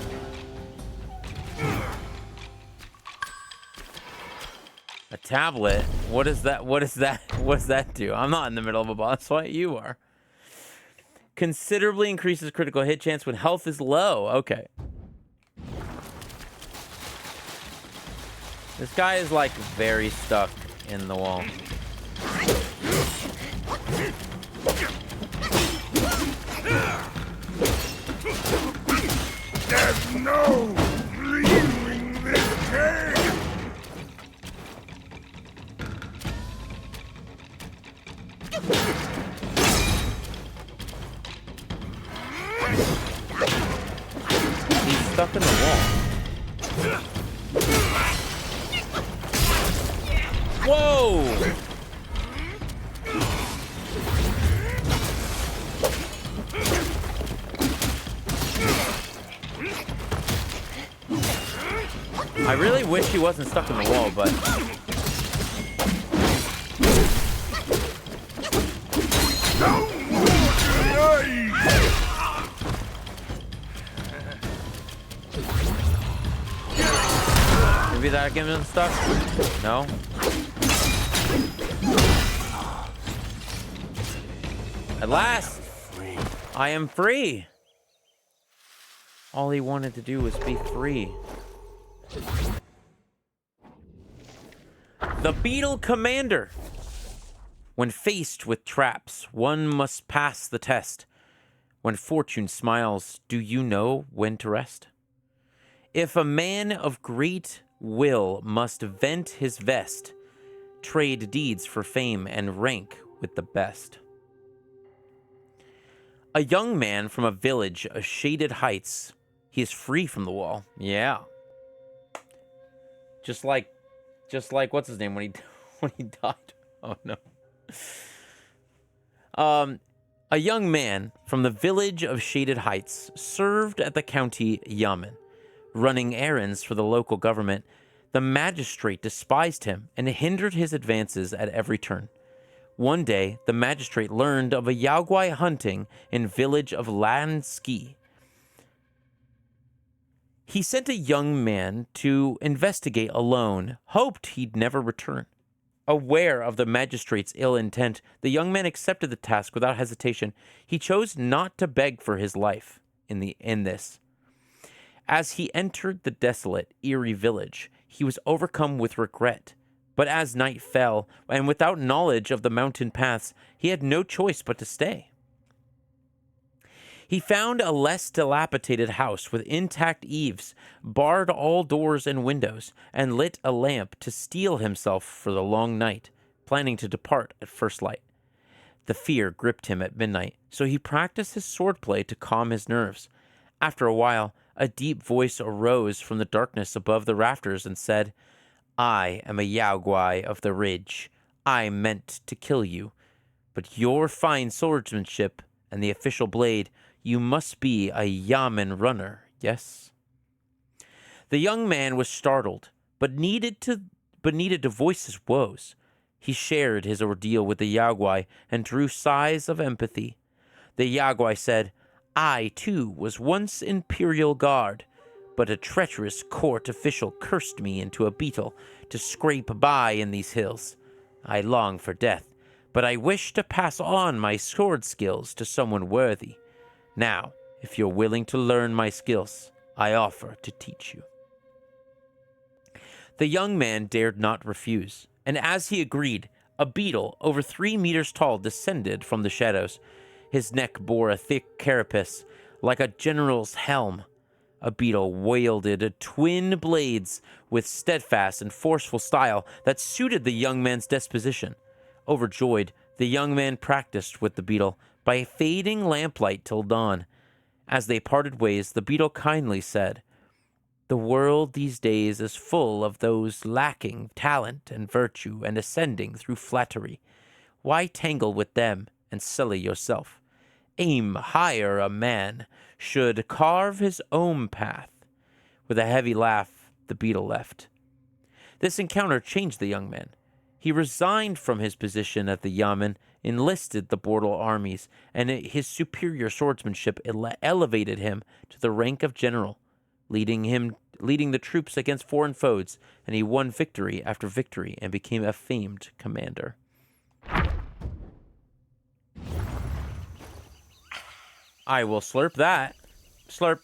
A tablet? What is that? What is that? What does that do? I'm not in the middle of a boss fight. You are. Considerably increases critical hit chance when health is low. Okay. This guy is like very stuck in the wall. There's no leaving this cave. He's stuck in the wall. Whoa! I really wish he wasn't stuck in the wall, but... Maybe that'll get him stuck? No? At last, I am free. All he wanted to do was be free. The Beetle Commander. When faced with traps, one must pass the test. When fortune smiles, do you know when to rest? If a man of great will must vent his vest, trade deeds for fame and rank with the best. A young man from a village of shaded heights, he is free from the wall. Yeah. Just like what's his name when he died. Oh no. A young man from the village of Shaded Heights served at the county yamen, running errands for the local government. The magistrate despised him and hindered his advances at every turn. One day, the magistrate learned of a Yaogwai hunting in village of Lanski. He sent a young man to investigate alone, hoped he'd never return. Aware of the magistrate's ill intent, the young man accepted the task without hesitation. He chose not to beg for his life in this. As he entered the desolate, eerie village, he was overcome with regret. But as night fell, and without knowledge of the mountain paths, he had no choice but to stay. He found a less dilapidated house with intact eaves, barred all doors and windows, and lit a lamp to steel himself for the long night, planning to depart at first light. The fear gripped him at midnight, so he practiced his swordplay to calm his nerves. After a while, a deep voice arose from the darkness above the rafters and said, "I am a Yaogwai of the Ridge. I meant to kill you, but your fine swordsmanship and the official blade, you must be a Yamen runner, yes?" The young man was startled, but needed to voice his woes. He shared his ordeal with the Yaogwai and drew sighs of empathy. The Yaogwai said, "I, too, was once Imperial Guard, but a treacherous court official cursed me into a beetle to scrape by in these hills. I long for death, but I wish to pass on my sword skills to someone worthy. Now, if you're willing to learn my skills, I offer to teach you." The young man dared not refuse, and as he agreed, a beetle over 3 meters tall descended from the shadows. His neck bore a thick carapace, like a general's helm. A beetle wielded twin blades with steadfast and forceful style that suited the young man's disposition. Overjoyed, the young man practiced with the beetle by fading lamplight till dawn. As they parted ways, the beetle kindly said, "The world these days is full of those lacking talent and virtue and ascending through flattery. Why tangle with them and sully yourself? Aim higher. A man should carve his own path." With a heavy laugh, the beetle left. This encounter changed the young man. He resigned from his position at the Yamen, enlisted the Border armies, and his superior swordsmanship elevated him to the rank of general, leading the troops against foreign foes, and he won victory after victory and became a famed commander. I will slurp that. Slurp.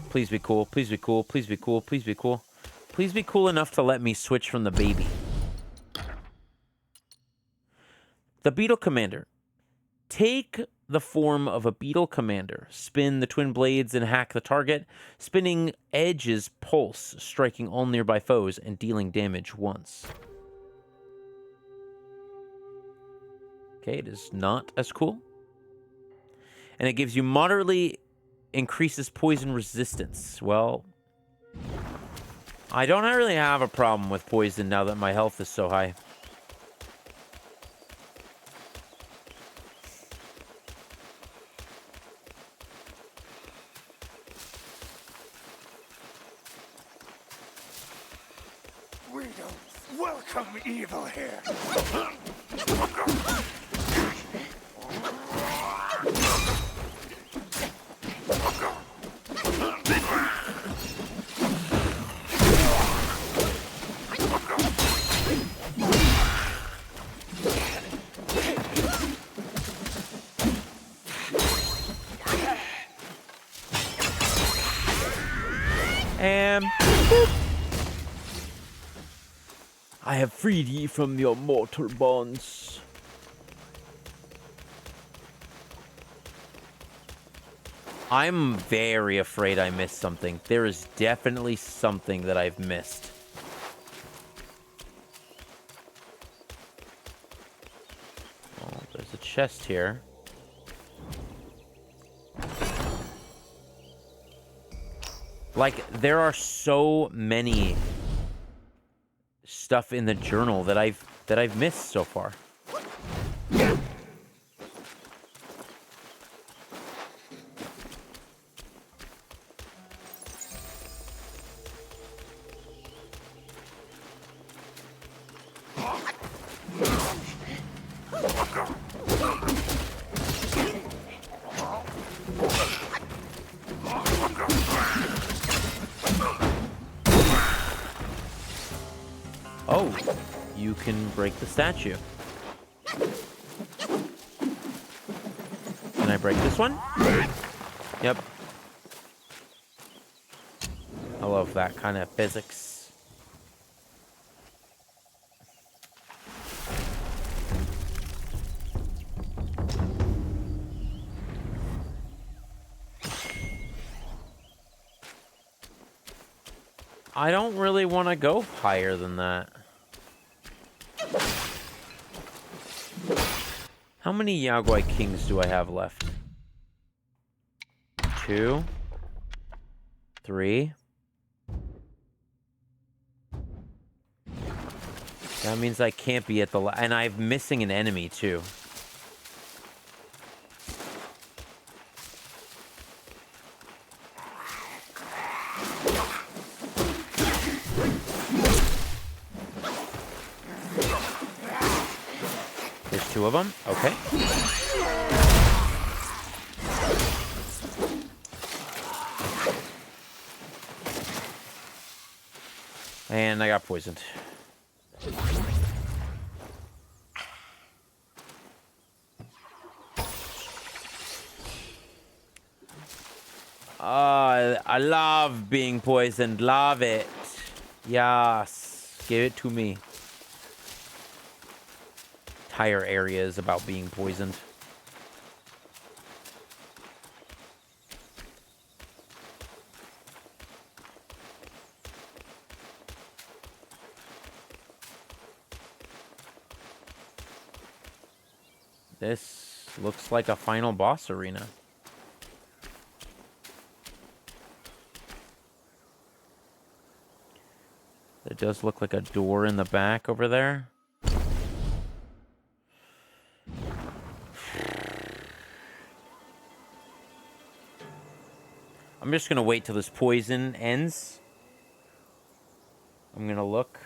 Please be cool. Please be cool. Please be cool. Please be cool. Please be cool enough to let me switch from the baby. The Beetle Commander. Take the form of a beetle commander. Spin the twin blades and hack the target. Spinning edges pulse, striking all nearby foes and dealing damage once. Okay, it is not as cool. And it gives you moderately increases poison resistance. Well, I don't really have a problem with poison now that my health is so high. We don't welcome evil here. And I have freed ye from your mortal bonds. I'm very afraid I missed something. There is definitely something that I've missed. Oh, there's a chest here. Like, there are so many stuff in the journal that I've missed so far. you can break the statue. Can I break this one? Yep. I love that kind of physics. I don't really want to go higher than that. How many Yaguai Kings do I have left? 2, 3. That means I can't be at the and I'm missing an enemy too. There's 2 of them. Okay. And I got poisoned. I love being poisoned. Love it. Yes. Give it to me. Entire area is about being poisoned. This looks like a final boss arena. There does look like a door in the back over there. I'm just gonna wait till this poison ends. I'm gonna look.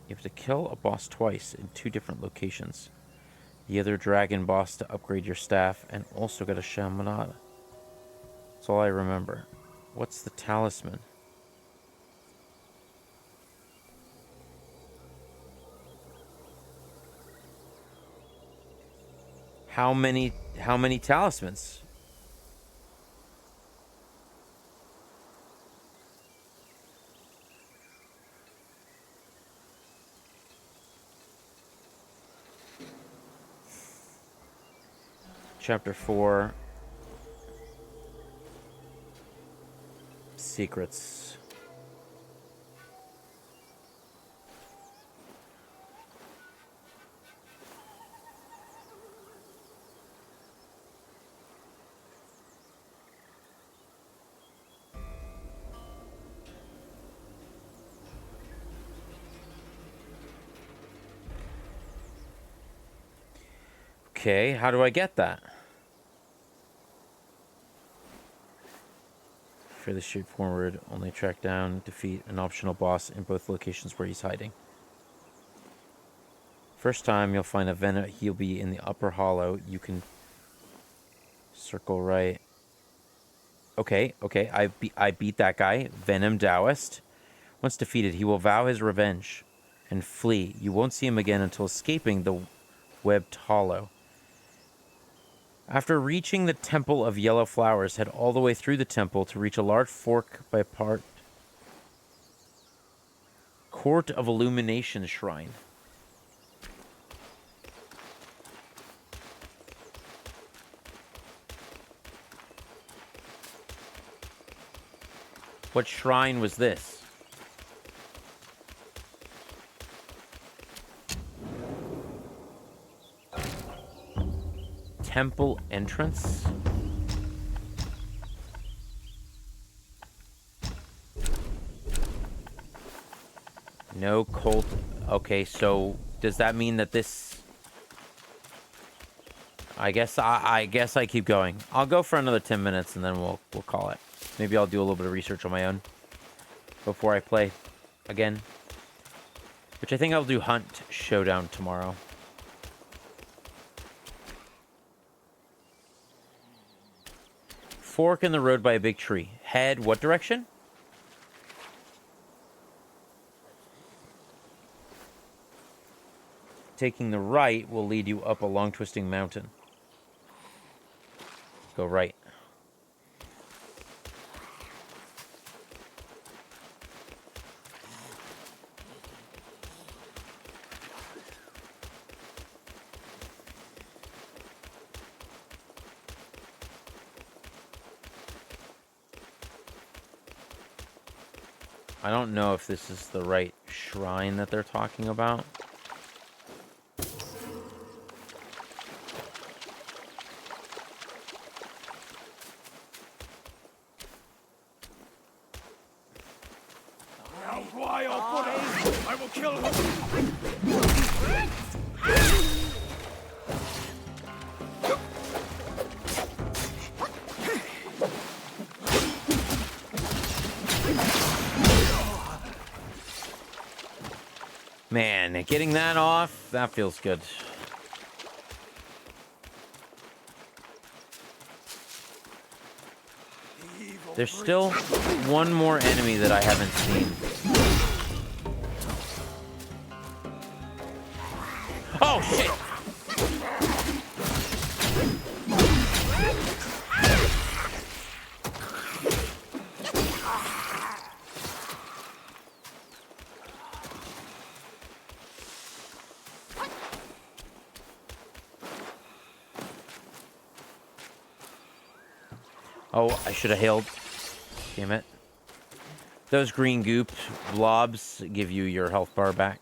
You have to kill a boss twice in 2 different locations. The other dragon boss to upgrade your staff, and also get a shamanada. That's all I remember. What's the talisman? How many talismans? Chapter 4. Secrets. Okay, how do I get that? Fairly straightforward. Only track down, defeat an optional boss in both locations where he's hiding. First time you'll find a Venom. He'll be in the upper hollow. You can circle right. Okay. I beat that guy. Venom Taoist. Once defeated, he will vow his revenge and flee. You won't see him again until escaping the webbed hollow. After reaching the Temple of Yellow Flowers, head all the way through the temple to reach a large fork by part Court of Illumination Shrine. What shrine was this? Temple entrance? No Colt. Okay, so does that mean that this... I guess I keep going. I'll go for another 10 minutes and then we'll call it. Maybe I'll do a little bit of research on my own before I play again. Which I think I'll do Hunt Showdown tomorrow. Fork in the road by a big tree. Head what direction? Taking the right will lead you up a long twisting mountain. Go right. I don't know if this is the right shrine that they're talking about. I will kill him. Man, getting that off, that feels good. There's still one more enemy that I haven't seen. Oh, shit! Oh, I should have hailed. Damn it. Those green goop blobs give you your health bar back.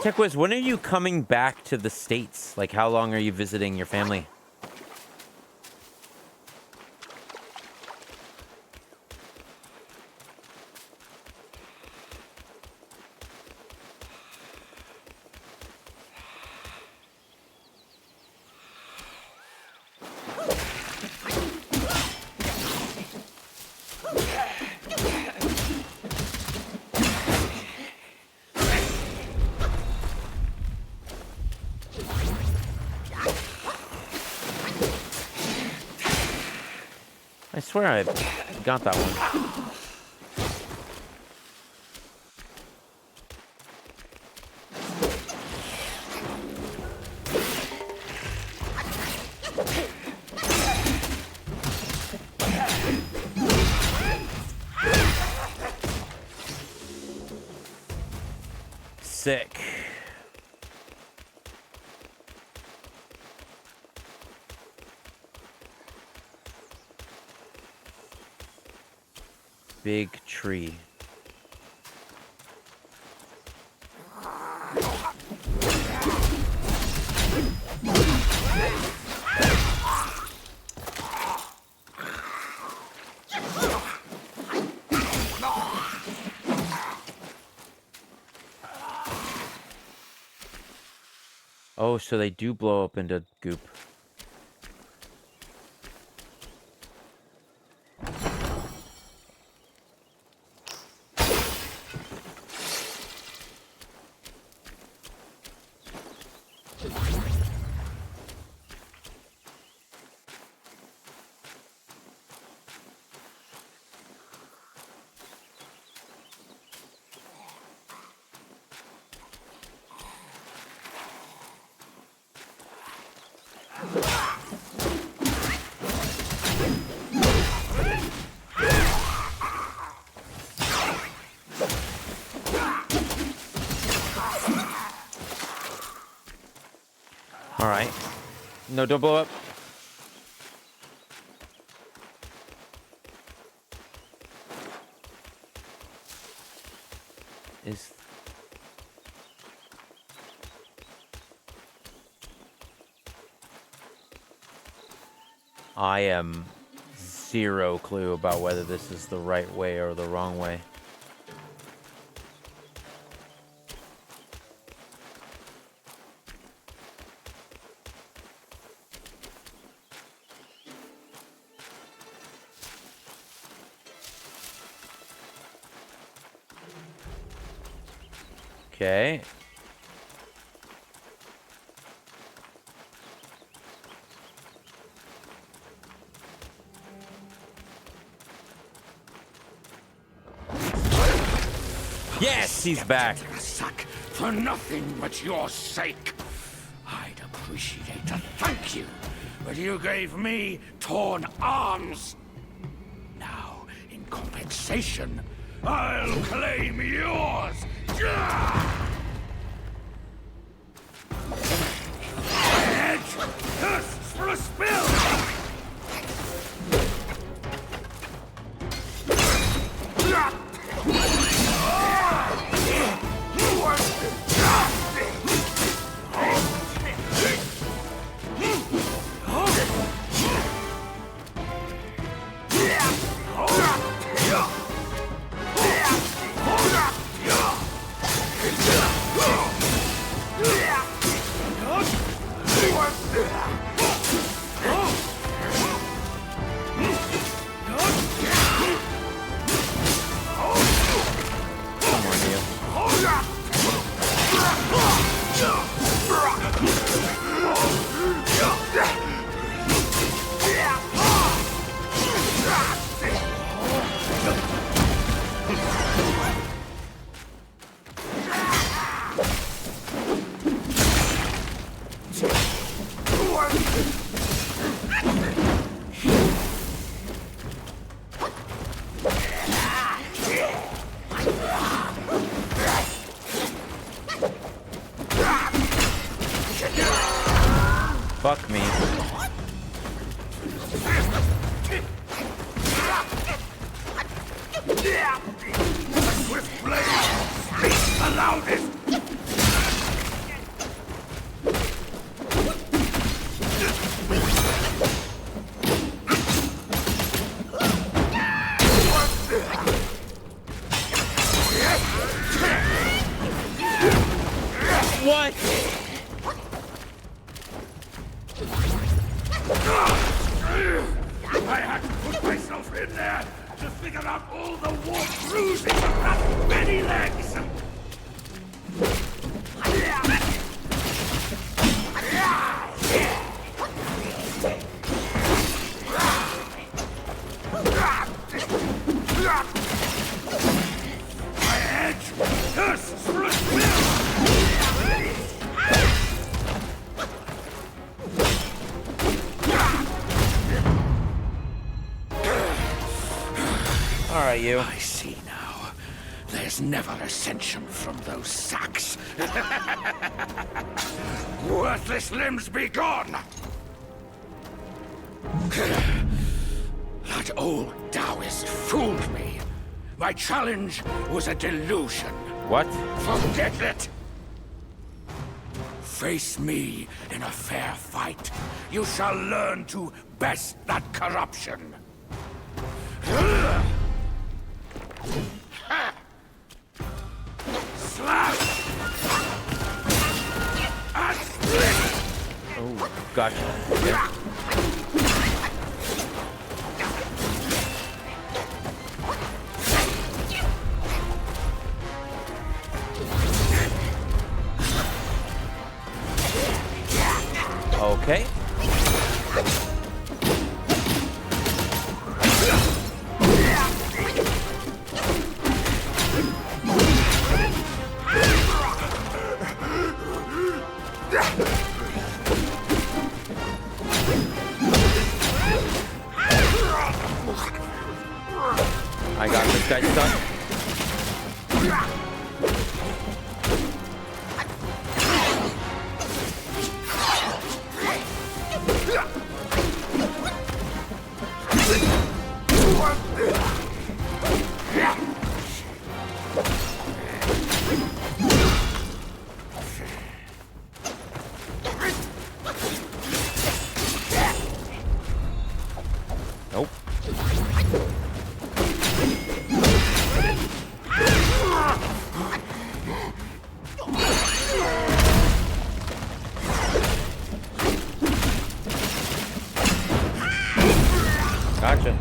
TechWiz, when are you coming back to the States? Like, how long are you visiting your family? I swear I got that one. Sick. Big tree. Oh, so they do blow up into goop. All right. No, don't blow up. I am zero clue about whether this is the right way or the wrong way. Okay. Yes, he's back. A sack for nothing but your sake. I'd appreciate a thank you, but you gave me torn arms. Now, in compensation, I'll claim yours. Edge thirsts for a spill. Fuck me. Swift blade speaks the loudest. What? I had to put myself in there to figure out all the warp bruising of that many legs. My edge thirsts for a spill. All right, you. I see now. There's never ascension from those sacks. Worthless limbs be gone! That old Taoist fooled me. My challenge was a delusion. What? Forget it! Face me in a fair fight. You shall learn to best that corruption. Slap! And split! Oh, gotcha. Okay. I got this guy stuck. Gotcha.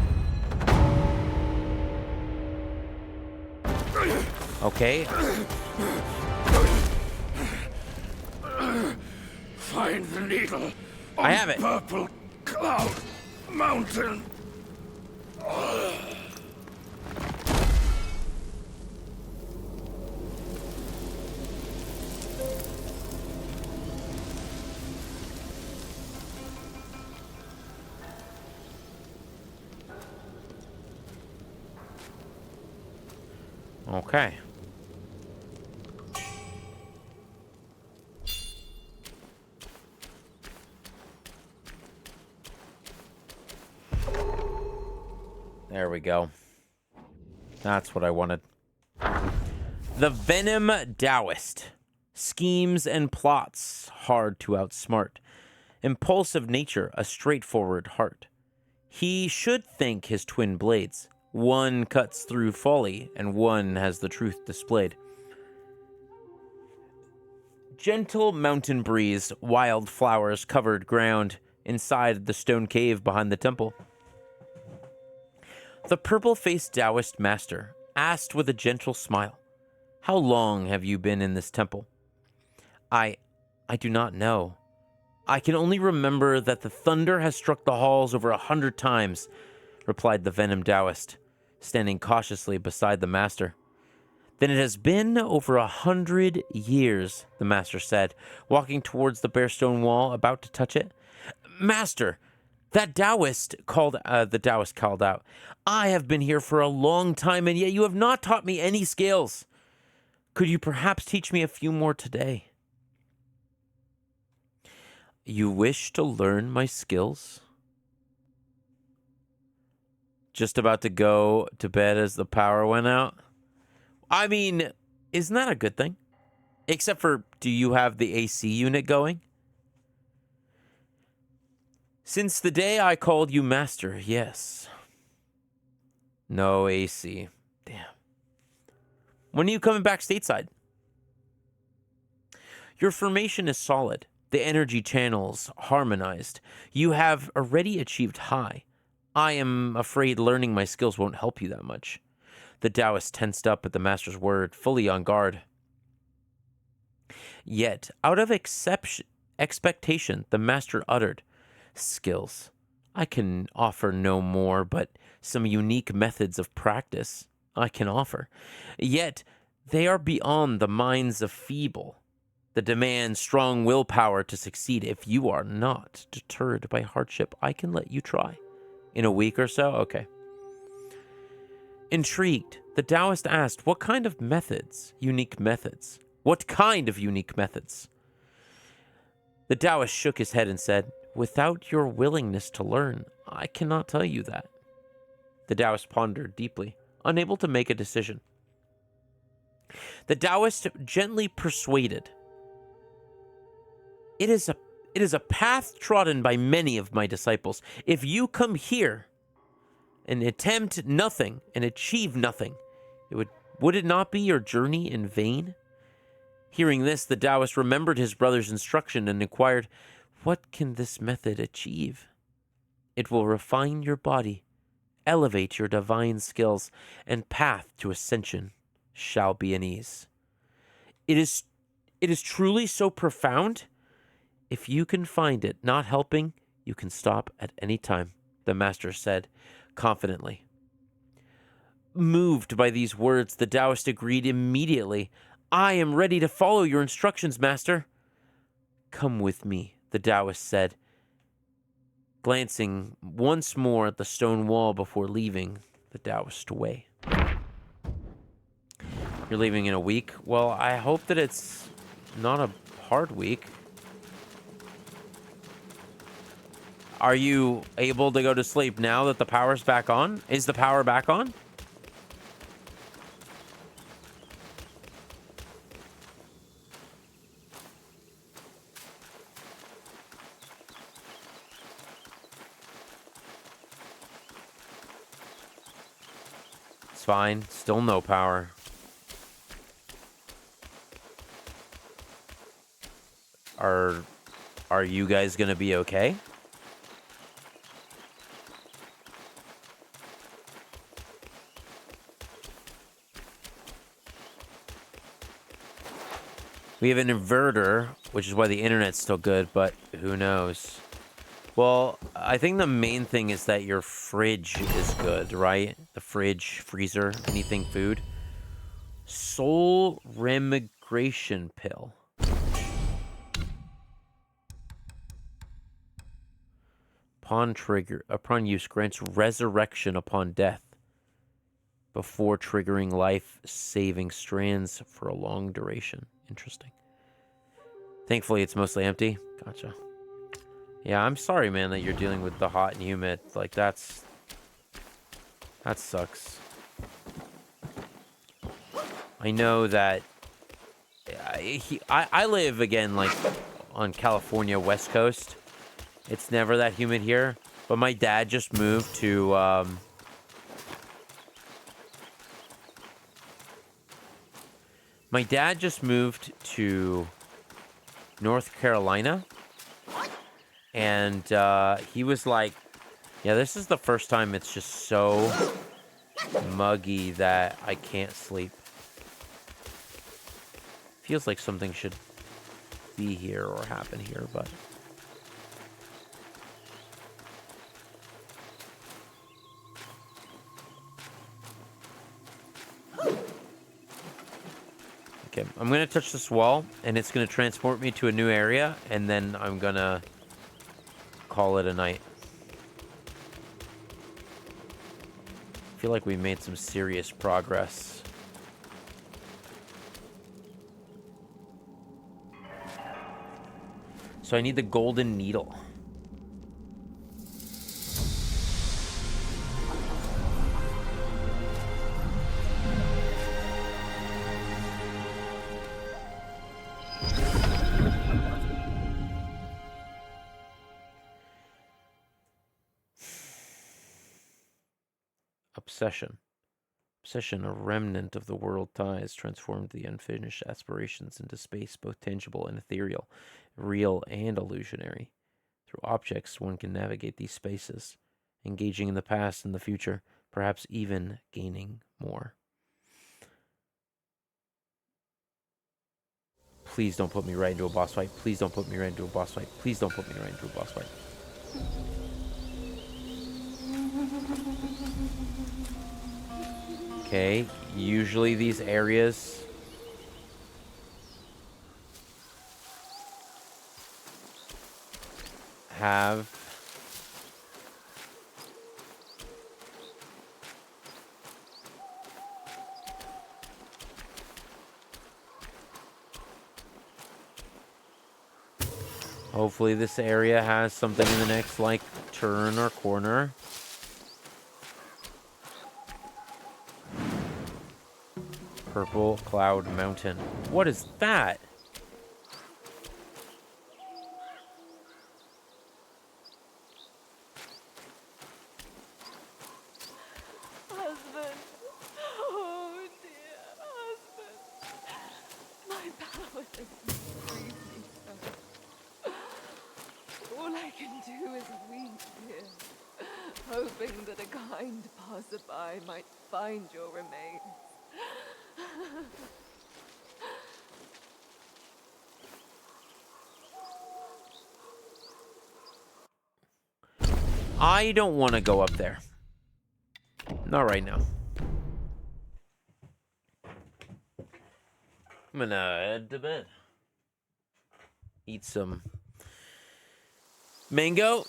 Okay. Find the needle. I have it. Purple Cloud Mountain. Okay. There we go. That's what I wanted. The Venom Taoist. Schemes and plots, hard to outsmart. Impulsive nature, a straightforward heart. He should thank his twin blades. One cuts through folly, and one has the truth displayed. Gentle mountain breeze, wild flowers covered ground inside the stone cave behind the temple. The purple-faced Taoist master asked with a gentle smile, "How long have you been in this temple?" I do not know. I can only remember that the thunder has struck the halls over 100 times, replied the Venom Taoist, standing cautiously beside the master. Then it has been over 100 years, the master said, walking towards the bare stone wall, about to touch it. Master, the Taoist called out, I have been here for a long time, and yet you have not taught me any skills. Could you perhaps teach me a few more today? You wish to learn my skills? Just about to go to bed as the power went out? I mean, isn't that a good thing? Except for, do you have the AC unit going? Since the day I called you master, yes. No AC. Damn. When are you coming back stateside? Your formation is solid. The energy channels harmonized. You have already achieved high. I am afraid learning my skills won't help you that much. The Taoist tensed up at the master's word, fully on guard. Yet, out of expectation, the master uttered, skills. I can offer no more, but some unique methods of practice I can offer. Yet, they are beyond the minds of feeble. They demand strong willpower to succeed. If you are not deterred by hardship, I can let you try. In a week or so? Okay. Intrigued, the Taoist asked, what kind of methods? Unique methods. What kind of unique methods? The Taoist shook his head and said, without your willingness to learn, I cannot tell you that. The Taoist pondered deeply, unable to make a decision. The Taoist gently persuaded, It is a path trodden by many of my disciples. If you come here and attempt nothing and achieve nothing, would it not be your journey in vain? Hearing this, the Taoist remembered his brother's instruction and inquired, what can this method achieve? It will refine your body, elevate your divine skills, and path to ascension shall be an ease. It is truly so profound. If you can find it not helping, you can stop at any time, the master said confidently. Moved by these words, the Taoist agreed immediately. I am ready to follow your instructions, master. Come with me, the Taoist said, glancing once more at the stone wall before leaving the Taoist away. You're leaving in a week? Well, I hope that it's not a hard week. Are you able to go to sleep now that the power's back on? Is the power back on? It's fine. Still no power. Are you guys gonna be okay? We have an inverter, which is why the internet's still good, but who knows? Well, I think the main thing is that your fridge is good, right? The fridge, freezer, anything food. Soul remigration pill. Upon use, grants resurrection upon death before triggering life-saving strands for a long duration. Interesting. Thankfully, it's mostly empty. Gotcha. Yeah, I'm sorry, man, that you're dealing with the hot and humid. Like, that sucks. I know that I live, again, like, on California West Coast. It's never that humid here. But my dad just moved to, my dad just moved to North Carolina. And he was like, yeah, this is the first time it's just so muggy that I can't sleep. Feels like something should be here or happen here, but... Okay, I'm going to touch this wall, and it's going to transport me to a new area, and then I'm going to call it a night. I feel like we made some serious progress. So I need the golden needle. Obsession. Obsession, a remnant of the world ties, transformed the unfinished aspirations into space, both tangible and ethereal, real and illusionary. Through objects, one can navigate these spaces, engaging in the past and the future, perhaps even gaining more. Please don't put me right into a boss fight. Please don't put me right into a boss fight. Please don't put me right into a boss fight. Okay, usually these areas have hopefully this area has something in the next, like, turn or corner. Purple Cloud Mountain. What is that? Husband. Oh dear, husband. My power doesn't freeze me so. All I can do is weep here, hoping that a kind passerby might find your remains. I don't want to go up there. Not right now. I'm gonna head to bed. Eat some mango.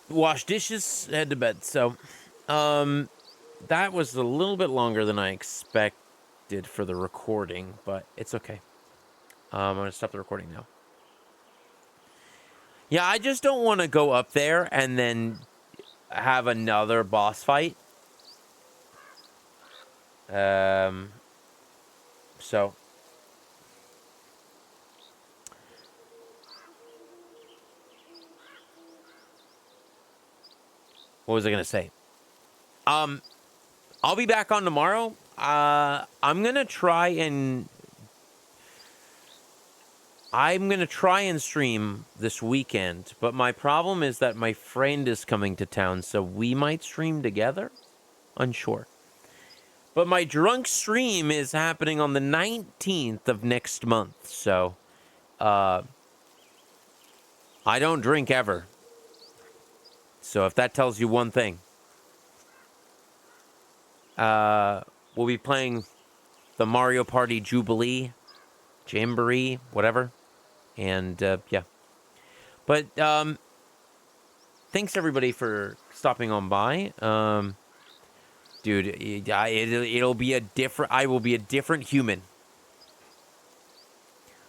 Wash dishes, head to bed. So, that was a little bit longer than I expected for the recording, but it's okay. I'm gonna stop the recording now. Yeah, I just don't want to go up there and then have another boss fight. So what was I gonna say? I'll be back on tomorrow. I'm gonna try and stream this weekend, but my problem is that my friend is coming to town, so we might stream together. Unsure. But my drunk stream is happening on the 19th of next month, so I don't drink ever. So if that tells you one thing. We'll be playing the Mario Party Jubilee, Jamboree, whatever. And, yeah. But, thanks everybody for stopping on by. Dude, it'll be a different... I will be a different human.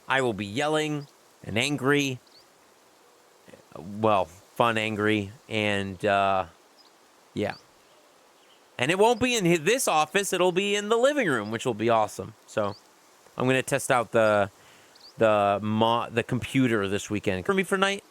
I will be yelling and angry. Well, fun, angry, and, yeah. And it won't be in this office. It'll be in the living room, which will be awesome. So, I'm going to test out the computer this weekend. For me for night,